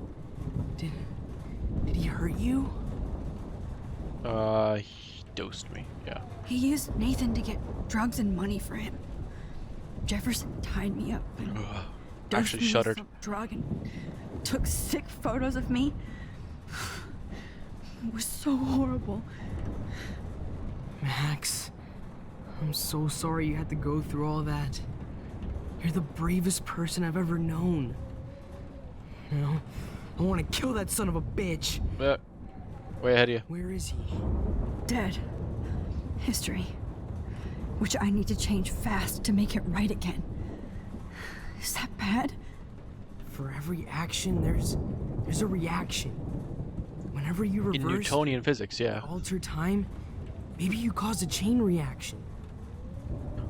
Did he hurt you? He dosed me, yeah. He used Nathan to get drugs and money for him. Jefferson tied me up and dosed Actually me shuddered. with some drug and took sick photos of me. It was so horrible. Max, I'm so sorry you had to go through all that. You're the bravest person I've ever known. You know, I want to kill that son of a bitch. Way ahead of you. Where is he? Dead. History. Which I need to change fast to make it right again. Is that bad? For every action, there's a reaction. Whenever you reverse In Newtonian physics, yeah. alter time, maybe you cause a chain reaction.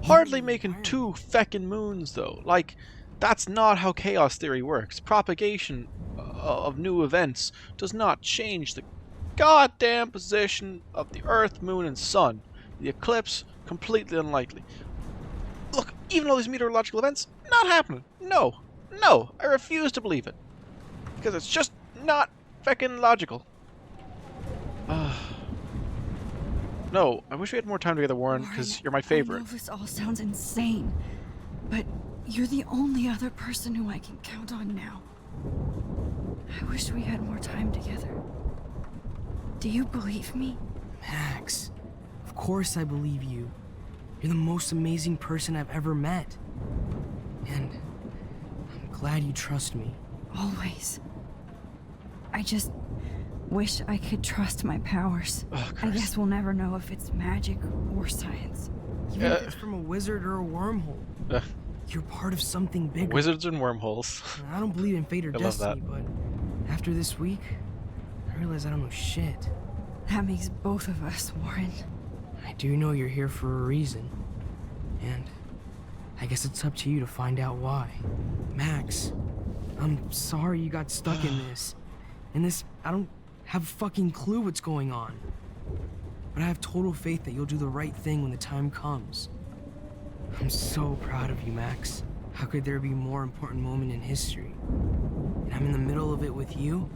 Hardly making 2 feckin' moons, though. Like, that's not how chaos theory works. Propagation of new events does not change the goddamn position of the Earth, Moon, and Sun. The eclipse, completely unlikely. Look, even all these meteorological events, not happening. No. No. I refuse to believe it. Because it's just not feckin' logical. No, I wish we had more time together, Warren, because you're my favorite. I know this all sounds insane, but you're the only other person who I can count on now. I wish we had more time together. Do you believe me? Max, of course I believe you. You're the most amazing person I've ever met. And I'm glad you trust me. Always. I just wish I could trust my powers. Oh, I guess we'll never know if it's magic or science. Even if it's from a wizard or a wormhole. You're part of something bigger. Wizards and wormholes. I don't believe in fate or I love destiny, but after this week, I realize I don't know shit. That makes both of us, Warren. I do know you're here for a reason. And I guess it's up to you to find out why. Max, I'm sorry you got stuck in this. I don't have a fucking clue what's going on. But I have total faith that you'll do the right thing when the time comes. I'm so proud of you, Max. How could there be a more important moment in history? And I'm in the middle of it with you.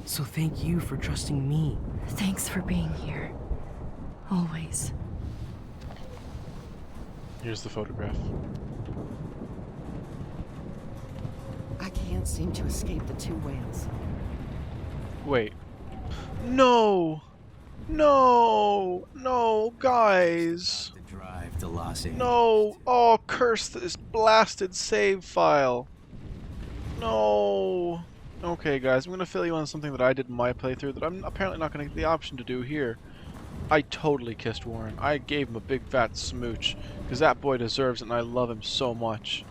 So thank you for trusting me. Thanks for being here. Always. Here's the photograph. I can't seem to escape the 2 whales. Wait. No! No! No, guys! The drive to Los Angeles. No! Oh, curse this blasted save file. No! Okay, guys, I'm gonna fill you on something that I did in my playthrough that I'm apparently not gonna get the option to do here. I totally kissed Warren. I gave him a big fat smooch, because that boy deserves it and I love him so much.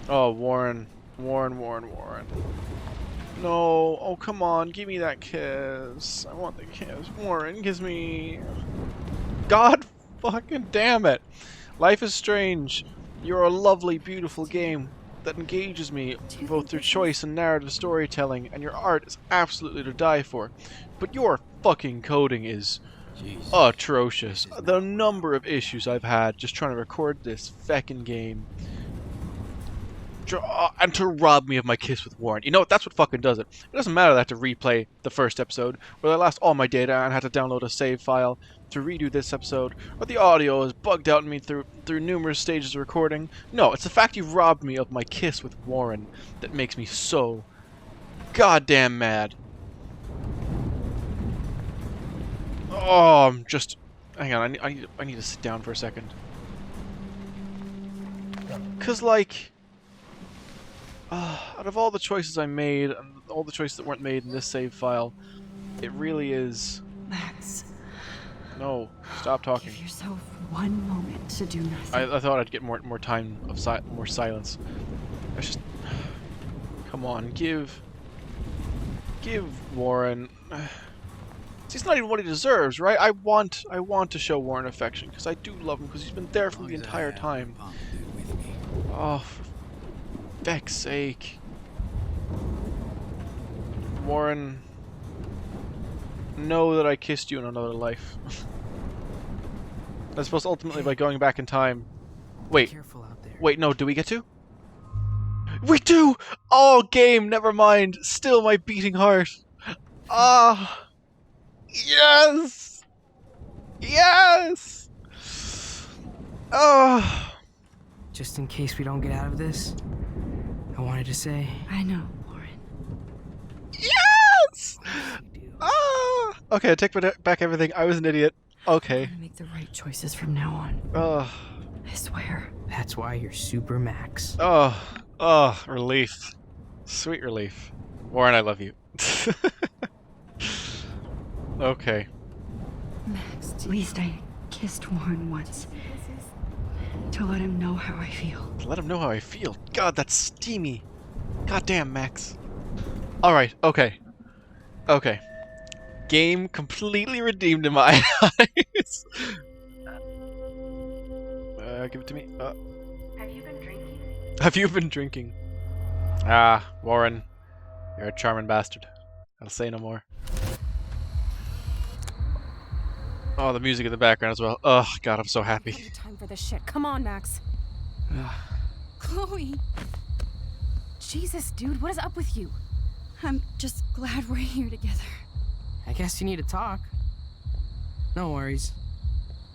Oh, Warren. Warren. No. Oh, come on. Give me that kiss. I want the kiss. Warren, kiss me. God fucking damn it. Life is Strange. You're a lovely, beautiful game that engages me both through choice and narrative storytelling, and your art is absolutely to die for. But your fucking coding is atrocious. The number of issues I've had just trying to record this feckin' game. And to rob me of my kiss with Warren. You know what? That's what fucking does it. It doesn't matter that I have to replay the first episode, where I lost all my data and had to download a save file to redo this episode, or the audio is bugged out in me through numerous stages of recording. No, it's the fact you've robbed me of my kiss with Warren that makes me so goddamn mad. Oh, I'm just... Hang on, I need to sit down for a second. 'Cause, like... out of all the choices I made, and all the choices that weren't made in this save file, it really is... Max. No, stop talking. Give yourself one moment to do nothing. I thought I'd get more time of more silence. I just... Come on, give Warren... He's not even what he deserves, right? I want to show Warren affection, because I do love him, because he's been there for the entire time. Oh, for feck's sake. Warren, know that I kissed you in another life. I suppose ultimately by going back in time... Wait. Careful out there. Wait, no, do we get to? We do! Oh, game, never mind. Still my beating heart. Ah! Yes! Yes! Oh! Just in case we don't get out of this, I wanted to say... I know, Warren. Yes! Ah! Okay, I take back everything. I was an idiot. Okay. I'm gonna make the right choices from now on. Oh. I swear. That's why you're Super Max. Oh. Oh, relief. Sweet relief. Warren, I love you. Okay. Max, at least I kissed Warren once. To let him know how I feel. To let him know how I feel? God, that's steamy. Goddamn, Max. Alright, okay. Okay. Game completely redeemed in my eyes. Give it to me. Have you been drinking? Have you been drinking? Ah, Warren. You're a charming bastard. I'll say no more. Oh, the music in the background as well. Oh, God, I'm so happy. Time for this shit. Come on, Max. Chloe. Jesus, dude, what is up with you? I'm just glad we're here together. I guess you need to talk. No worries.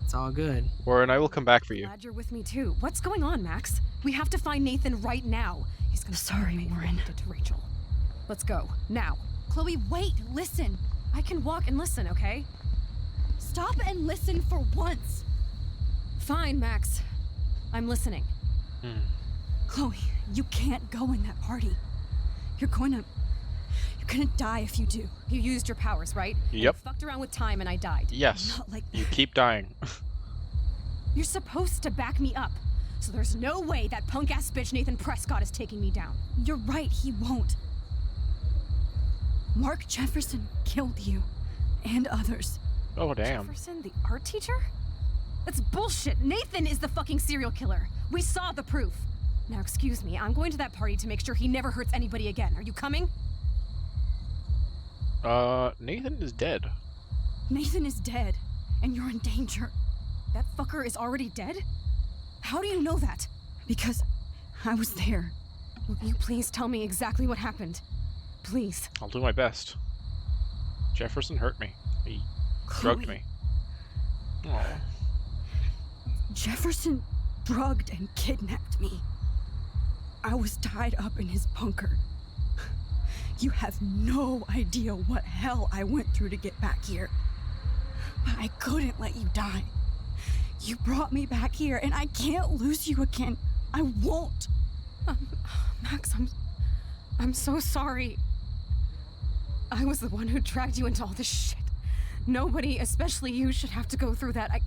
It's all good. Warren, I will come back for you. Glad you're with me too. What's going on, Max? We have to find Nathan right now. He's gonna Sorry, Warren. To Rachel. Let's go now. Chloe, wait. Listen. I can walk and listen, okay? Stop and listen for once. Fine, Max. I'm listening. Chloe, you can't go in that party. You're gonna die if you do. You used your powers, right? Yep. And you fucked around with time and I died. Yes. Not like You keep dying. You're supposed to back me up. So there's no way that punk-ass bitch Nathan Prescott is taking me down. You're right, he won't. Mark Jefferson killed you. And others. Oh, damn. Jefferson, the art teacher? That's bullshit. Nathan is the fucking serial killer. We saw the proof. Now, excuse me, I'm going to that party to make sure he never hurts anybody again. Are you coming? Nathan is dead. Nathan is dead, and you're in danger. That fucker is already dead? How do you know that? Because I was there. Will you please tell me exactly what happened? Please. I'll do my best. Jefferson hurt me. He drugged me. Aww. Jefferson drugged and kidnapped me. I was tied up in his bunker. You have no idea what hell I went through to get back here. But I couldn't let you die. You brought me back here, and I can't lose you again. I won't. Max, I'm so sorry. I was the one who dragged you into all this shit. Nobody, especially you, should have to go through that.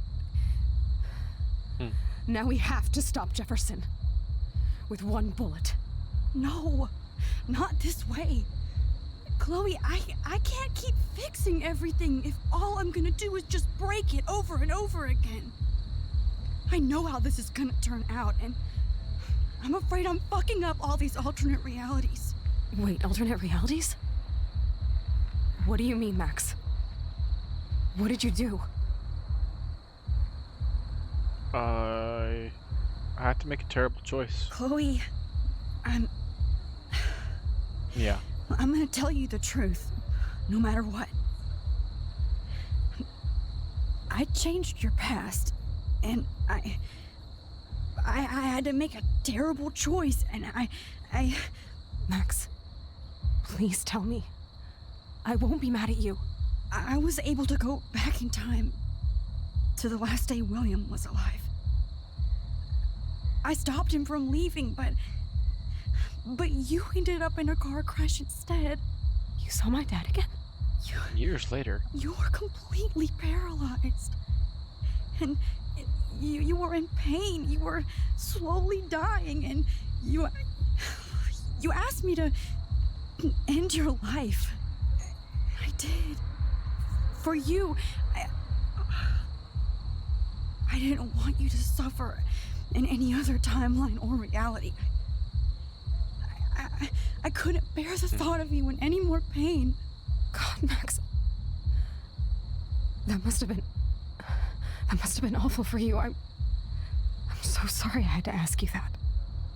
Now we have to stop Jefferson. With one bullet. No, not this way. Chloe, I can't keep fixing everything if all I'm gonna do is just break it over and over again. I know how this is gonna turn out, and I'm afraid I'm fucking up all these alternate realities. Wait, alternate realities? What do you mean, Max? What did you do? I had to make a terrible choice. Chloe, Yeah. I'm gonna tell you the truth, no matter what. I changed your past, and I had to make a terrible choice, and I... Max, please tell me. I won't be mad at you. I was able to go back in time to the last day William was alive. I stopped him from leaving, but you ended up in a car crash instead. You saw my dad again? Years later. You were completely paralyzed. And you were in pain. You were slowly dying, and you asked me to end your life. I did. For you. I didn't want you to suffer in any other timeline or reality. I couldn't bear the thought of you in any more pain. God, Max. That must have been That must have been awful for you. I'm so sorry I had to ask you that.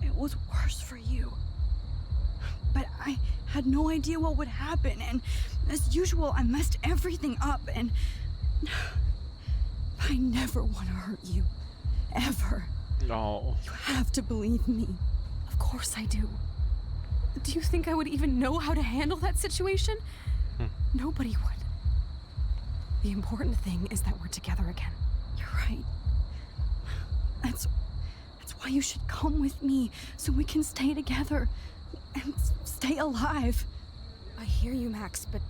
It was worse for you. But I had no idea what would happen, and as usual, I messed everything up, and I never want to hurt you. Ever. No. You have to believe me. Of course I do. Do you think I would even know how to handle that situation? Nobody would. The important thing is that we're together again. You're right. That's why you should come with me, so we can stay together and stay alive. I hear you, Max, but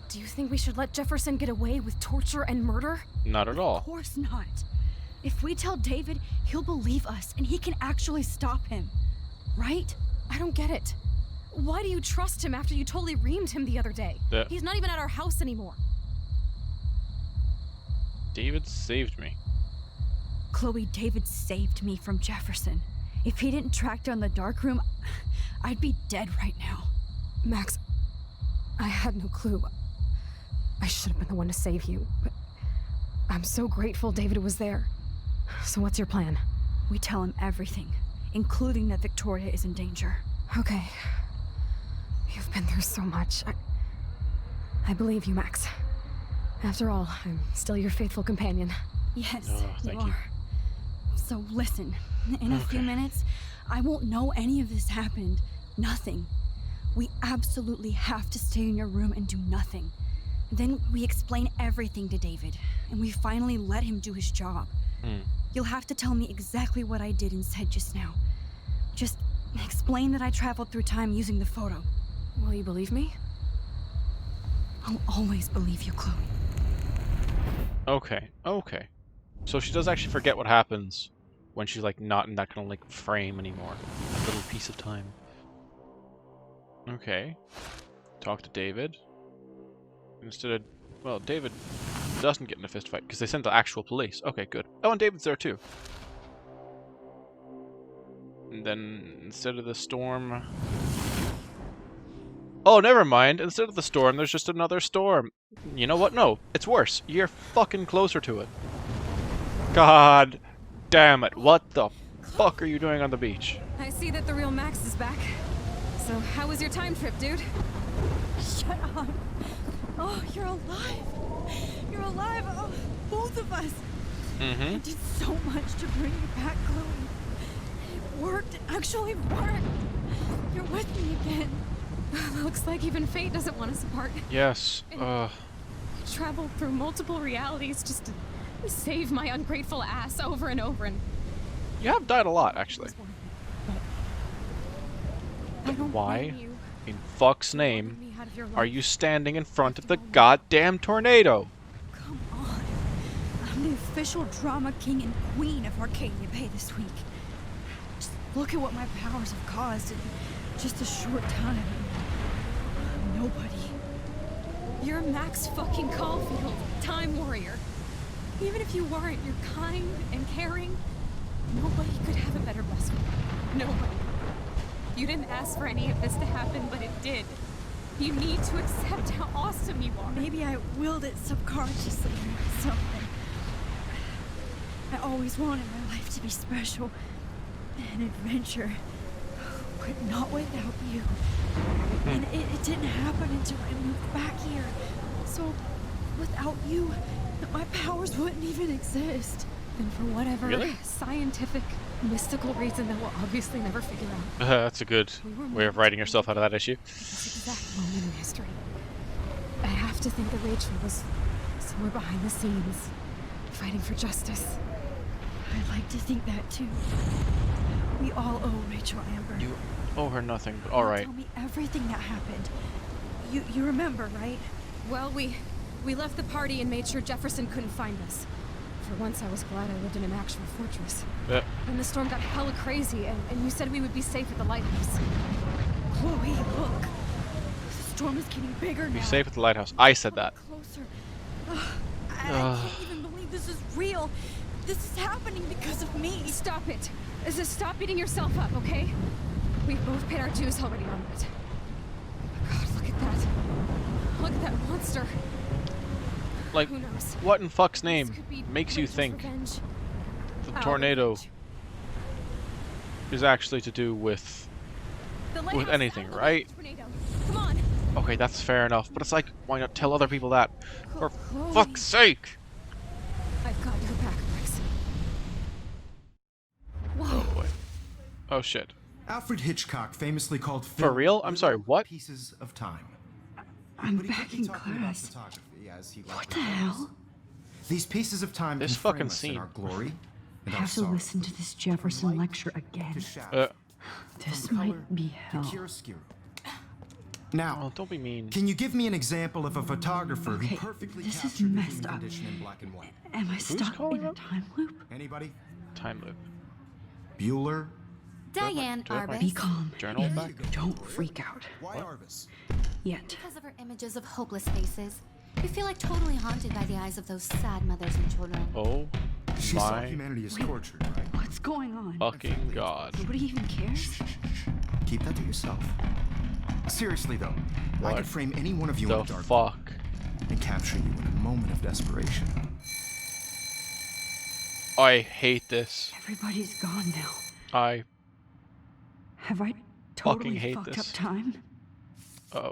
do you think we should let Jefferson get away with torture and murder? Not at all. Of course not. If we tell David, he'll believe us, and he can actually stop him. Right? I don't get it. Why do you trust him after you totally reamed him the other day? He's not even at our house anymore. David saved me. Chloe, David saved me from Jefferson. If he didn't track down the dark room, I'd be dead right now. Max, I had no clue. I should have been the one to save you, but I'm so grateful David was there. So what's your plan? We tell him everything, including that Victoria is in danger. Okay. You've been through so much. I believe you, Max. After all, I'm still your faithful companion. Yes, thank you you. are. So listen, in a few minutes, I won't know any of this happened. Nothing. We absolutely have to stay in your room and do nothing. Then we explain everything to David, and we finally let him do his job. You'll have to tell me exactly what I did and said just now. Just explain that I traveled through time using the photo. Will you believe me? I'll always believe you, Chloe. Okay, okay. So she does actually forget what happens when she's like not in that kind of like frame anymore. That little piece of time. Okay. Talk to David. Instead of, well, David doesn't get in a fist fight because they sent the actual police. Okay, good. Oh, and David's there too. And then instead of the storm... Oh, never mind. Instead of the storm, there's just another storm. You know what? No, it's worse. You're fucking closer to it. God damn it. What the fuck are you doing on the beach? I see that the real Max is back. So how was your time trip, dude? Shut up. Oh, you're alive. You're alive. Oh, both of us. I did so much to bring you back, Chloe. It worked. It actually worked. You're with me again. Looks like even fate doesn't want us apart. Yes. Traveled through multiple realities just to save my ungrateful ass over and over, and you have died a lot, actually. But why, in fuck's name, are you standing in front of the goddamn tornado? Come on. I'm the official drama king and queen of Arcadia Bay this week. Just look at what my powers have caused in just a short time. Nobody. You're Max fucking Caulfield, Time Warrior. Even if you weren't, you're kind and caring. Nobody could have a better best friend. Nobody. You didn't ask for any of this to happen, but it did. You need to accept how awesome you are. Maybe I willed it subconsciously or something. I always wanted my life to be special. An adventure. But not without you. And it didn't happen until I moved back here. So, without you, my powers wouldn't even exist. And for whatever scientific, mystical reason that we'll obviously never figure out. That's a good way of writing yourself out of that issue. This exact moment in history. I have to think that Rachel was somewhere behind the scenes, fighting for justice. I'd like to think that too. We all owe Rachel Amber. You owe her nothing, but alright. Tell me everything that happened. You remember, right? Well, we left the party and made sure Jefferson couldn't find us. For once, I was glad I lived in an actual fortress. Then the storm got hella crazy, and you said we would be safe at the lighthouse. Chloe, look. The storm is getting bigger now. Be safe at the lighthouse. I said that. Closer. I can't even believe this is real. This is happening because of me. Stop it. Stop beating yourself up, okay? We've both paid our dues already on it. Oh God, look at that. Look at that monster. Like, Who knows? what in fuck's This name could be makes you Rachel's think revenge. the Our tornado revenge. is actually to do with The lighthouse anything, out of the way, right? tornado. Come on. Okay, that's fair enough, but it's like, why not tell other people that? For Chloe. fuck's sake! I've got your back, Max. Oh boy. Oh shit. Alfred Hitchcock famously called For real? I'm sorry, what? Pieces of time. I'm But he back could be in talking about class. photography, as he What likely the was. hell? These pieces of time This can frame fucking us scene. in our glory I and our have to sorrow. listen to this Jefferson lecture again. To shadow, This from color might be to hell. chiaroscuro. Now, Oh, don't be mean. can you give me an example of a photographer Okay, who perfectly this is captured the messed human up. condition in black and white? Am I Who's stuck calling in a up? time loop? Anybody? Time loop. Bueller? Diane Do I have my Be calm. journal and back? don't freak out. Why Arvis? Yet. Because of her images of hopeless faces. You feel like totally haunted by the eyes of those sad mothers and children. Oh She saw my humanity as tortured, right? What's going on? fucking god. Nobody even cares? Keep that to yourself. Seriously though, I What could frame any one of you the in a dark fuck? and capture you in a moment of desperation. I hate this. Everybody's gone now. I Have I fucking totally hate fucked this. up time?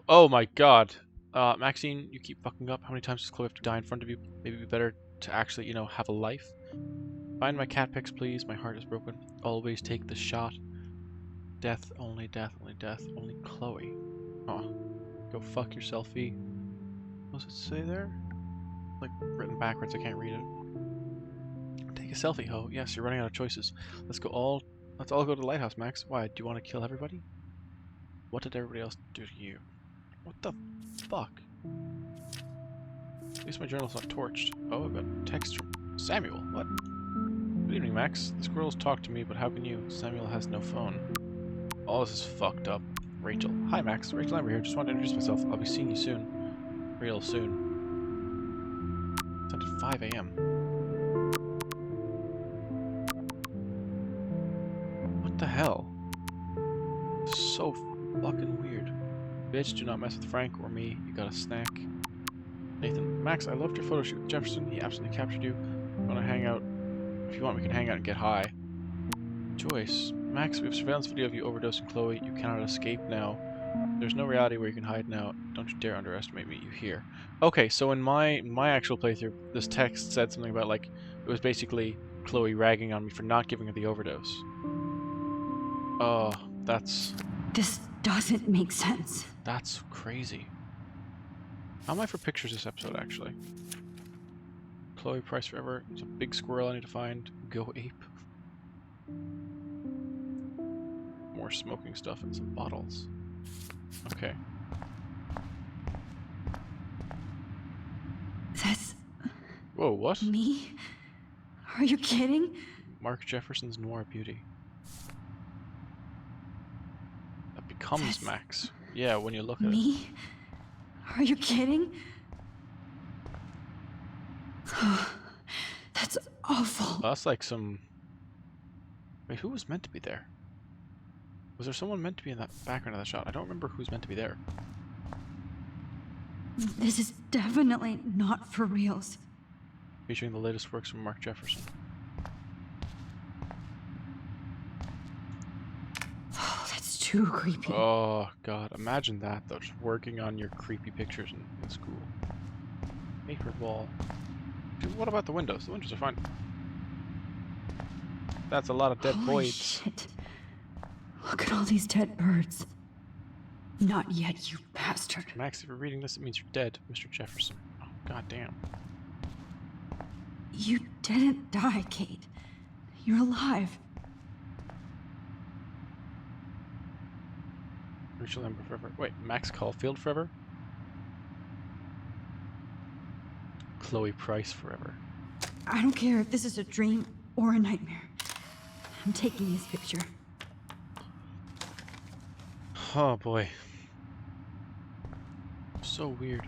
Oh my god. Maxine, you keep fucking up. How many times does Chloe have to die in front of you? Maybe it'd be better to actually, you know, have a life. Find my cat pics, please. My heart is broken. Always take the shot. Death, only death, only death, only Chloe. Oh. Go fuck yourself, E. What does it say there? Like, written backwards, I can't read it. Take a selfie, ho. Yes, you're running out of choices. Let's all go to the lighthouse, Max. Why? Do you want to kill everybody? What did everybody else do to you? What the fuck? At least my journal's not torched. Oh, I've got text from Samuel. What? Good evening, Max. This girl's talked to me, but how can you? Samuel has no phone. All this is fucked up. Rachel. Hi, Max. Rachel Amber here. Just wanted to introduce myself. I'll be seeing you soon. Real soon. Sent at 5 a.m. What the hell? So fucking weird. Bitch, do not mess with Frank or me. You got a snack. Nathan. Max, I loved your photo shoot with Jefferson. He absolutely captured you. Want to hang out? If you want, we can hang out and get high. Joyce. Max, we have surveillance video of you overdosing Chloe. You cannot escape now. There's no reality where you can hide now. Don't you dare underestimate me, you hear. Okay, so in my actual playthrough, this text said something about, like, it was basically Chloe ragging on me for not giving her the overdose. Oh, that's... This doesn't make sense. That's crazy. How am I for pictures this episode, actually? Chloe Price Forever. There's a big squirrel I need to find. Go ape. More smoking stuff and some bottles. Okay. That's Whoa, what? me? Are you kidding? Mark Jefferson's Noir Beauty. That becomes Max. Yeah, when you look at it. Me? Are you kidding? That's awful. That's like some... Wait, who was meant to be there? Was there someone meant to be in that background of that shot? I don't remember who's meant to be there. This is definitely not for reals. Featuring the latest works from Mark Jefferson. Oh, that's too creepy. Oh god, imagine that though, just working on your creepy pictures in school. Paper wall. Dude, what about the windows? The windows are fine. That's a lot of dead Holy voids. shit. Look at all these dead birds. Not yet, you bastard. Max, if you're reading this, it means you're dead, Mr. Jefferson. Oh, god damn. You didn't die, Kate. You're alive. Rachel Amber Forever. Wait, Max Caulfield Forever? Chloe Price Forever. I don't care if this is a dream or a nightmare. I'm taking this picture. Oh boy. So weird.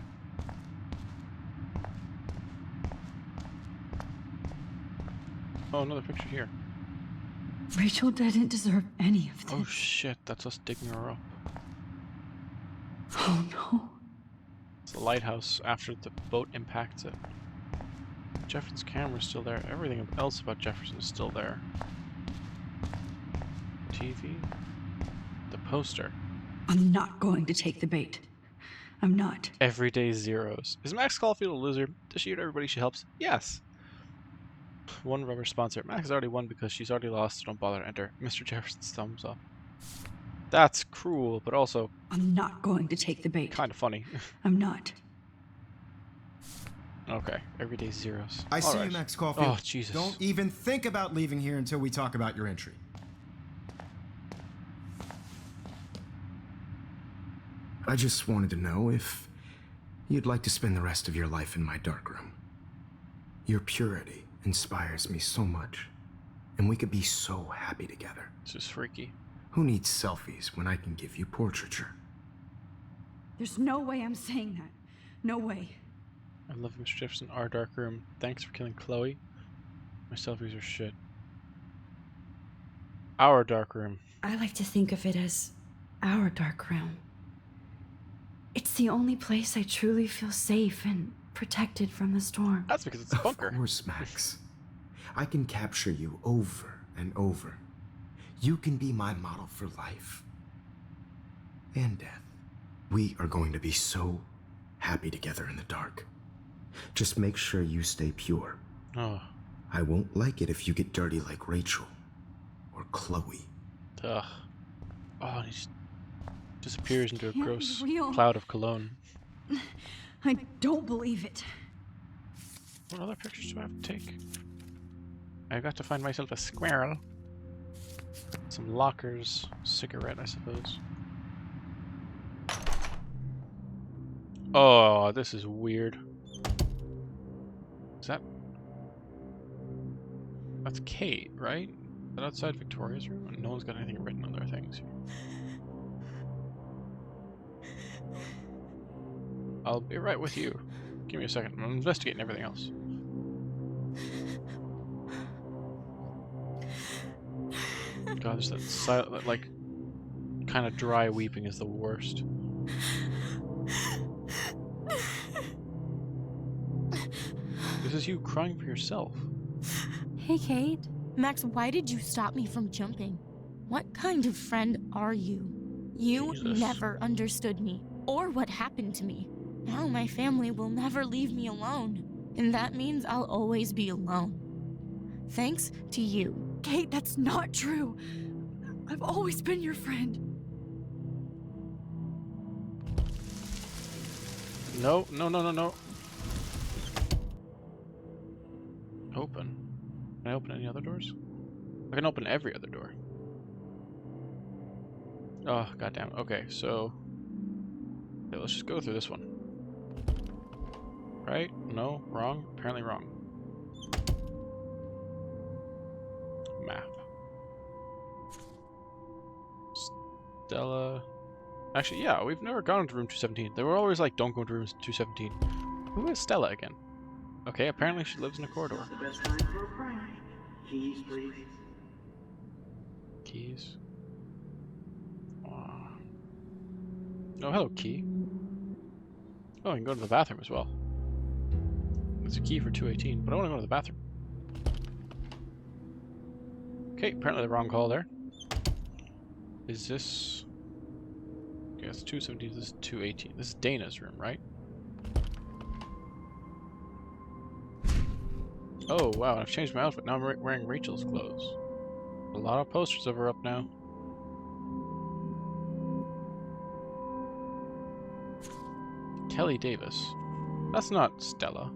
Oh, another picture here. Rachel didn't deserve any of this. Oh shit, that's us digging her up. Oh no. It's the lighthouse after the boat impacts it. Jefferson's camera's still there. Everything else about Jefferson is still there. TV. The poster. I'm not going to take the bait. I'm not. Everyday zeros. Is Max Caulfield a loser? Does she hurt everybody she helps? Yes. One rubber sponsor. Max has already won because she's already lost, so don't bother to enter. Mr. Jefferson's thumbs up. That's cruel, but also... I'm not going to take the bait. Kind of funny. I'm not. Okay, everyday zeros. I see you, Max Caulfield. Oh, Jesus. Don't even think about leaving here until we talk about your entry. I just wanted to know if you'd like to spend the rest of your life in my darkroom. Your purity inspires me so much, and we could be so happy together. This is freaky. Who needs selfies when I can give you portraiture? There's no way I'm saying that. No way. I love Mr. Jefferson, our darkroom. Thanks for killing Chloe. My selfies are shit. Our darkroom. I like to think of it as our dark room. It's the only place I truly feel safe and protected from the storm. That's because it's a bunker. Of course, Max. I can capture you over and over. You can be my model for life and death. We are going to be so happy together in the dark. Just make sure you stay pure. Oh. I won't like it if you get dirty like Rachel or Chloe. Ugh. Oh, he just disappears into a Can't be gross real. cloud of cologne. I don't believe it. What other pictures do I have to take? I've got to find myself a squirrel. Some lockers. Cigarette, I suppose. Oh, this is weird. Is that... That's Kate, right? Is that outside Victoria's room? No one's got anything written on their things here. I'll be right with you. Give me a second. I'm investigating everything else. God, there's that silent, like, kind of dry weeping is the worst. This is you crying for yourself. Hey, Kate. Max, why did you stop me from jumping? What kind of friend are you? You Jesus. never understood me, or what happened to me. Now my family will never leave me alone, and that means I'll always be alone. Thanks to you. Kate, that's not true. I've always been your friend. No, no, no, no, no. Open. Can I open any other doors? I can open every other door. Oh, goddamn. Okay, so... Okay, let's just go through this one. Right? No? Wrong? Apparently wrong. Map. Stella... Actually, yeah, we've never gone into room 217. They were always like, don't go into room 217. Who is Stella again? Okay, apparently she lives in a corridor. The best time for a prank. Keys, please. Keys. Oh, hello, key. Oh, I can go to the bathroom as well. There's a key for 218, but I want to go to the bathroom. Okay, apparently the wrong call there. Is this... Okay, it's 217, this is 218. This is Dana's room, right? Oh, wow, I've changed my outfit. Now I'm wearing Rachel's clothes. A lot of posters of her up now. Kelly Davis. That's not Stella.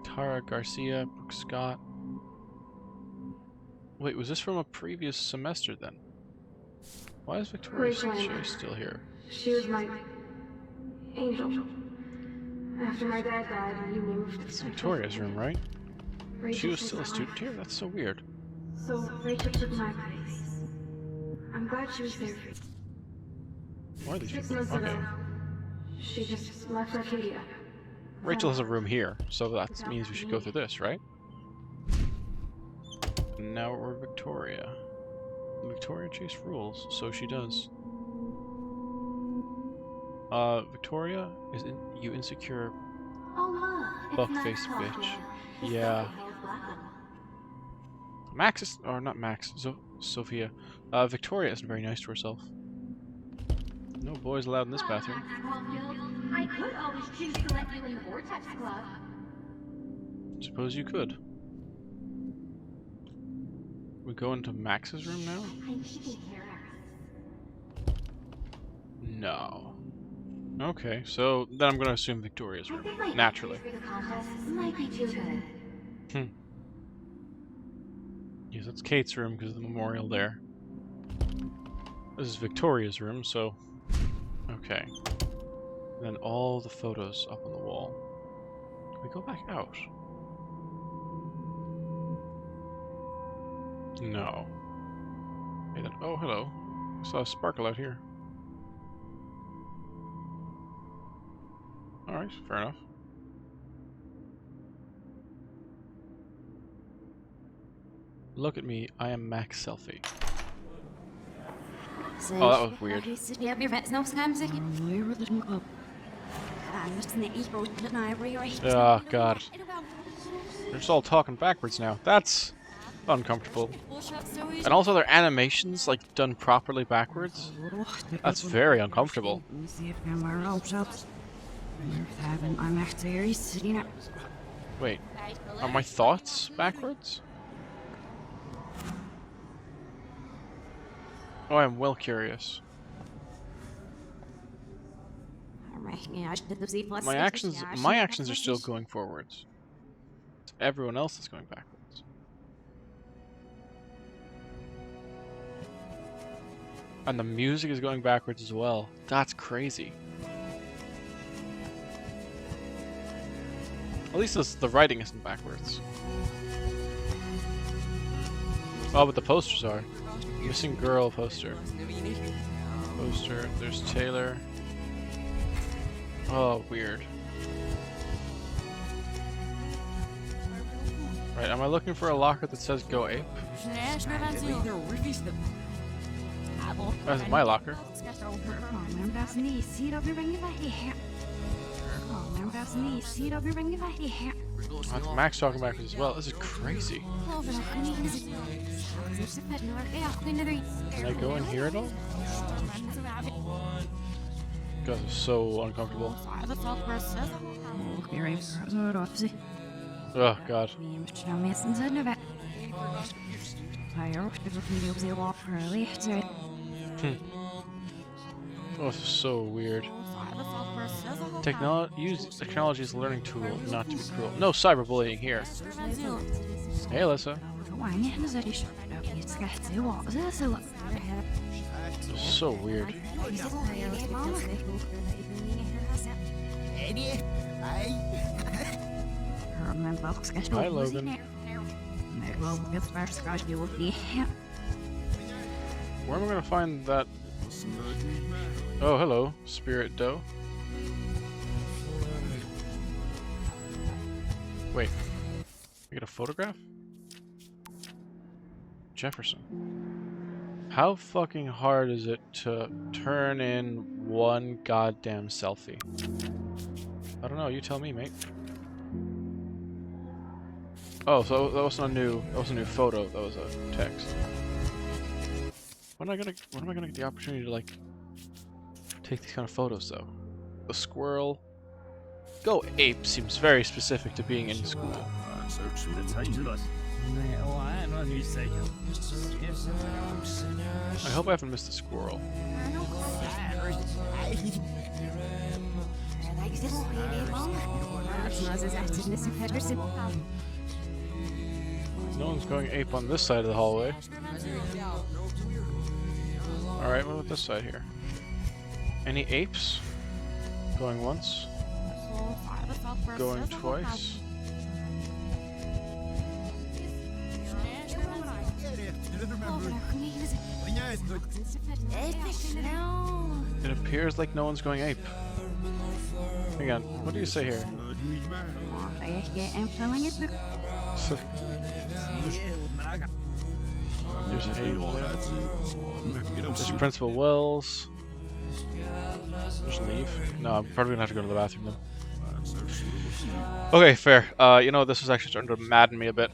Tara Garcia, Brooke Scott. Wait, was this from a previous semester then? Why is Victoria Shea still here? She was my angel. After my dad died, we moved. It's Victoria's room, right? Rachel She was took still a my student here? That's so weird. So Rachel took my place. I'm glad she was there. Why are these 6 people? months Okay. ago, she just left Arcadia. Rachel has a room here, so that means we should go through this, right? And now we're Victoria. Victoria Chase rules, so she does. Victoria, you insecure? Oh, look, Fuckface bitch. Yeah. Max is, or not Max, Sophia. Victoria isn't very nice to herself. No boys allowed in this bathroom. I could always choose to let you in the Vortex Club. Suppose you could. We go into Max's room now? No. Okay, so then I'm gonna assume Victoria's room. Naturally. Yes, that's Kate's room because of the memorial there. This is Victoria's room, so... Okay. And then all the photos up on the wall. Can we go back out? No. Hey, then, oh, hello. I saw a sparkle out here. Alright, fair enough. Look at me, I am Max Selfie. Oh, that was weird. Oh, God. They're just all talking backwards now. That's uncomfortable. And also their animations, like, done properly backwards. That's very uncomfortable. Wait, are my thoughts backwards? Oh, I'm well curious. My actions are still going forwards. Everyone else is going backwards. And the music is going backwards as well. That's crazy. At least the writing isn't backwards. Oh, but the posters are. Missing girl poster. Poster. There's Taylor. Oh, weird. Right, am I looking for a locker that says go ape? That's my locker. That's Max talking backwards as well. This is crazy. Can I go in here at all? Guys are so uncomfortable. Oh, God. Oh, this is so weird. Technology is a learning tool, not to be cruel. No cyberbullying here. Hey, Alyssa. This is so weird. Hi, Logan. Where am I going to find that? Oh, hello, Spirit Doe. Wait, I get a photograph? Jefferson. How fucking hard is it to turn in one goddamn selfie? I don't know, you tell me, mate. Oh, so that wasn't a new photo, that was a text. When am I gonna get the opportunity to, like, take these kind of photos, though? The squirrel. Go ape seems very specific to being in school. I hope I haven't missed a squirrel. No one's going ape on this side of the hallway. Alright, what about this side here? Any apes? Going once? Going twice? It appears like no one's going ape. Hang on, what do you say here? There's Principal Wells. Just leave. No, I'm probably gonna have to go to the bathroom then. Okay, fair. You know, this was actually starting to madden me a bit.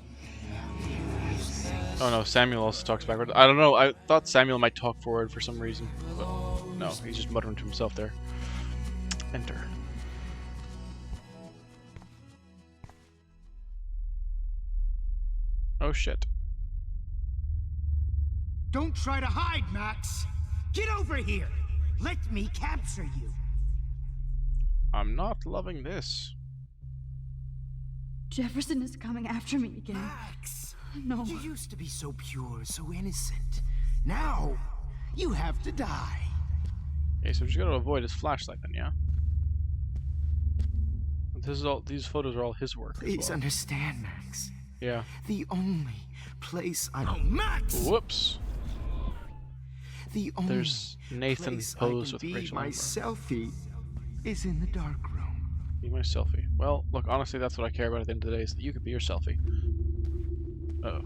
Oh no, Samuel also talks backwards. I don't know, I thought Samuel might talk forward for some reason, but no, he's just muttering to himself there. Enter. Oh shit. Don't try to hide, Max! Get over here! Let me capture you! I'm not loving this. Jefferson is coming after me again. Max! No. You used to be so pure, so innocent. Now, you have to die. Okay, so we just gotta avoid his flashlight then, yeah? This is all, these photos are all his work. Please understand, Max. Yeah. The only place I... Oh, Max! Whoops. The only There's Nathan place posed I with can be Rachel my Amber. selfie is in the dark room. Be my selfie. Well, look, honestly, that's what I care about at the end of the day, is that you could be your selfie. Uh-oh.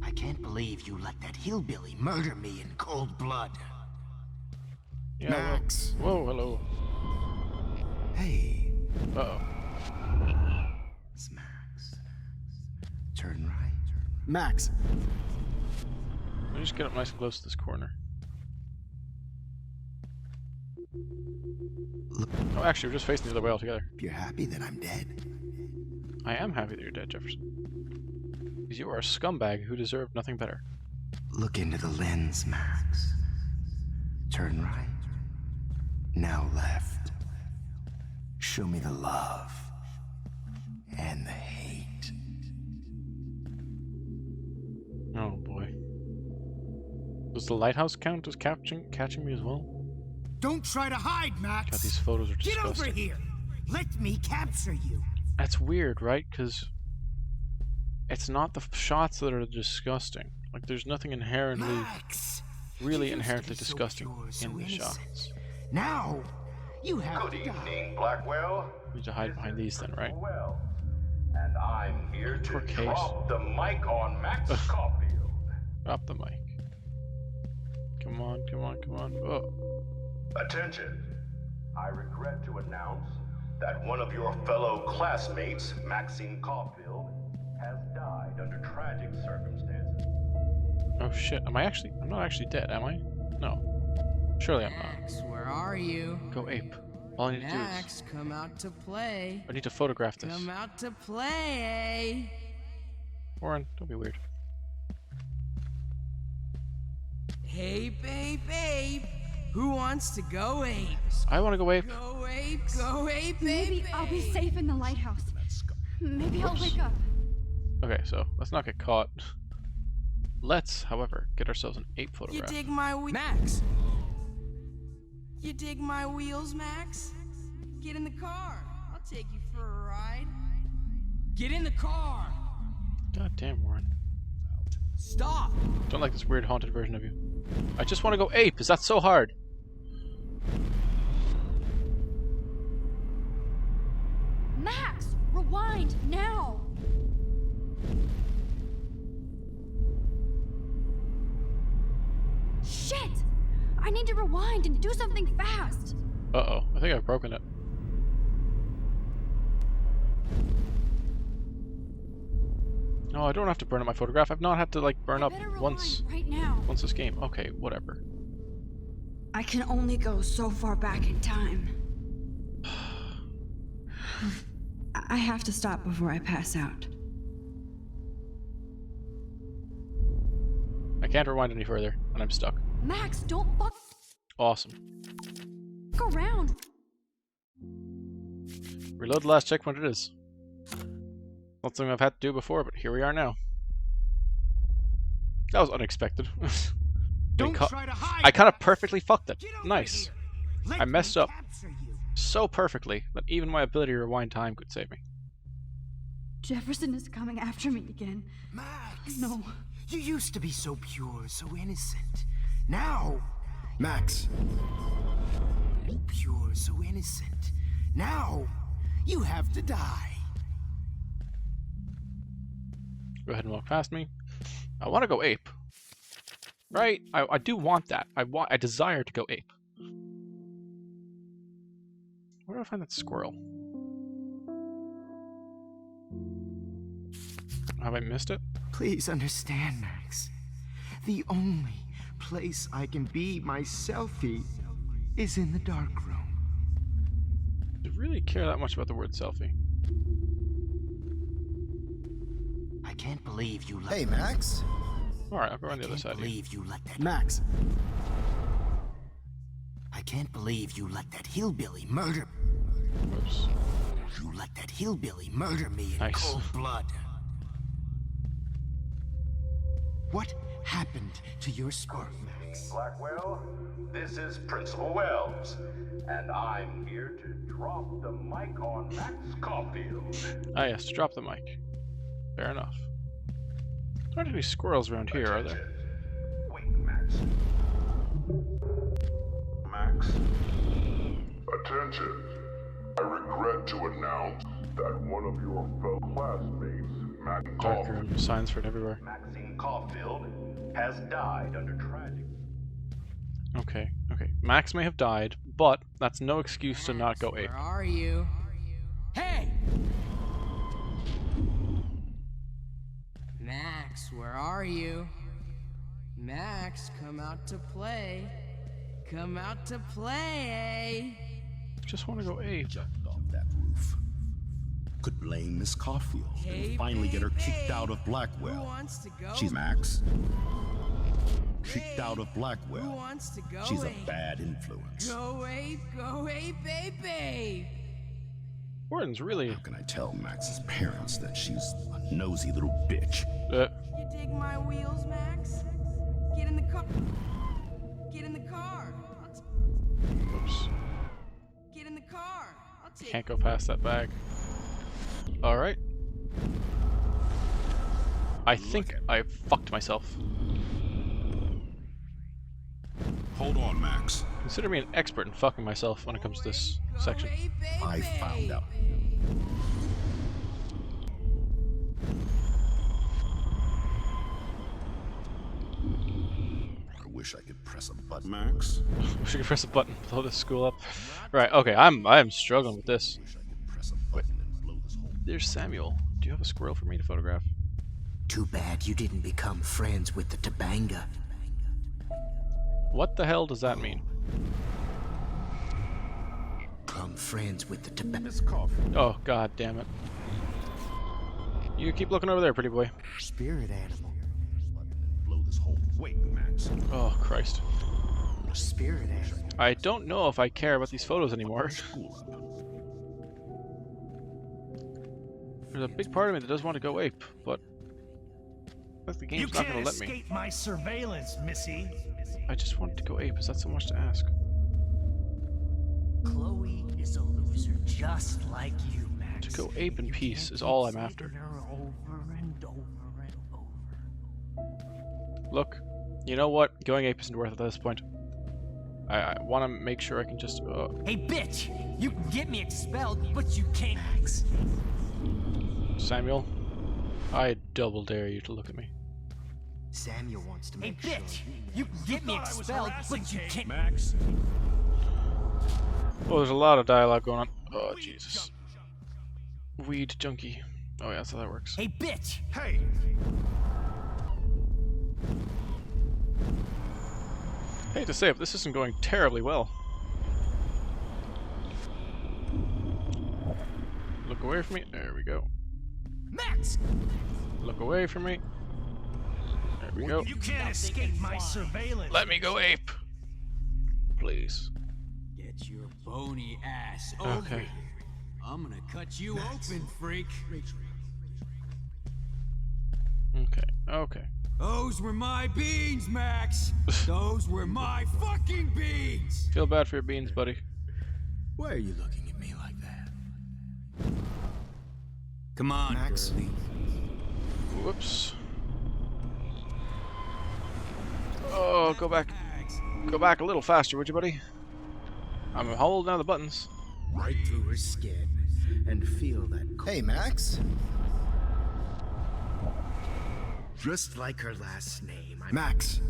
I can't believe you let that hillbilly murder me in cold blood. Yeah, Max. Whoa, hello. Hey. Uh-oh. It's Max. Turn right. Max. Let me just get up nice and close to this corner. Look. Oh, actually, we're just facing the other way altogether. You're happy that I'm dead. I am happy that you're dead, Jefferson. Because you are a scumbag who deserved nothing better. Look into the lens, Max. Turn right. Now left. Show me the love. And the hate. Oh boy. Does the lighthouse count as catching me as well? Don't try to hide, Max! God, these photos are Get disgusting. over here! Let me capture you! That's weird, right? Because it's not the shots that are disgusting. Like, there's nothing inherently, Max, really inherently disgusting in the innocent. shots. Now, you have Good to evening, Blackwell. We need to hide behind these then, right? Well, and I'm here to Poor case. drop the mic on Max Caulfield. Drop the mic. Come on, come on, come on. Oh. Attention. I regret to announce that one of your fellow classmates, Maxine Caulfield, has died under tragic circumstances. Oh shit. I'm not actually dead, am I? No. Surely I'm not. Max, where are you? Go ape. All I need to do is... Max, come out to play. I need to photograph this. Come out to play. Warren, don't be weird. Hey, babe, babe. Who wants to go ape? I want to go ape. Go ape, go ape, Maybe I'll be safe in the lighthouse. Maybe I'll wake up. Okay, so let's not get caught. Let's, however, get ourselves an ape You photograph. dig my Max. You dig my wheels, Max? Get in the car. I'll take you for a ride. Get in the car. God damn, Warren. Stop. Don't like this weird haunted version of you. I just want to go ape. Is that so hard? Max, rewind now. Shit! I need to rewind and do something fast. Uh-oh. I think I've broken it. No, I don't have to burn up my photograph. I've not had to, like, burn up once. Right now. Once this game. Okay, whatever. I can only go so far back in time. I have to stop before I pass out. I can't rewind any further, and I'm stuck. Max, don't fuck Awesome. around. Reload the last checkpoint it is. Not something I've had to do before, but here we are now. That was unexpected. Don't try to hide. I kind of perfectly fucked it. Nice. Let I messed me up capture you. so perfectly that even my ability to rewind time could save me. Jefferson is coming after me again. Max. No. You used to be so pure, so innocent. Now, Max. Pure, so innocent. Now, you have to die. Go ahead and walk past me. I want to go ape. Right? I do want that. I desire to go ape. Where do I find that squirrel? Have I missed it? Please understand, Max. The only place I can be myself is in the dark room. Do you really care that much about the word selfie? I can't believe you let— Hey, Max. Alright, I'll go on the other side. I can't believe you let that— Max. I can't believe you let that hillbilly murder— Whoops. You let that hillbilly murder me in Nice. cold blood. What happened to your spark, Max? Blackwell, this is Principal Wells, and I'm here to drop the mic on Max Caulfield. Ah yes, drop the mic. Fair enough. There aren't any squirrels around here, are there? Wait, Max. Max? Attention. I regret to announce that one of your fellow classmates, Max Dark Caulfield, room, signs for it everywhere. Maxine Caulfield has died under tragic. Okay, okay. Max may have died, but that's no excuse to not go ape. Where are you? Hey! Max, where are you? Max, come out to play. Come out to play. Just want to go ape. Jumped off that roof. Could blame Miss Caulfield and finally get her kicked out of Blackwell. Who wants to go? She's Max. Kicked out of Blackwell. Who wants to go She's a ape? bad influence. Go ape, ape, ape. Warden's really... How can I tell Max's parents that she's a nosy little bitch? You dig my wheels, Max? Get in the car. Get in the car. Oops. Get in the car. I'll take Can't go past that bag. Alright. I think I fucked myself. Hold on, Max. Consider me an expert in fucking myself when it comes to this section. I found out. I wish I could press a button, Max. Wish I could press a button, blow this school up. Right, okay, I'm struggling with this. Wait. There's Samuel. Do you have a squirrel for me to photograph? Too bad you didn't become friends with the Tabanga. What the hell does that mean? Become friends with the Tabanga. Oh, god damn it. You keep looking over there, pretty boy. Spirit animal. Blow this whole— Wait, Max. Oh, Christ. Spirit animal. I don't know if I care about these photos anymore. There's a big part of me that does want to go ape, but the game's not going to let me. You can't escape my surveillance, Missy. I just wanted to go ape. Is that so much to ask? Chloe is a loser just like you, Max. To go ape in peace is all I'm after. Over and over and over. Look, you know what? Going ape isn't worth it at this point. I want to make sure I can just... Hey, bitch! You can get me expelled, but you can't, Max. Samuel, I double dare you to look at me. Samuel wants to make Hey, bitch! You can get me expelled, but you can't, Max. Oh, there's a lot of dialogue going on. Oh, Jesus. Weed junkie. Oh, yeah, that's how that works. Hey, bitch! Hey! Hate to say it, but this isn't going terribly well. Look away from me. There we go. Max! Look away from me. There we go. You can't escape my surveillance. Let me go ape. Please. Get your bony ass over Okay. here. I'm gonna cut you open, freak. Okay. Okay. Those were my beans, Max. Those were my fucking beans. Feel bad for your beans, buddy. Why are you looking at me like that? Come on, Max. girlie. Whoops. Oh, go back. Go back a little faster, would you, buddy? I'm holding down the buttons. Right through her skin and feel that. Hey, Max. Just like her last name. Max.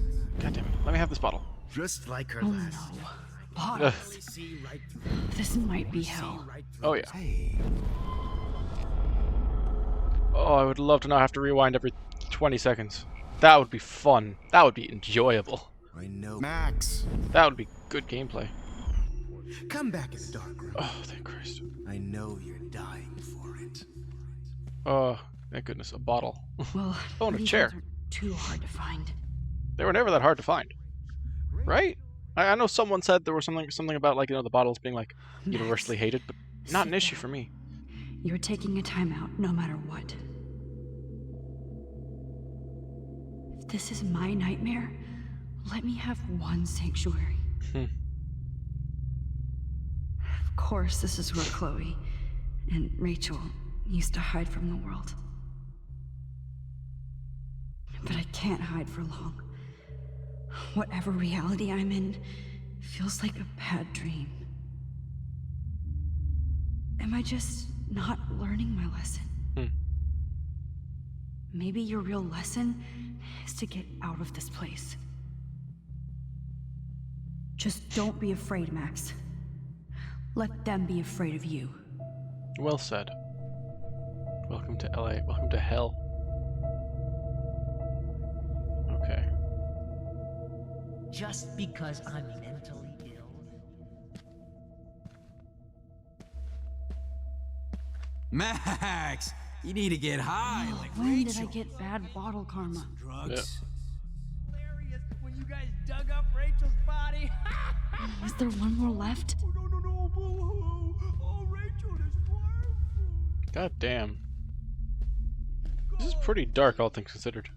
God damn it. Let me have this bottle. Just like her Oh last no. name. Bottles. See right through. This might be hell. Oh, yeah. Hey. Oh, I would love to not have to rewind every 20 seconds. That would be fun. That would be enjoyable. I know. Max! That would be good gameplay. Come back in the dark room. Oh, thank Christ. I know you're dying for it. Oh, thank goodness, a bottle. Well, oh, and a these chair. ones are too hard to find. They were never that hard to find. Right? I know someone said there was something about, like, you know, the bottles being, like, universally hated, but not an issue for me. You're taking a timeout no matter what. If this is my nightmare, let me have one sanctuary. Of course, this is where Chloe and Rachel used to hide from the world. But I can't hide for long. Whatever reality I'm in feels like a bad dream. Am I just not learning my lesson? Maybe your real lesson is to get out of this place. Just don't be afraid, Max. Let them be afraid of you. Well said. Welcome to LA. Welcome to hell. Okay. Just because I'm mentally ill. Max, you need to get high like When Rachel. did I get bad bottle karma? Drugs. Hilarious when you guys dug up Rachel's body. Is there one more left? No, boo-hoo. Oh, Rachel is wonderful. God damn. This is pretty dark, all things considered.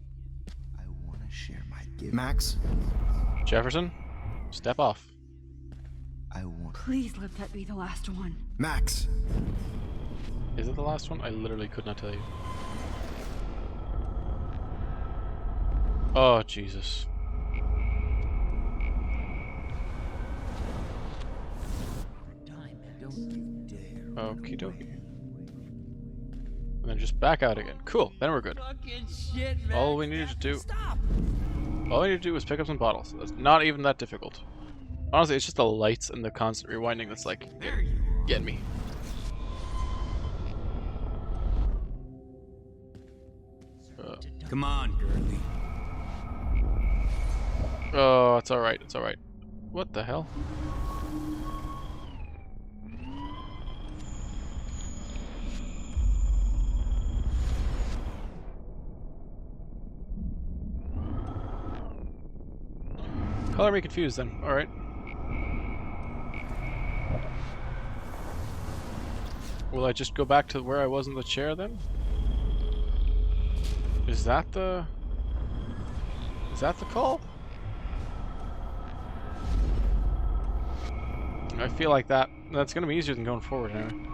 I want to share my gift. Max? Jefferson, step off. I want. Please let that be the last one. Max! Is it the last one? I literally could not tell you. Oh, Jesus. Okie dokie. And then just back out again. Cool, then we're good. Shit, All we needed to do... All we need to do was pick up some bottles. That's not even that difficult. Honestly, it's just the lights and the constant rewinding that's like, getting me. Come on, girlie. Oh, it's alright, it's alright. What the hell? Color me confused then, alright. Will I just go back to where I was in the chair then? Is that the call? I feel like that's gonna be easier than going forward anyway.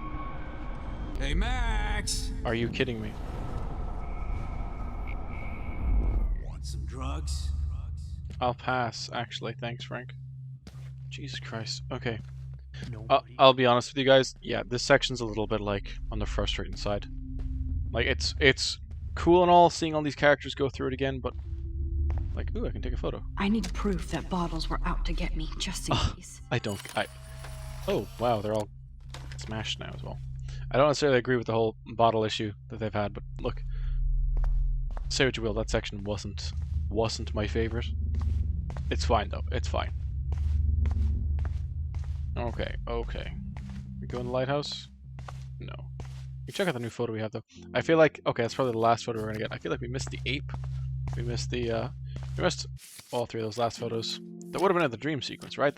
Hey, Max! Are you kidding me? Want some drugs? I'll pass, actually. Thanks, Frank. Jesus Christ. Okay. I'll be honest with you guys. Yeah, this section's a little bit, like, on the frustrating side. Like, it's cool and all, seeing all these characters go through it again, but... Like, ooh, I can take a photo. I need proof that bottles were out to get me, just in case. Oh, wow, they're all smashed now as well. I don't necessarily agree with the whole bottle issue that they've had, but look. Say what you will, that section wasn't my favorite. It's fine, though. It's fine. Okay. We go in the lighthouse? No. We check out the new photo we have, though. I feel like... Okay, that's probably the last photo we're gonna get. I feel like we missed the ape. We missed the, we missed all three of those last photos. That would have been in the dream sequence, right?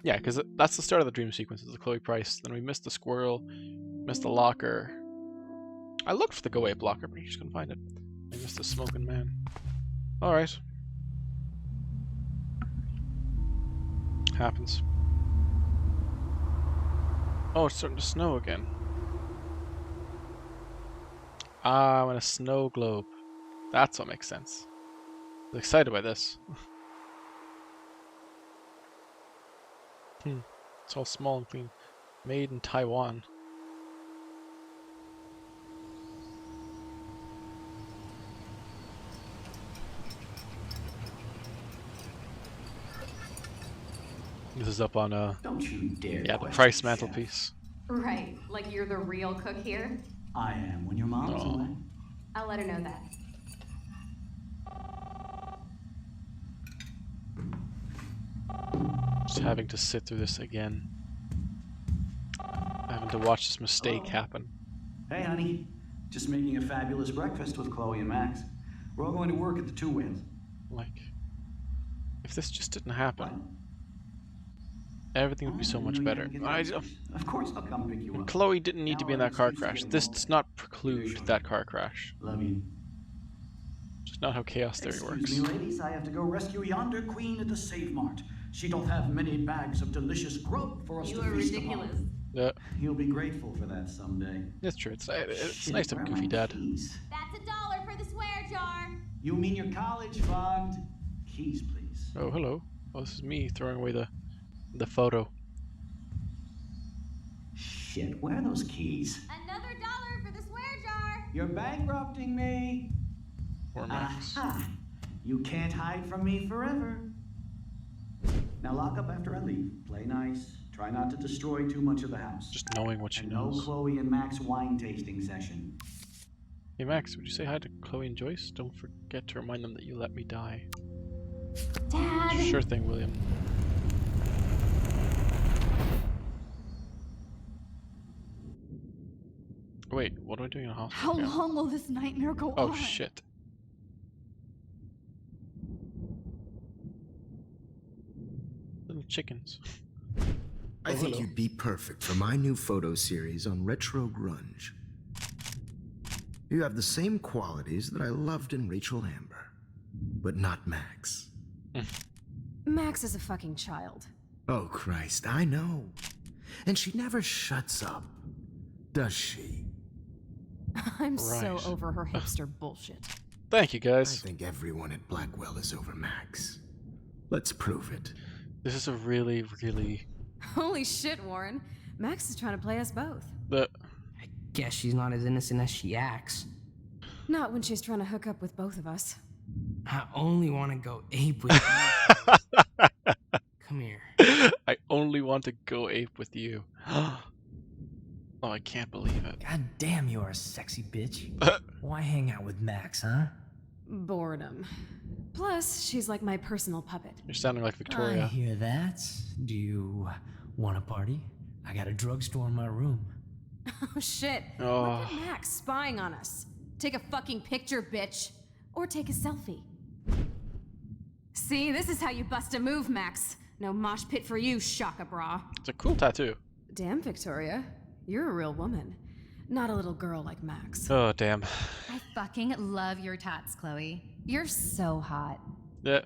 Yeah, because that's the start of the dream sequence, is the Chloe Price. Then we missed the squirrel, missed the locker. I looked for the Go Ape locker, but you just couldn't find it. I missed the smoking man. Alright. Happens. Oh, it's starting to snow again. Ah, I'm in a snow globe. That's what makes sense. I'm excited by this. It's all small and clean. Made in Taiwan. This is up on Don't you dare the question Price Chef. mantelpiece. Right, like you're the real cook here? I am when your mom's Oh. away. I'll let her know that. Just having to sit through this again. Having to watch this mistake happen. Hey, honey. Just making a fabulous breakfast with Chloe and Max. We're all going to work at the Two Winds. Like, if this just didn't happen, everything would be so much better. Of course I'll come pick you up. Chloe didn't need to be in that car crash. This does not preclude that car crash. Love you. Just not how chaos theory works. Excuse me, ladies. I have to go rescue yonder queen at the Save Mart. She don't have many bags of delicious grub for us to feast upon. Yeah. You'll be grateful for that someday. That's true. It's nice to have a goofy dad. That's $1 for the swear jar. You mean your college fund? Keys, please. Oh, hello. Oh, this is me throwing away the photo. Shit, where are those keys? Another $1 for the swear jar. You're bankrupting me. Or Max. Aha. You can't hide from me forever. Now lock up after I leave. Play nice. Try not to destroy too much of the house. Just knowing what she knows. No Chloe and Max wine tasting session. Hey Max, would you say hi to Chloe and Joyce? Don't forget to remind them that you let me die. Dad. Sure thing, William. Wait, what am I doing in a hospital? How long will this nightmare go on? Oh shit. Little chickens. I think you'd be perfect for my new photo series on retro grunge. You have the same qualities that I loved in Rachel Amber, but not Max. Max is a fucking child. Oh Christ, I know. And she never shuts up, does she? I'm so over her hipster bullshit. Thank you, guys. I think everyone at Blackwell is over Max. Let's prove it. This is a really, really... Holy shit, Warren. Max is trying to play us both. I guess she's not as innocent as she acts. Not when she's trying to hook up with both of us. I only want to go ape with you. Come here. I only want to go ape with you. Oh, I can't believe it. God damn, you are a sexy bitch. Why hang out with Max, huh? Boredom. Plus, she's like my personal puppet. You're sounding like Victoria. I hear that. Do you want a party? I got a drugstore in my room. Oh shit. Oh. Look at Max spying on us. Take a fucking picture, bitch. Or take a selfie. See, this is how you bust a move, Max. No mosh pit for you, Shaka Bra. It's a cool tattoo. Damn, Victoria. You're a real woman. Not a little girl like Max. Oh, damn. I fucking love your tats, Chloe. You're so hot. Yeah.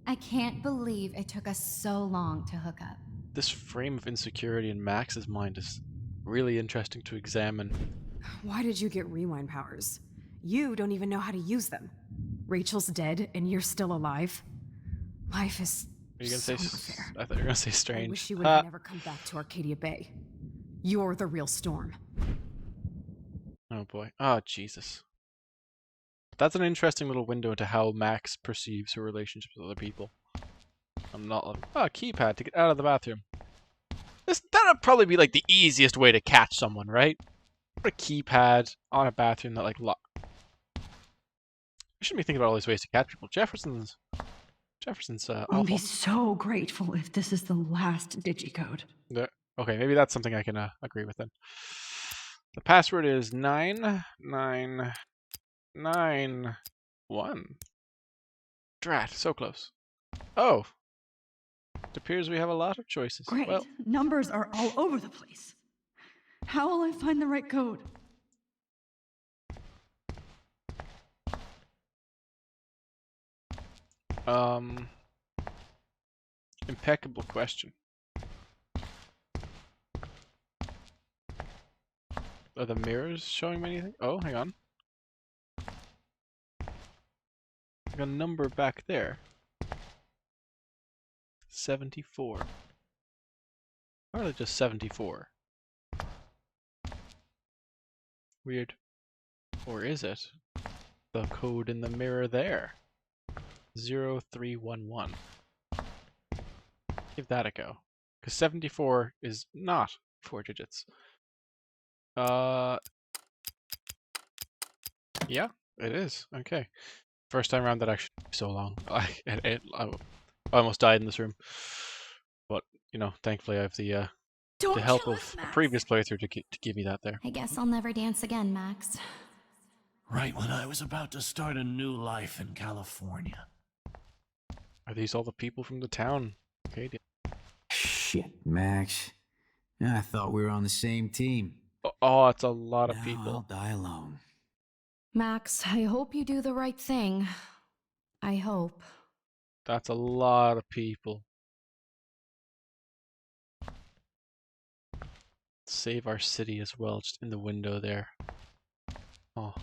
I can't believe it took us so long to hook up. This frame of insecurity in Max's mind is really interesting to examine. Why did you get rewind powers? You don't even know how to use them. Rachel's dead and you're still alive. Life is Are you gonna so say unfair. I thought you were gonna say strange. I wish you would have never come back to Arcadia Bay. You're the real storm. Oh boy. Oh, Jesus. That's an interesting little window into how Max perceives her relationships with other people. I'm not like, oh, keypad to get out of the bathroom. That'd probably be like the easiest way to catch someone, right? Put a keypad on a bathroom that like lock. We shouldn't be thinking about all these ways to catch people. Jefferson's I'll awful. be so grateful if this is the last digicode. Okay, maybe that's something I can agree with then. The password is 9991. Drat, so close. Oh. It appears we have a lot of choices. Great. Well, Numbers are all over the place. How will I find the right code? Impeccable question. Are the mirrors showing me anything? Oh, hang on. Like a number back there. 74. Or are they just 74? Weird. Or is it the code in the mirror there? 0311. Give that a go. Because 74 is not 4 digits. Yeah. It is. Okay. First time around that actually took so long. I almost died in this room. But, you know, thankfully I have the Don't help kill of us, a Max. previous playthrough to give me that there. I guess I'll never dance again, Max. Right when I was about to start a new life in California. Are these all the people from the town? Okay. Shit, Max. I thought we were on the same team. Oh, it's a lot of Now people. I'll die alone. Max, I hope you do the right thing. I hope. That's a lot of people. Save our city as well, just in the window there. Oh.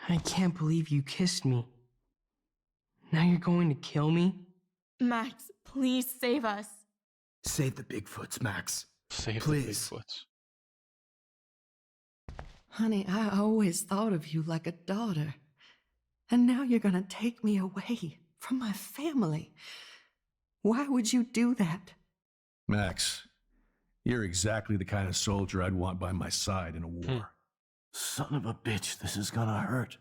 I can't believe you kissed me. Now you're going to kill me? Max, please save us. Save the Bigfoots, Max. Save Please. the Bigfoots. Honey, I always thought of you like a daughter. And now you're gonna take me away from my family. Why would you do that? Max, you're exactly the kind of soldier I'd want by my side in a war. Son of a bitch, this is gonna hurt.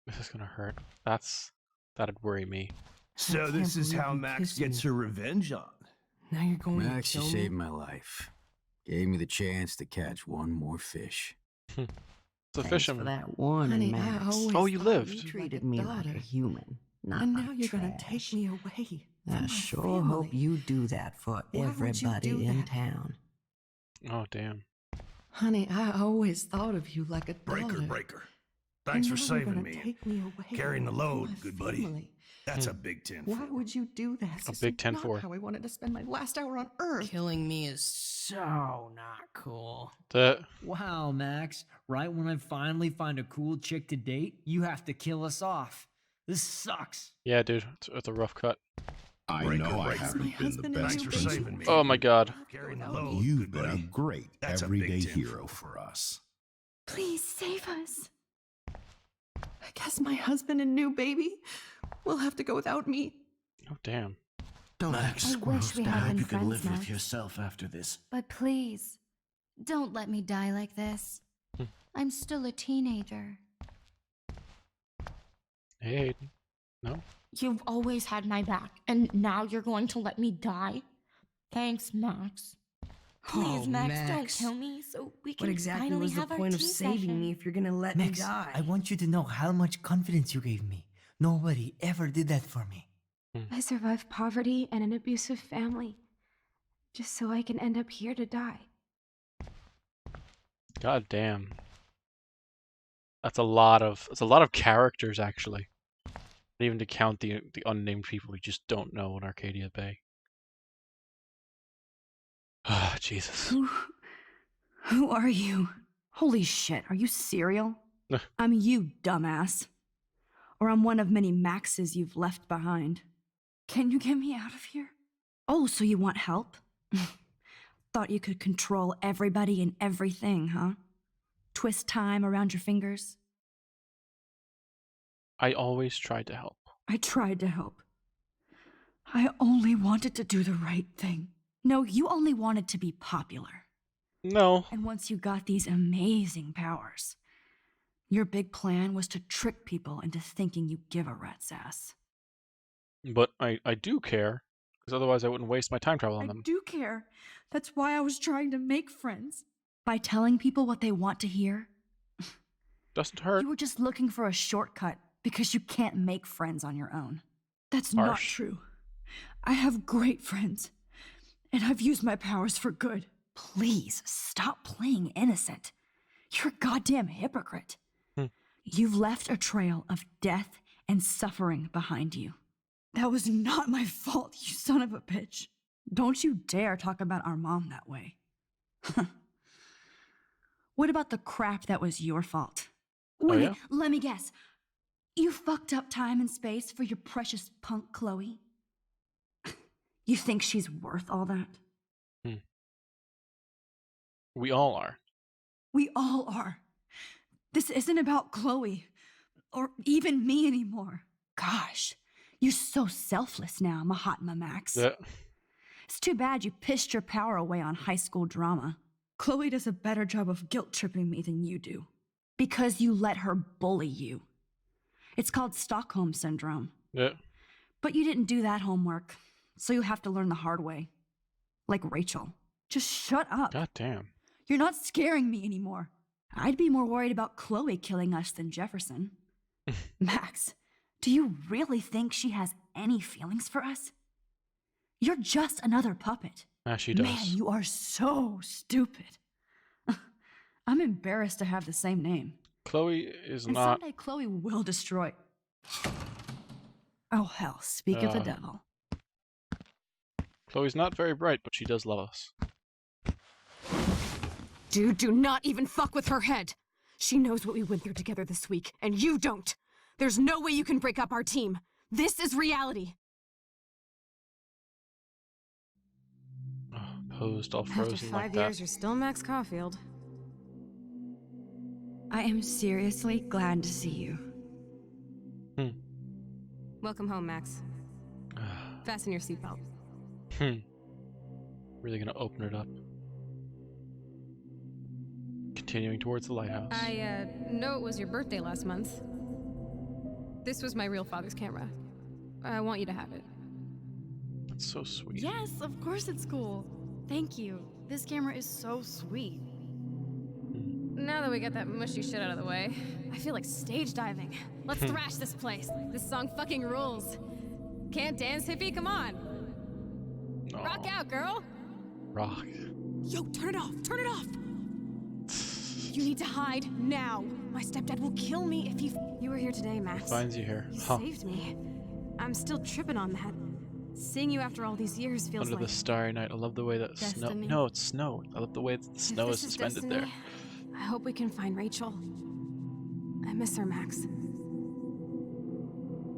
This is gonna hurt. That'd worry me. So this is how Max gets her revenge on. Now you're going Max, to you kill saved me? my life. Gave me the chance to catch one more fish. It's a Thanks fisherman. for that warning, Honey, I Max. always Oh, you thought lived. You treated me like a human, not and like now you're gonna trash. take me away. I from my sure family. hope you do that for Why would you everybody do in that? town. Oh, damn. Honey, I always thought of you like a Breaker, daughter. breaker. Thanks for And now you're saving gonna me. take me away Carrying the from load, my good buddy. family. That's a big 10. Why would you do that? A This big is 10-4. not how I wanted to spend my last hour on Earth. Killing me is so not cool. Wow, Max. Right when I finally find a cool chick to date, you have to kill us off. This sucks. Yeah, dude, it's a rough cut. I know I haven't been the best for principal. saving me. Oh my god. Carrying the load, You've good been a buddy. great That's a everyday big 10 hero for us. Please save us. I guess my husband and new baby will have to go without me. Oh, damn. Max, I wish we I had hope been you can friends, live Max. with yourself after this. But please, don't let me die like this. I'm still a teenager. Hey, Aiden. No? You've always had my back, and now you're going to let me die? Thanks, Max. Please, Oh, Max, don't Max. kill me so we can What exactly finally was the have our point of tea saving session. me if you're gonna let Max, me die? I want you to know how much confidence you gave me. Nobody ever did that for me. I survived poverty and an abusive family just so I can end up here to die. God damn. That's a lot of characters actually. Even to count the unnamed people we just don't know in Arcadia Bay. Ah, Jesus. Who are you? Holy shit, are you serial? I'm you, dumbass. Or I'm one of many Maxes you've left behind. Can you get me out of here? Oh, so you want help? Thought you could control everybody and everything, huh? Twist time around your fingers? I always tried to help. I tried to help. I only wanted to do the right thing. No, you only wanted to be popular. No. And once you got these amazing powers, your big plan was to trick people into thinking you give a rat's ass. But I do care, because otherwise I wouldn't waste my time travel on I them. do care. That's why I was trying to make friends. By telling people what they want to hear. Doesn't hurt. You were just looking for a shortcut because you can't make friends on your own. That's Harsh. not true. I have great friends, and I've used my powers for good. Please stop playing innocent. You're a goddamn hypocrite. You've left a trail of death and suffering behind you. That was not my fault, you son of a bitch. Don't you dare talk about our mom that way. What about the crap that was your fault? Wait, yeah? let me guess. You fucked up time and space for your precious punk Chloe? You think she's worth all that? We all are. We all are. This isn't about Chloe, or even me anymore. Gosh, you're so selfless now, Mahatma Max. Yeah. It's too bad you pissed your power away on high school drama. Chloe does a better job of guilt-tripping me than you do. Because you let her bully you. It's called Stockholm Syndrome. Yeah. But you didn't do that homework, so you have to learn the hard way. Like Rachel. Just shut up. God damn. You're not scaring me anymore. I'd be more worried about Chloe killing us than Jefferson. Max, do you really think she has any feelings for us? You're just another puppet. Ah, she does. Man, you are so stupid. I'm embarrassed to have the same name. Chloe is And not. someday Chloe will destroy. Oh hell, speak of the devil. Chloe's not very bright, but she does love us. Dude, do not even fuck with her head. She knows what we went through together this week, and you don't. There's no way you can break up our team. This is reality. Oh, posed all frozen After like 5 that. years, you're still Max Caulfield. I am seriously glad to see you. Welcome home, Max. Fasten your seatbelt. Really gonna open it up. Continuing towards the lighthouse. I know it was your birthday last month. This was my real father's camera. I want you to have it. That's so sweet. Yes, of course it's cool. Thank you. This camera is so sweet. Now that we got that mushy shit out of the way, I feel like stage diving. Let's thrash this place. This song fucking rules. Can't dance, hippie? Come on. No. Rock out, girl. Rock. Yo, turn it off. Turn it off. You need to hide now. My stepdad will kill me if he... You were here today, Max. Finds you here. You saved me. I'm still tripping on that. Seeing you after all these years feels Under like... the starry night. I love the way that snow... Destiny. No, it's snow. I love the way the snow is suspended there. I hope we can find Rachel. I miss her, Max.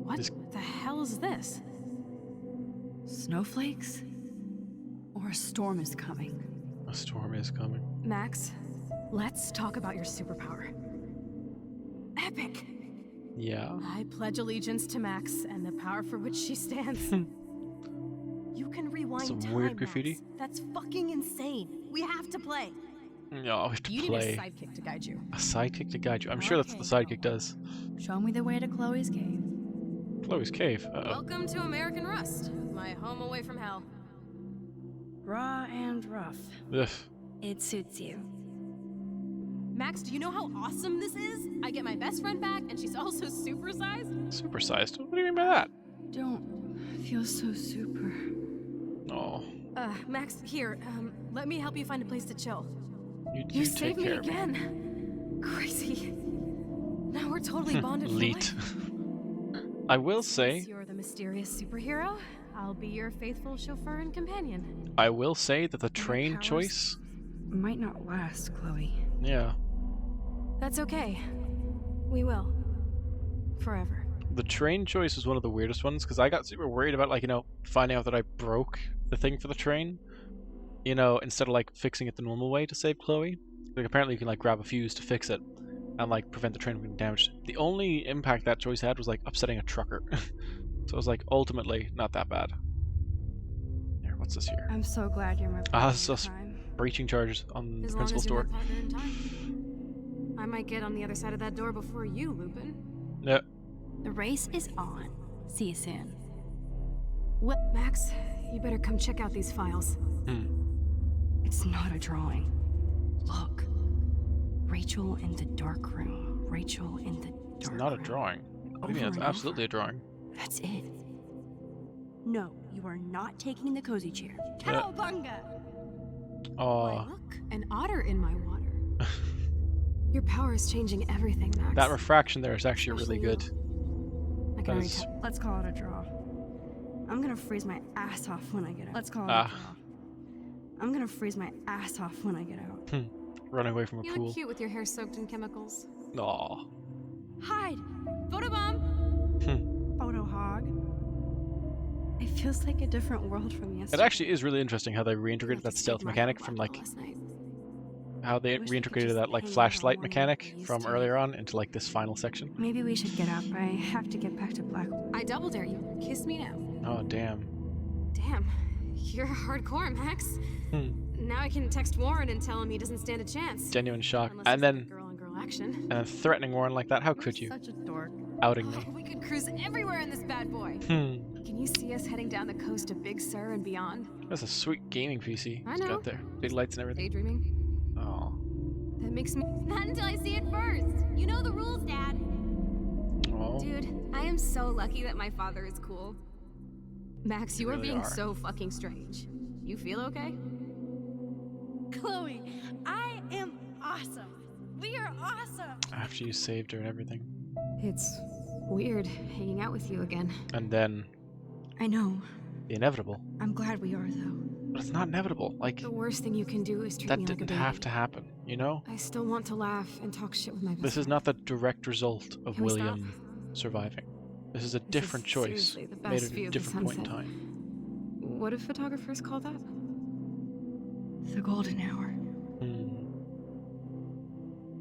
What the hell is this? Snowflakes? Or a storm is coming? A storm is coming. Max, let's talk about your superpower. Epic! Yeah. I pledge allegiance to Max and the power for which she stands. You can rewind Some time, weird graffiti. Max. That's fucking insane. We have to play. No, we have to You play. need a sidekick to guide you. A sidekick to guide you. I'm sure that's what the sidekick does. Show me the way to Chloe's cave. Chloe's cave. Uh-oh. Welcome to American Rust, my home away from hell. Raw and rough. Ugh. It suits you. Max, do you know how awesome this is? I get my best friend back, and she's also supersized. Supersized? What do you mean by that? Don't feel so super. Oh. Max, here, let me help you find a place to chill. You saved take me care of me. again. Crazy. Now we're totally bonded for Leet. life. I will say. Since you're the mysterious superhero, I'll be your faithful chauffeur and companion. I will say that the train choice. Might not last, Chloe. Yeah. That's okay. We will. Forever. The train choice is one of the weirdest ones because I got super worried about, like, you know, finding out that I broke the thing for the train. You know, instead of like fixing it the normal way to save Chloe. Like, apparently you can like grab a fuse to fix it and like prevent the train from being damaged. The only impact that choice had was like upsetting a trucker. So it was like ultimately not that bad. Here, what's this here? I'm so glad you're my Ah, partner this is in us crime. breaching charges on the As long principal as you're store. my partner in time. I might get on the other side of that door before you, Lupin. Yep. The race is on. See you soon. Well, Max, you better come check out these files. It's not a drawing. Look. Rachel in the dark room. Rachel in the dark It's not a room. drawing. What do you mean? Over It's and absolutely a drawing. That's it. No, you are not taking the cozy chair. Yeah. Cowabunga! Oh, Look, an otter in my water. Your power is changing everything, Max. that refraction there is actually really good. I can That already is- tell. Let's call it a draw. I'm gonna freeze my ass off when I get out. Let's call it Ah. a draw. I'm gonna freeze my ass off when I get out. Running away from a You pool. look cute with your hair soaked in chemicals. Aw. Hide! Photobomb! Photo hog. It feels like a different world from It yesterday. actually is really interesting how they reintegrated that stealth mechanic from like how they reintegrated that like flashlight mechanic from earlier on into like this final section. Maybe we should get up. I have to get back to Black. I double dare you. Kiss me now. Oh damn. Damn. You're hardcore, Max. Now I can text Warren and tell him he doesn't stand a chance. Genuine shock. Unless and it's then like girl-on-girl action. and then threatening Warren like that. How could you? Such a dork. outing me. We could cruise everywhere in this bad boy. Can you see us heading down the coast to Big Sur and beyond? That's a sweet gaming PC. I It's know. got there. Big lights and everything. Daydreaming. Oh. That makes me. Not until I see it first. You know the rules, Dad. Oh. Dude, I am so lucky that my father is cool. Max, you are really being are. so fucking strange. You feel okay? Chloe, I am awesome. We are awesome. After you saved her and everything. It's weird hanging out with you again. And then I know. the inevitable. I'm glad we are, though. But it's not inevitable. Like, The worst thing you can do is treat that me like a didn't baby. have to happen, you know? I still want to laugh and talk shit with my best This is not the direct result of Can we William surviving. This is a different choice seriously the made best at view a of the different point in sunset. time. What do photographers call that? The golden hour.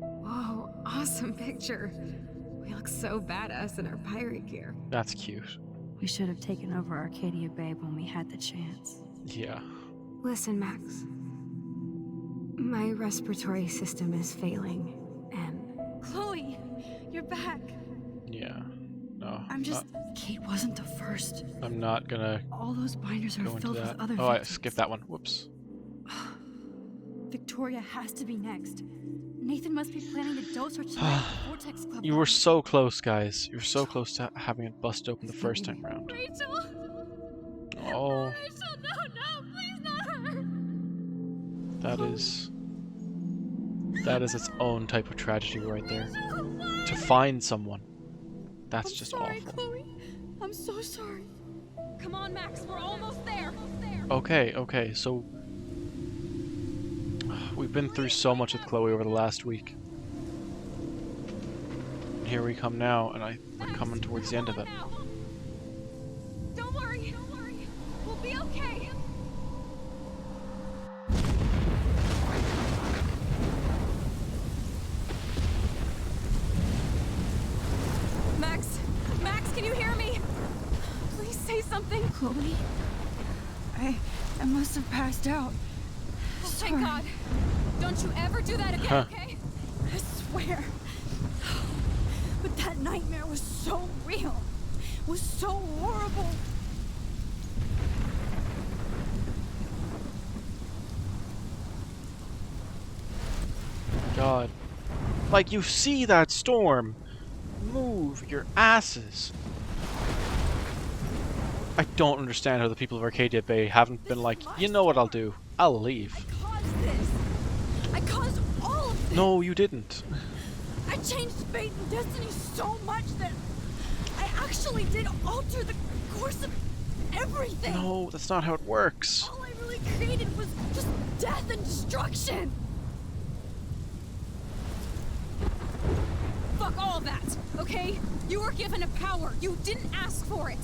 Whoa, awesome picture. We look so badass in our pirate gear. That's cute. We should have taken over Arcadia Bay when we had the chance. Yeah. Listen, Max. My respiratory system is failing, and... Chloe, you're back. Yeah. No. I'm just... Kate wasn't the first. I'm not gonna All those binders are go into filled that. with other Oh, I victims. skipped that one. Whoops. Victoria has to be next. Nathan must be planning to dose her tonight at the Vortex Club. You were so close, guys. You were so close to having it bust open the first time round. Rachel! Oh, Rachel, no, please not her! that is its own type of tragedy right there. To find someone. That's just sorry, awful. Chloe. I'm so sorry. Come on, Max, we're almost there. Okay, so we've been through so much with Chloe over the last week. And here we come now, and we're coming towards the end of it. Don't worry. We'll be okay. Max, can you hear me? Please say something. Chloe? I must have passed out. Oh, Sorry. thank God. Don't you ever do that again, okay? I swear. But that nightmare was so real. Was so horrible. God. Like, you see that storm. Move your asses. I don't understand how the people of Arcadia Bay haven't been like, you know what I'll do? I'll leave. I caused all of this. No, you didn't. I changed fate and destiny so much that I actually did alter the course of everything. No, that's not how it works. All I really created was just death and destruction. Fuck all that, okay? You were given a power. You didn't ask for it.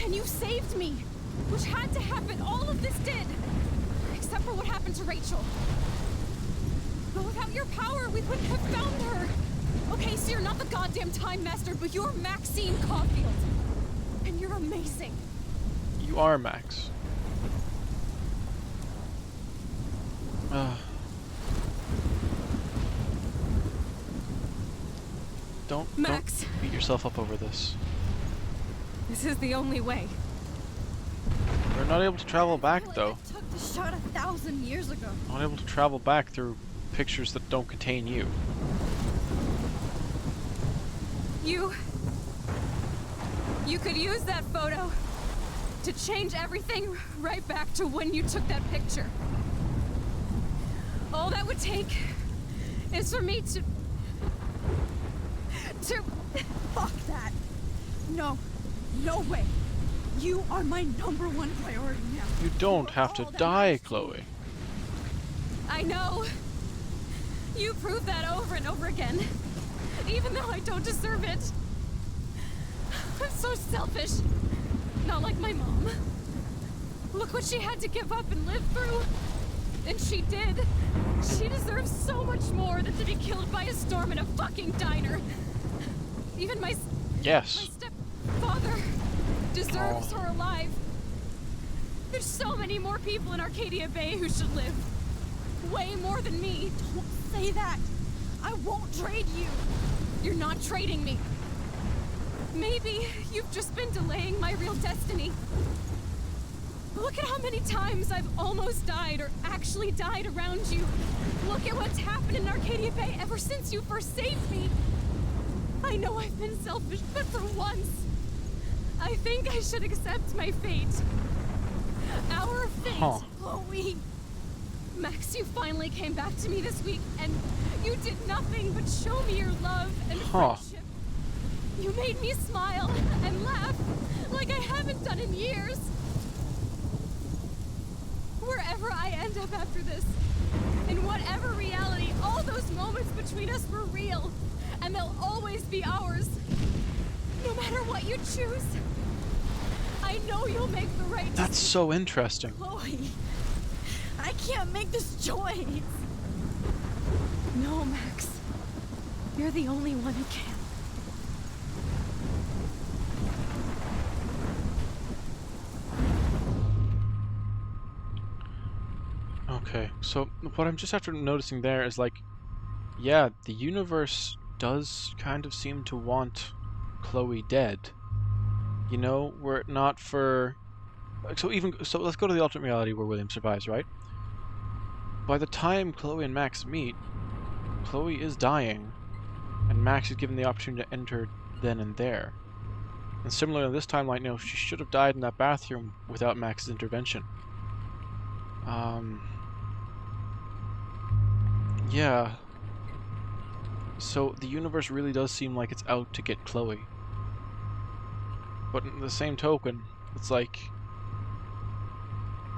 And you saved me. Which had to happen. All of this did. Except for what happened to Rachel. But without your power, we wouldn't have found her. Okay, so you're not the goddamn Time Master, but you're Maxine Caulfield. And you're amazing. You are, Max. Max. Don't beat yourself up over this. This is the only way. We're not able to travel back, though. Took the shot 1,000 years ago. Not able to travel back through pictures that don't contain you. You could use that photo to change everything right back to when you took that picture. All that would take is for me to... Fuck that. No. No way. You are my #1 priority now. You don't have to die, Chloe. I know. You proved that over and over again. Even though I don't deserve it. I'm so selfish. Not like my mom. Look what she had to give up and live through. And she did. She deserves so much more than to be killed by a storm in a fucking diner. Even my stepfather deserves her alive. There's so many more people in Arcadia Bay who should live. Way more than me. Don't say that. I won't trade you. You're not trading me. Maybe you've just been delaying my real destiny. Look at how many times I've almost died or actually died around you. Look at what's happened in Arcadia Bay ever since you first saved me. I know I've been selfish, but for once, I think I should accept my fate. Our fate, Chloe. Max, you finally came back to me this week, and you did nothing but show me your love and friendship. You made me smile and laugh like I haven't done in years. Wherever I end up after this, in whatever reality, all those moments between us were real, and they'll always be ours. No matter what you choose, I know you'll make the right decision. That's so interesting. Chloe, I can't make this choice. No, Max. You're the only one who can. Okay, so what I'm just after noticing there is like, yeah, the universe does kind of seem to want Chloe dead. You know, were it not for... So let's go to the alternate reality where William survives, right? By the time Chloe and Max meet, Chloe is dying, and Max is given the opportunity to enter then and there. And similarly in this timeline, you know, she should have died in that bathroom without Max's intervention. Yeah. So the universe really does seem like it's out to get Chloe. But in the same token, it's like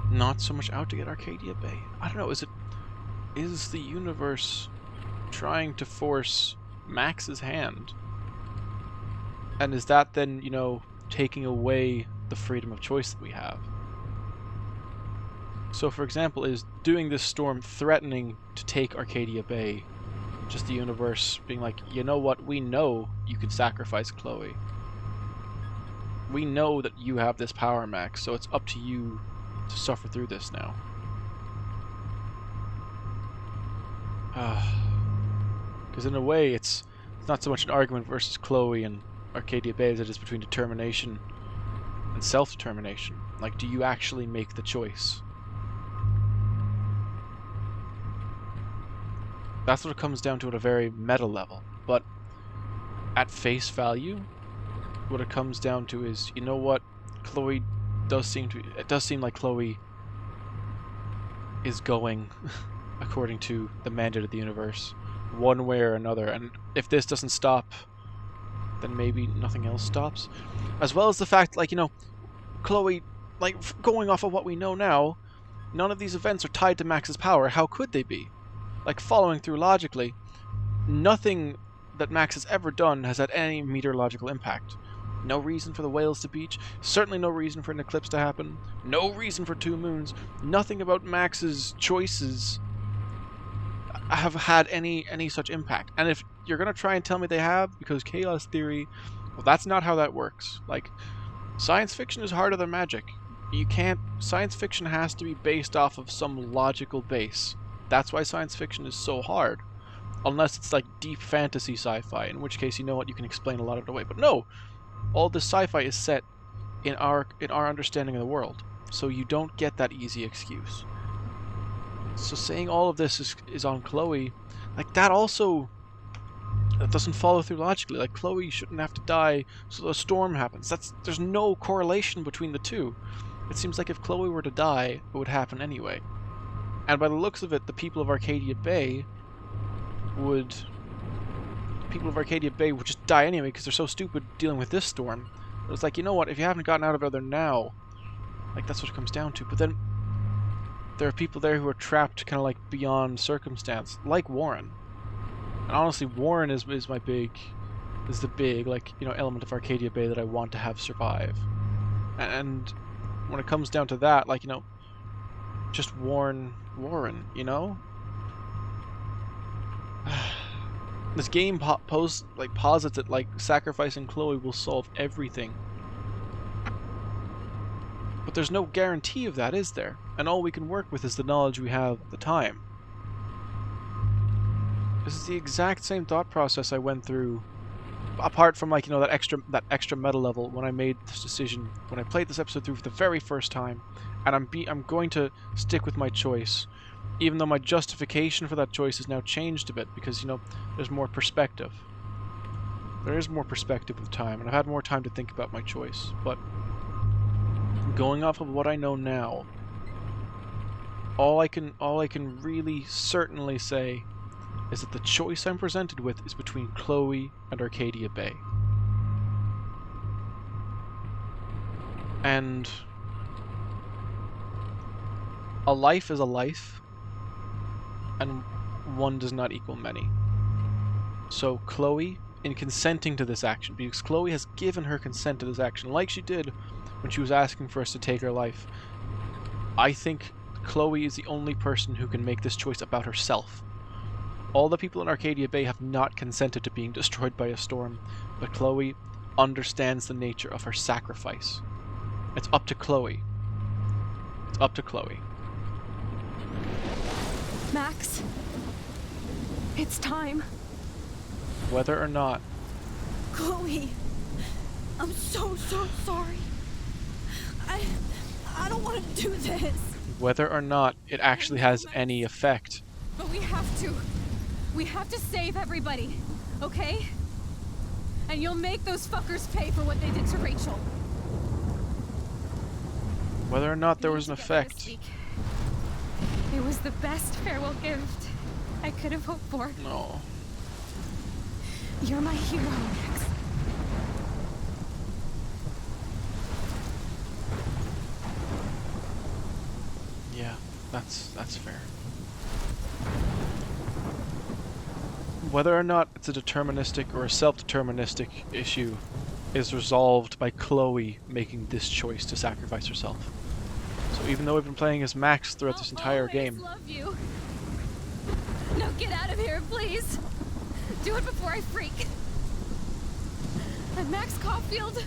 not so much out to get Arcadia Bay. I don't know, is the universe trying to force Max's hand? And is that then, you know, taking away the freedom of choice that we have? So for example, is doing this storm threatening to take Arcadia Bay just the universe being like, you know what, we know you can sacrifice Chloe. We know that you have this power, Max, so it's up to you to suffer through this now. Because in a way, it's not so much an argument versus Chloe and Arcadia Bay as it is between determination and self-determination. Like, do you actually make the choice? That's what it comes down to at a very meta level. But at face value, what it comes down to is, you know what, Chloe does seem to... It does seem like Chloe is going according to the mandate of the universe, one way or another. And if this doesn't stop, then maybe nothing else stops. As well as the fact, like, you know, Chloe, like, going off of what we know now, none of these events are tied to Max's power. How could they be? Like, following through logically, nothing that Max has ever done has had any meteorological impact. No reason for the whales to beach, certainly no reason for an eclipse to happen, no reason for 2 moons, nothing about Max's choices have had any such impact. And if you're going to try and tell me they have, because chaos theory, well, that's not how that works. Like, science fiction is harder than magic. You can't... Science fiction has to be based off of some logical base. That's why science fiction is so hard. Unless it's like deep fantasy sci-fi, in which case, you know what, you can explain a lot of it away. But no! All this sci-fi is set in our understanding of the world. So you don't get that easy excuse. So saying all of this is on Chloe, like, that also... That doesn't follow through logically. Like, Chloe shouldn't have to die, so the storm happens. There's no correlation between the two. It seems like if Chloe were to die, it would happen anyway. And by the looks of it, the people of Arcadia Bay would just die anyway because they're so stupid dealing with this storm. It was like, you know what, if you haven't gotten out of there now, like, that's what it comes down to. But then there are people there who are trapped kind of like beyond circumstance, like Warren. And honestly, Warren is the big, like, you know, element of Arcadia Bay that I want to have survive. And when it comes down to that, like, you know, just Warren, you know? This game posits that, like, sacrificing Chloe will solve everything. But there's no guarantee of that, is there? And all we can work with is the knowledge we have at the time. This is the exact same thought process I went through apart from like, you know, that extra meta level, when I made this decision, when I played this episode through for the very first time, and I'm going to stick with my choice, even though my justification for that choice has now changed a bit, because, you know, there's more perspective. There is more perspective with time, and I've had more time to think about my choice. But going off of what I know now, all I can really certainly say is that the choice I'm presented with is between Chloe and Arcadia Bay. And a life is a life, and one does not equal many. So Chloe, in consenting to this action, because Chloe has given her consent to this action, like she did when she was asking for us to take her life, I think Chloe is the only person who can make this choice about herself. All the people in Arcadia Bay have not consented to being destroyed by a storm, but Chloe understands the nature of her sacrifice. It's up to Chloe. It's up to Chloe. Max, it's time. Whether or not... Chloe, I'm so sorry. I don't want to do this. Whether or not it actually has any effect. But we have to. We have to save everybody, okay? And you'll make those fuckers pay for what they did to Rachel. Whether or not there was an effect. It was the best farewell gift I could have hoped for. No. You're my hero, Max. Yeah, that's fair. Whether or not it's a deterministic or a self-deterministic issue is resolved by Chloe making this choice to sacrifice herself. So even though we've been playing as Max throughout this entire game... I love you. No, get out of here, please. Do it before I freak. I'm Max Caulfield.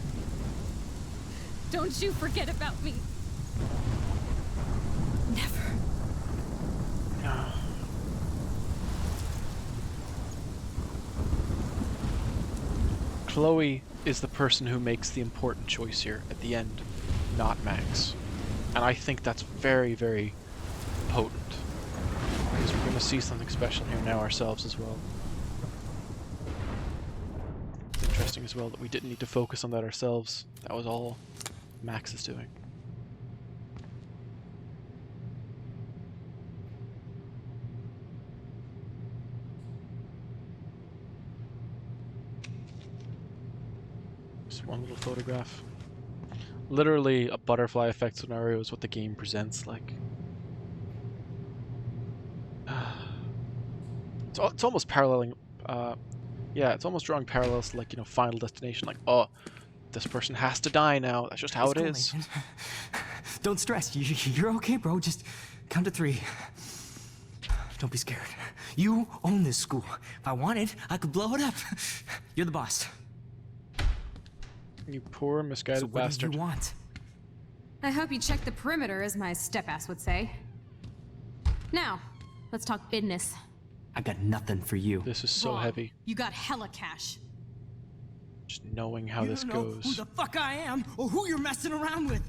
Don't you forget about me. Never. No. Chloe is the person who makes the important choice here at the end, not Max. And I think that's very, very potent. Because we're going to see something special here now ourselves as well. It's interesting as well that we didn't need to focus on that ourselves. That was all Max is doing. Just one little photograph. Literally a butterfly effect scenario is what the game presents like. It's almost paralleling, yeah, it's almost drawing parallels to, like, you know, Final Destination, like, oh, this person has to die now, that's just how it is. Don't stress, you're okay, bro, just count to 3. Don't be scared. You own this school. If I wanted, I could blow it up. You're the boss. You poor, misguided so what bastard. Do you want? I hope you check the perimeter, as my step-ass would say. Now, let's talk business. I got nothing for you. This is so heavy. You got hella cash. Just knowing how this goes. You don't know who the fuck I am, or who you're messing around with.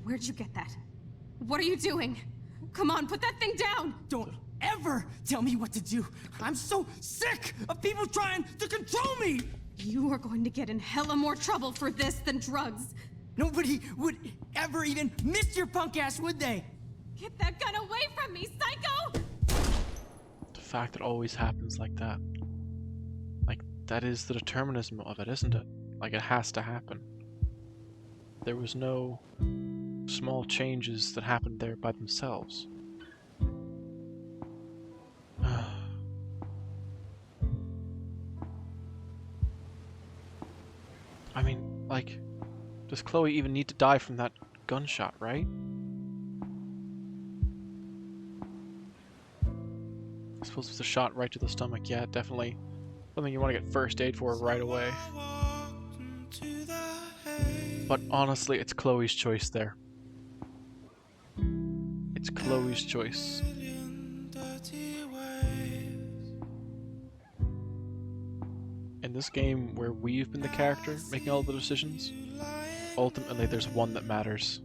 Where'd you get that? What are you doing? Come on, put that thing down! Don't ever tell me what to do. I'm so sick of people trying to control me! You are going to get in hella more trouble for this than drugs. Nobody would ever even miss your punk ass, would they? Get that gun away from me, psycho! The fact that it always happens like that. Like, that is the determinism of it, isn't it? Like, it has to happen. There was no small changes that happened there by themselves. I mean, like, does Chloe even need to die from that gunshot, right? I suppose it's a shot right to the stomach. Yeah, definitely something you want to get first aid for right away. But honestly, it's Chloe's choice there. It's Chloe's choice. this game where we've been the character making all the decisions, ultimately there's one that matters.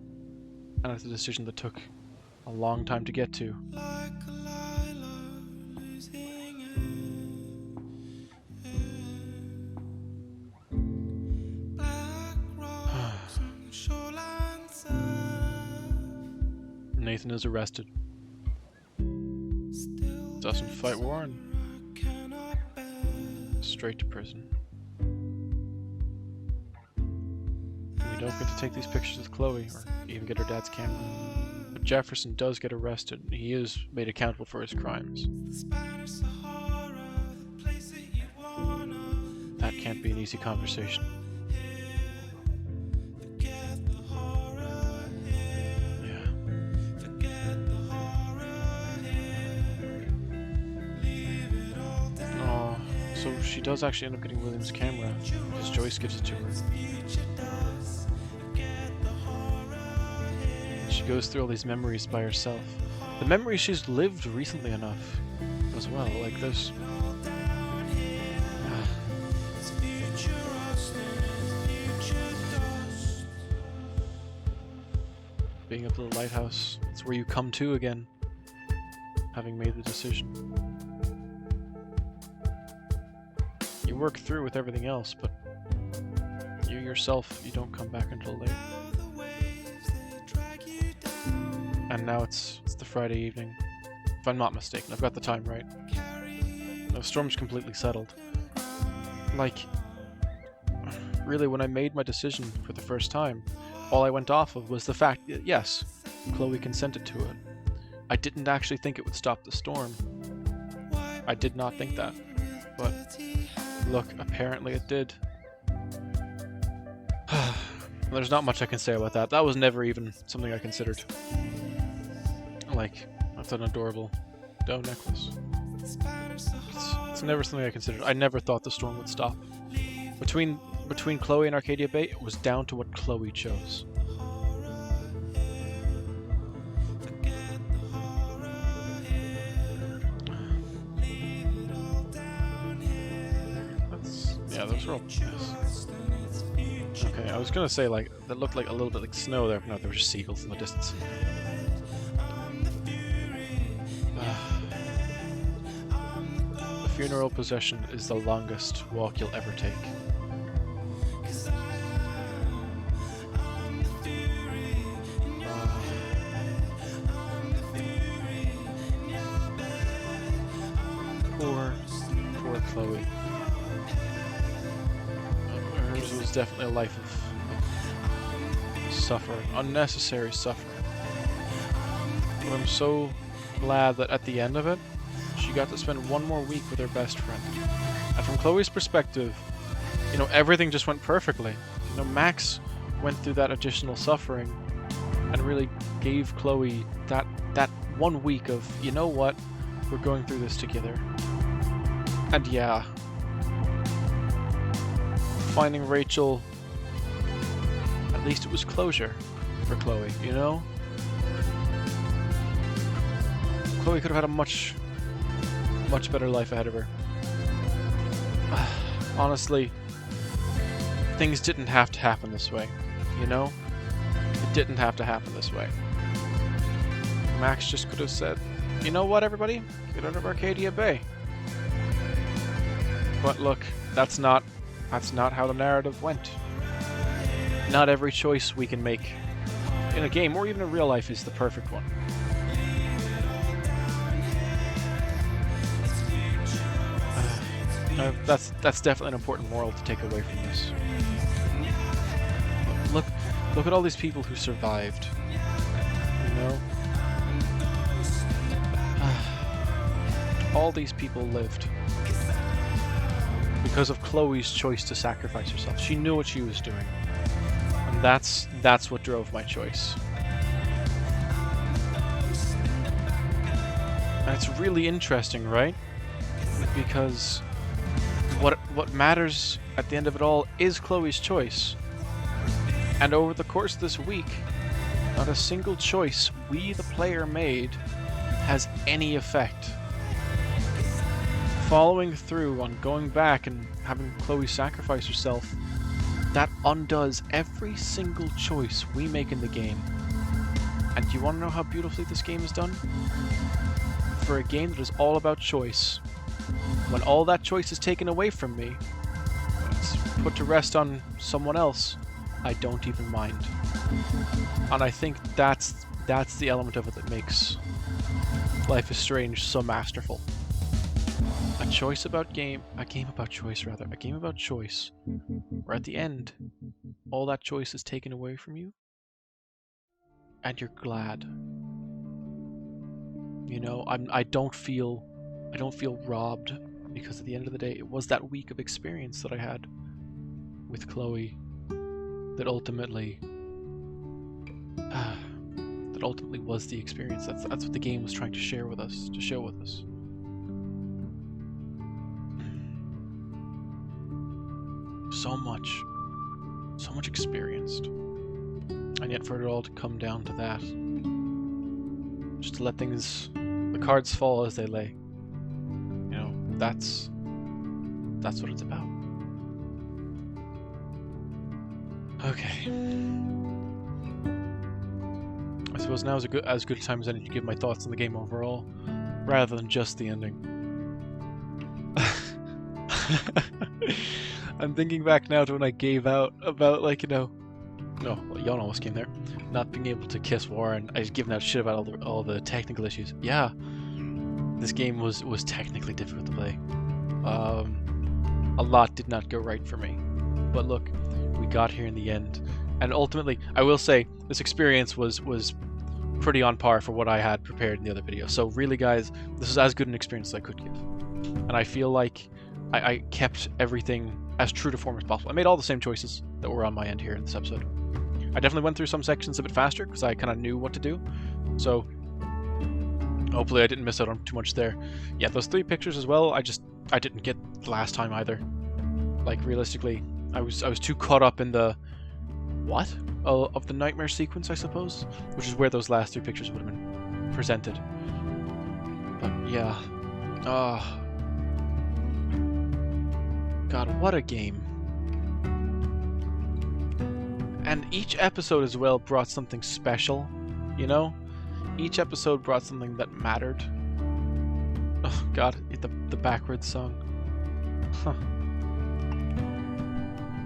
And it's a decision that took a long time to get to. Nathan is arrested. Doesn't fight Warren. Straight to prison. We don't get to take these pictures with Chloe, or even get her dad's camera. But Jefferson does get arrested. He is made accountable for his crimes. That can't be an easy conversation. So she does actually end up getting William's camera, because Joyce gives it to her. She goes through all these memories by herself. The memories she's lived recently enough as well, like this. Being up to the lighthouse, it's where you come to again, having made the decision. You work through with everything else, but you yourself, you don't come back until late. And now it's the Friday evening, if I'm not mistaken. I've got the time right. The storm's completely settled. Like, really, when I made my decision for the first time, all I went off of was the fact that, yes, Chloe consented to it. I didn't actually think it would stop the storm. I did not think that. But look, apparently it did. There's not much I can say about that. That was never even something I considered. Like, that's an adorable doe necklace. It's never something I considered. I never thought the storm would stop. Between Chloe and Arcadia Bay, it was down to what Chloe chose. Yeah, those are all... Yes. Okay, I was gonna say, like, that looked like a little bit like snow there, but no, there were just seagulls in the distance. The funeral procession is the longest walk you'll ever take. Poor Chloe. Hers was definitely a life of suffering, unnecessary suffering. But I'm so glad that at the end of it, she got to spend one more week with her best friend. And from Chloe's perspective, you know, everything just went perfectly. You know, Max went through that additional suffering and really gave Chloe that 1 week of, you know what, we're going through this together. And yeah, finding Rachel, at least it was closure for Chloe, you know? Chloe could have had a much better life ahead of her. Honestly, things didn't have to happen this way, you know? It didn't have to happen this way. Max just could have said, you know what, everybody? Get out of Arcadia Bay. But look, that's not how the narrative went. Not every choice we can make in a game or even in real life is the perfect one. That's definitely an important moral to take away from this. Look at all these people who survived. You know? All these people lived because of Chloe's choice to sacrifice herself. She knew what she was doing. And that's what drove my choice. And it's really interesting, right? Because what matters at the end of it all is Chloe's choice. And over the course of this week, not a single choice we, the player, made has any effect. following through on going back and having Chloe sacrifice herself, that undoes every single choice we make in the game. And do you want to know how beautifully this game is done? For a game that is all about choice, when all that choice is taken away from me, when it's put to rest on someone else, I don't even mind. And I think that's the element of it that makes Life is Strange so masterful. A game about choice, where at the end, all that choice is taken away from you, and you're glad. You know, I don't feel robbed, because at the end of the day, it was that week of experience that I had with Chloe that ultimately was the experience. That's what the game was trying to share with us, to show with us. So much experienced, and yet for it all to come down to that, just to let the cards fall as they lay. You know, that's what it's about. Okay. I suppose now is as good a time as any to give my thoughts on the game overall, rather than just the ending. I'm thinking back now to when I gave out about, like, you know, no, well, Jon almost came there, not being able to kiss Warren. I was giving out shit about all the technical issues. Yeah, this game was technically difficult to play. A lot did not go right for me, but look, we got here in the end, and ultimately, I will say this experience was pretty on par for what I had prepared in the other video. So really, guys, this is as good an experience as I could give, and I feel like I kept everything as true to form as possible. I made all the same choices that were on my end here in this episode. I definitely went through some sections a bit faster because I kind of knew what to do. So hopefully I didn't miss out on too much there. Yeah, those 3 pictures as well, I didn't get last time either. Like, realistically, I was too caught up in the of the nightmare sequence, I suppose, which is where those last 3 pictures would have been presented. But yeah, God, what a game. And each episode as well brought something special, you know? Each episode brought something that mattered. Oh God, the backwards song. Huh.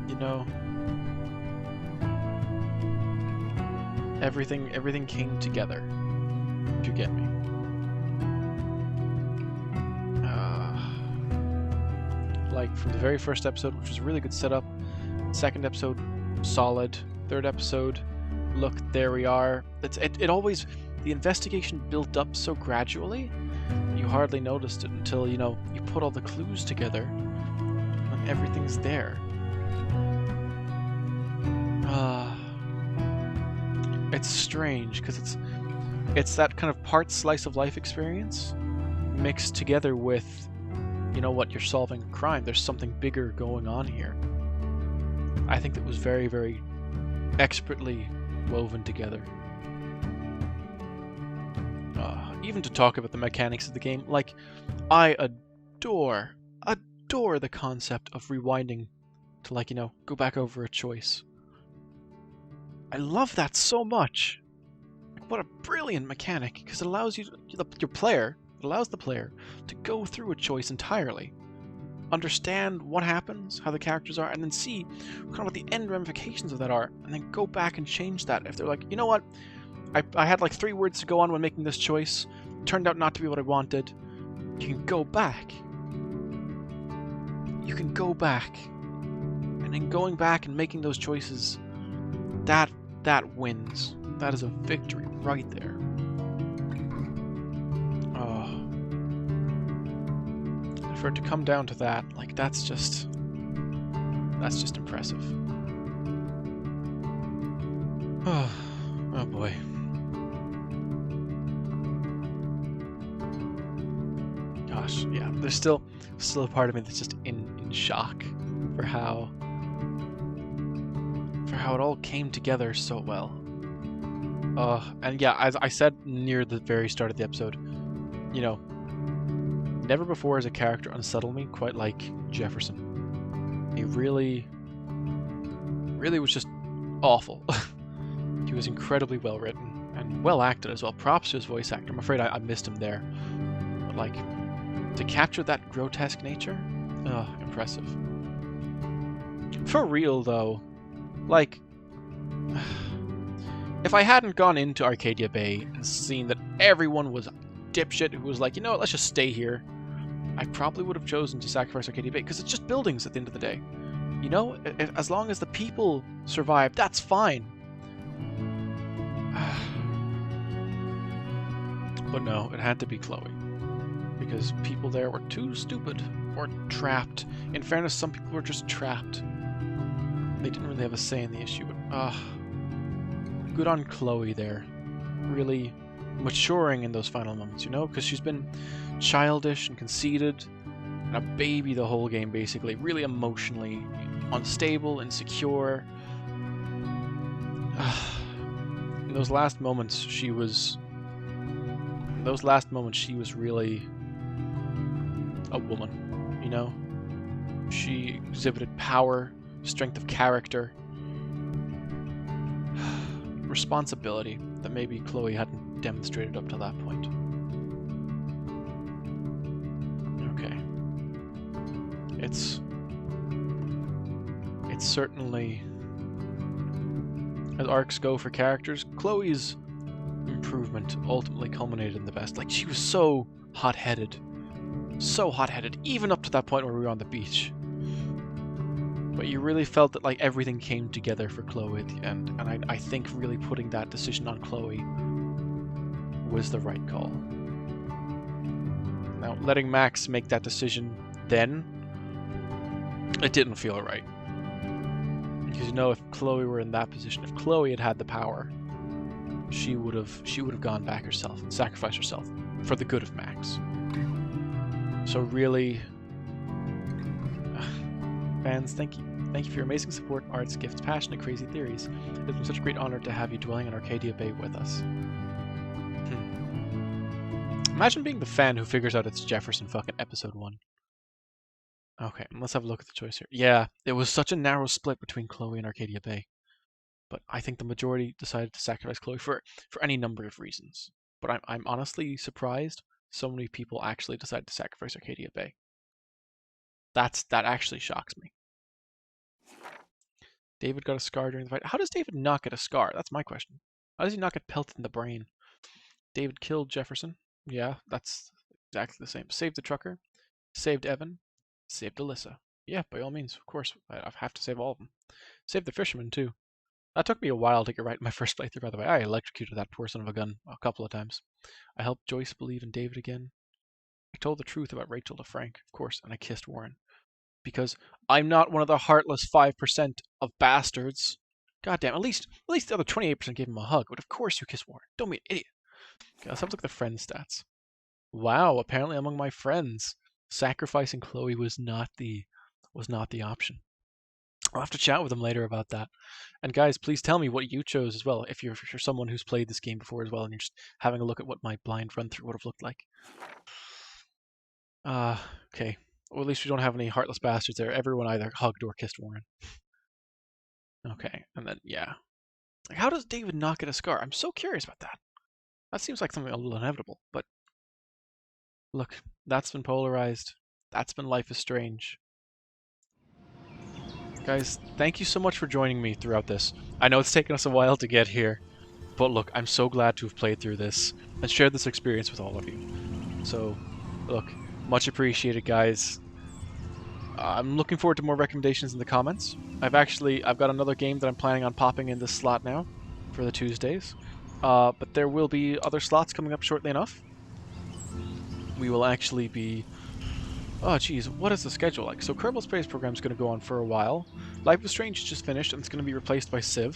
You know, everything came together, if you get me. Like, from the very first episode, which was a really good setup, second episode, solid, third episode, look, there we are. It always, the investigation built up so gradually, you hardly noticed it until, you know, you put all the clues together, and everything's there. It's strange, because it's that kind of part slice of life experience mixed together with, you know what, you're solving a crime. There's something bigger going on here. I think that was very, very expertly woven together. Even to talk about the mechanics of the game, like, I adore the concept of rewinding to, like, you know, go back over a choice. I love that so much. Like, what a brilliant mechanic, because it allows it allows the player to go through a choice entirely, understand what happens, how the characters are, and then see kind of what the end ramifications of that are, and then go back and change that. If they're like, you know what, I had like 3 words to go on when making this choice, turned out not to be what I wanted, you can go back. You can go back. And in going back and making those choices, that wins. That is a victory right there. For it to come down to that, like, that's just impressive. Oh boy. Gosh, yeah, there's still a part of me that's just in shock for how it all came together so well. And yeah, as I said near the very start of the episode, you know, Never before has a character unsettled me quite like Jefferson. He really was just awful. He was incredibly well written and well acted as well. Props to his voice actor. I'm afraid I missed him there. But like, to capture that grotesque nature, impressive. For real though, like, if I hadn't gone into Arcadia Bay and seen that everyone was a dipshit who was like, you know what, let's just stay here, I probably would have chosen to sacrifice Arcadia Bay, because it's just buildings at the end of the day. You know, as long as the people survive, that's fine. But no, it had to be Chloe. Because people there were too stupid, or trapped. In fairness, some people were just trapped. They didn't really have a say in the issue, but good on Chloe there. Really maturing in those final moments, you know? Because she's been childish and conceited, and a baby the whole game, basically. Really emotionally unstable, insecure. In those last moments, she was really a woman, you know? She exhibited power, strength of character, responsibility that maybe Chloe hadn't demonstrated up to that point. Okay. It's certainly, as arcs go for characters, Chloe's improvement ultimately culminated in the best. Like, she was so hot-headed, even up to that point where we were on the beach. But you really felt that like everything came together for Chloe at the end, and I think really putting that decision on Chloe was the right call. Now, letting Max make that decision then, it didn't feel right. Because, you know, if Chloe were in that position, if Chloe had had the power, she would have gone back herself and sacrificed herself for the good of Max. So really, fans, thank you. Thank you for your amazing support, arts, gifts, passion, and crazy theories. It's been such a great honor to have you dwelling in Arcadia Bay with us. Imagine being the fan who figures out it's Jefferson fucking episode 1. Okay, let's have a look at the choice here. Yeah, it was such a narrow split between Chloe and Arcadia Bay. But I think the majority decided to sacrifice Chloe for any number of reasons. But I'm honestly surprised so many people actually decided to sacrifice Arcadia Bay. That actually shocks me. David got a scar during the fight. How does David not get a scar? That's my question. How does he not get pelted in the brain? David killed Jefferson. Yeah, that's exactly the same. Saved the trucker. Saved Evan. Saved Alyssa. Yeah, by all means, of course. I have to save all of them. Saved the fisherman, too. That took me a while to get right in my first playthrough, by the way. I electrocuted that poor son of a gun a couple of times. I helped Joyce believe in David again. I told the truth about Rachel to Frank, of course, and I kissed Warren. Because I'm not one of the heartless 5% of bastards. Goddamn, at least the other 28% gave him a hug, but of course you kiss Warren. Don't be an idiot. Okay, let's have a look at the friend stats. Wow, apparently among my friends, sacrificing Chloe was not the option. I'll have to chat with them later about that. And guys, please tell me what you chose as well, if you're someone who's played this game before as well, and you're just having a look at what my blind run-through would have looked like. Okay. Well, at least we don't have any heartless bastards there. Everyone either hugged or kissed Warren. Okay, and then, yeah. Like, how does David not get a scar? I'm so curious about that. That seems like something a little inevitable, but... Look, that's been Polarized. That's been Life is Strange. Guys, thank you so much for joining me throughout this. I know it's taken us a while to get here, but look, I'm so glad to have played through this and shared this experience with all of you. So, look, much appreciated, guys. I'm looking forward to more recommendations in the comments. I've got another game that I'm planning on popping in this slot now for the Tuesdays. But there will be other slots coming up shortly enough. We will actually be... Oh, geez, what is the schedule like? So Kerbal Space Program is going to go on for a while. Life is Strange just finished, and it's going to be replaced by Sid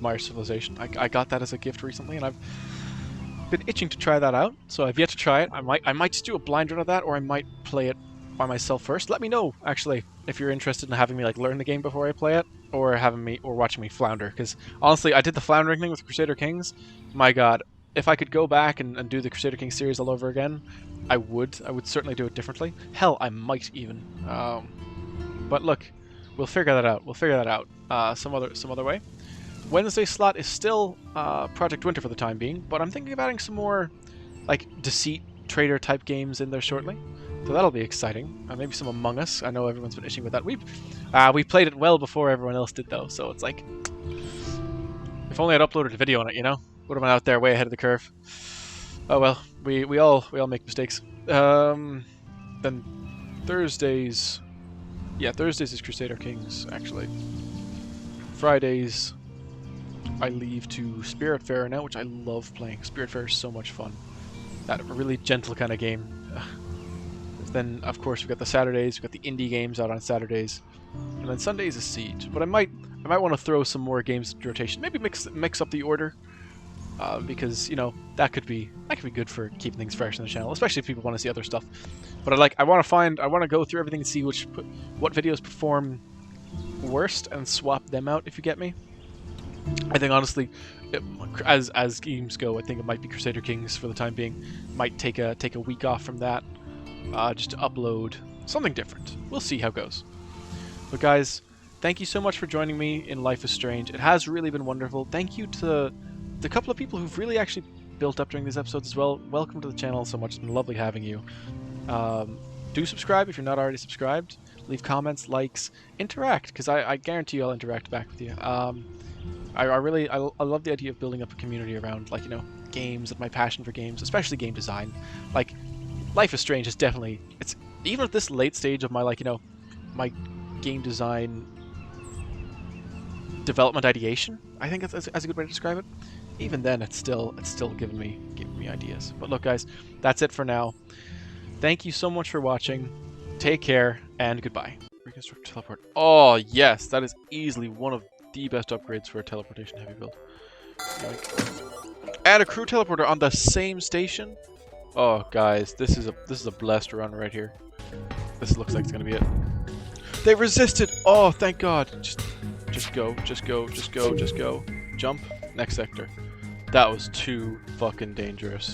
Meier's Civilization. I got that as a gift recently, and I've been itching to try that out, so I've yet to try it. I might just do a blind run of that, or I might play it by myself first. Let me know, actually, if you're interested in having me like learn the game before I play it, or watching me flounder. Because honestly, I did the floundering thing with Crusader Kings. My God, if I could go back and do the Crusader Kings series all over again, I would. I would certainly do it differently. Hell, I might even. But look, we'll figure that out. We'll figure that out some other way. Wednesday slot is still Project Winter for the time being, but I'm thinking of adding some more like Deceit Trader type games in there shortly. So that'll be exciting. Maybe some Among Us. I know everyone's been itching with that. We played it well before everyone else did though, so it's like, if only I'd uploaded a video on it, you know? Would have been out there way ahead of the curve. Oh well, we all make mistakes. Then Thursdays, yeah, Thursdays is Crusader Kings actually. Fridays, I leave to Spiritfarer now, which I love playing. Spiritfarer is so much fun. That really gentle kind of game. Then of course we've got the Saturdays, we've got the indie games out on Saturdays, and then Sundays is Siege. But I might want to throw some more games into rotation. Maybe mix up the order, because you know that could be good for keeping things fresh on the channel, especially if people want to see other stuff. But I want to go through everything and see what videos perform worst and swap them out, if you get me. I think honestly, as games go, I think it might be Crusader Kings for the time being. Might take a week off from that, just to upload something different. We'll see how it goes. But guys, thank you so much for joining me in Life is Strange. It has really been wonderful. Thank you to the couple of people who've really actually built up during these episodes as well. Welcome to the channel so much. It's been lovely having you. Do subscribe if you're not already subscribed. Leave comments, likes, interact, because I guarantee you I'll interact back with you. I love the idea of building up a community around, like, you know, games and my passion for games, especially game design. Like, Life is Strange is definitely, it's even at this late stage of my, like, you know, my game design development ideation, I think that's a good way to describe it. Even then, it's still giving me ideas. But look, guys, that's it for now. Thank you so much for watching. Take care and goodbye. Reconstruct teleport. Oh yes, that is easily one of the best upgrades for a teleportation heavy build. Add a crew teleporter on the same station. Oh guys, this is a blessed run right here. This looks like it's gonna be it. They resisted. Oh, thank God. Just go. Jump. Next sector. That was too fucking dangerous.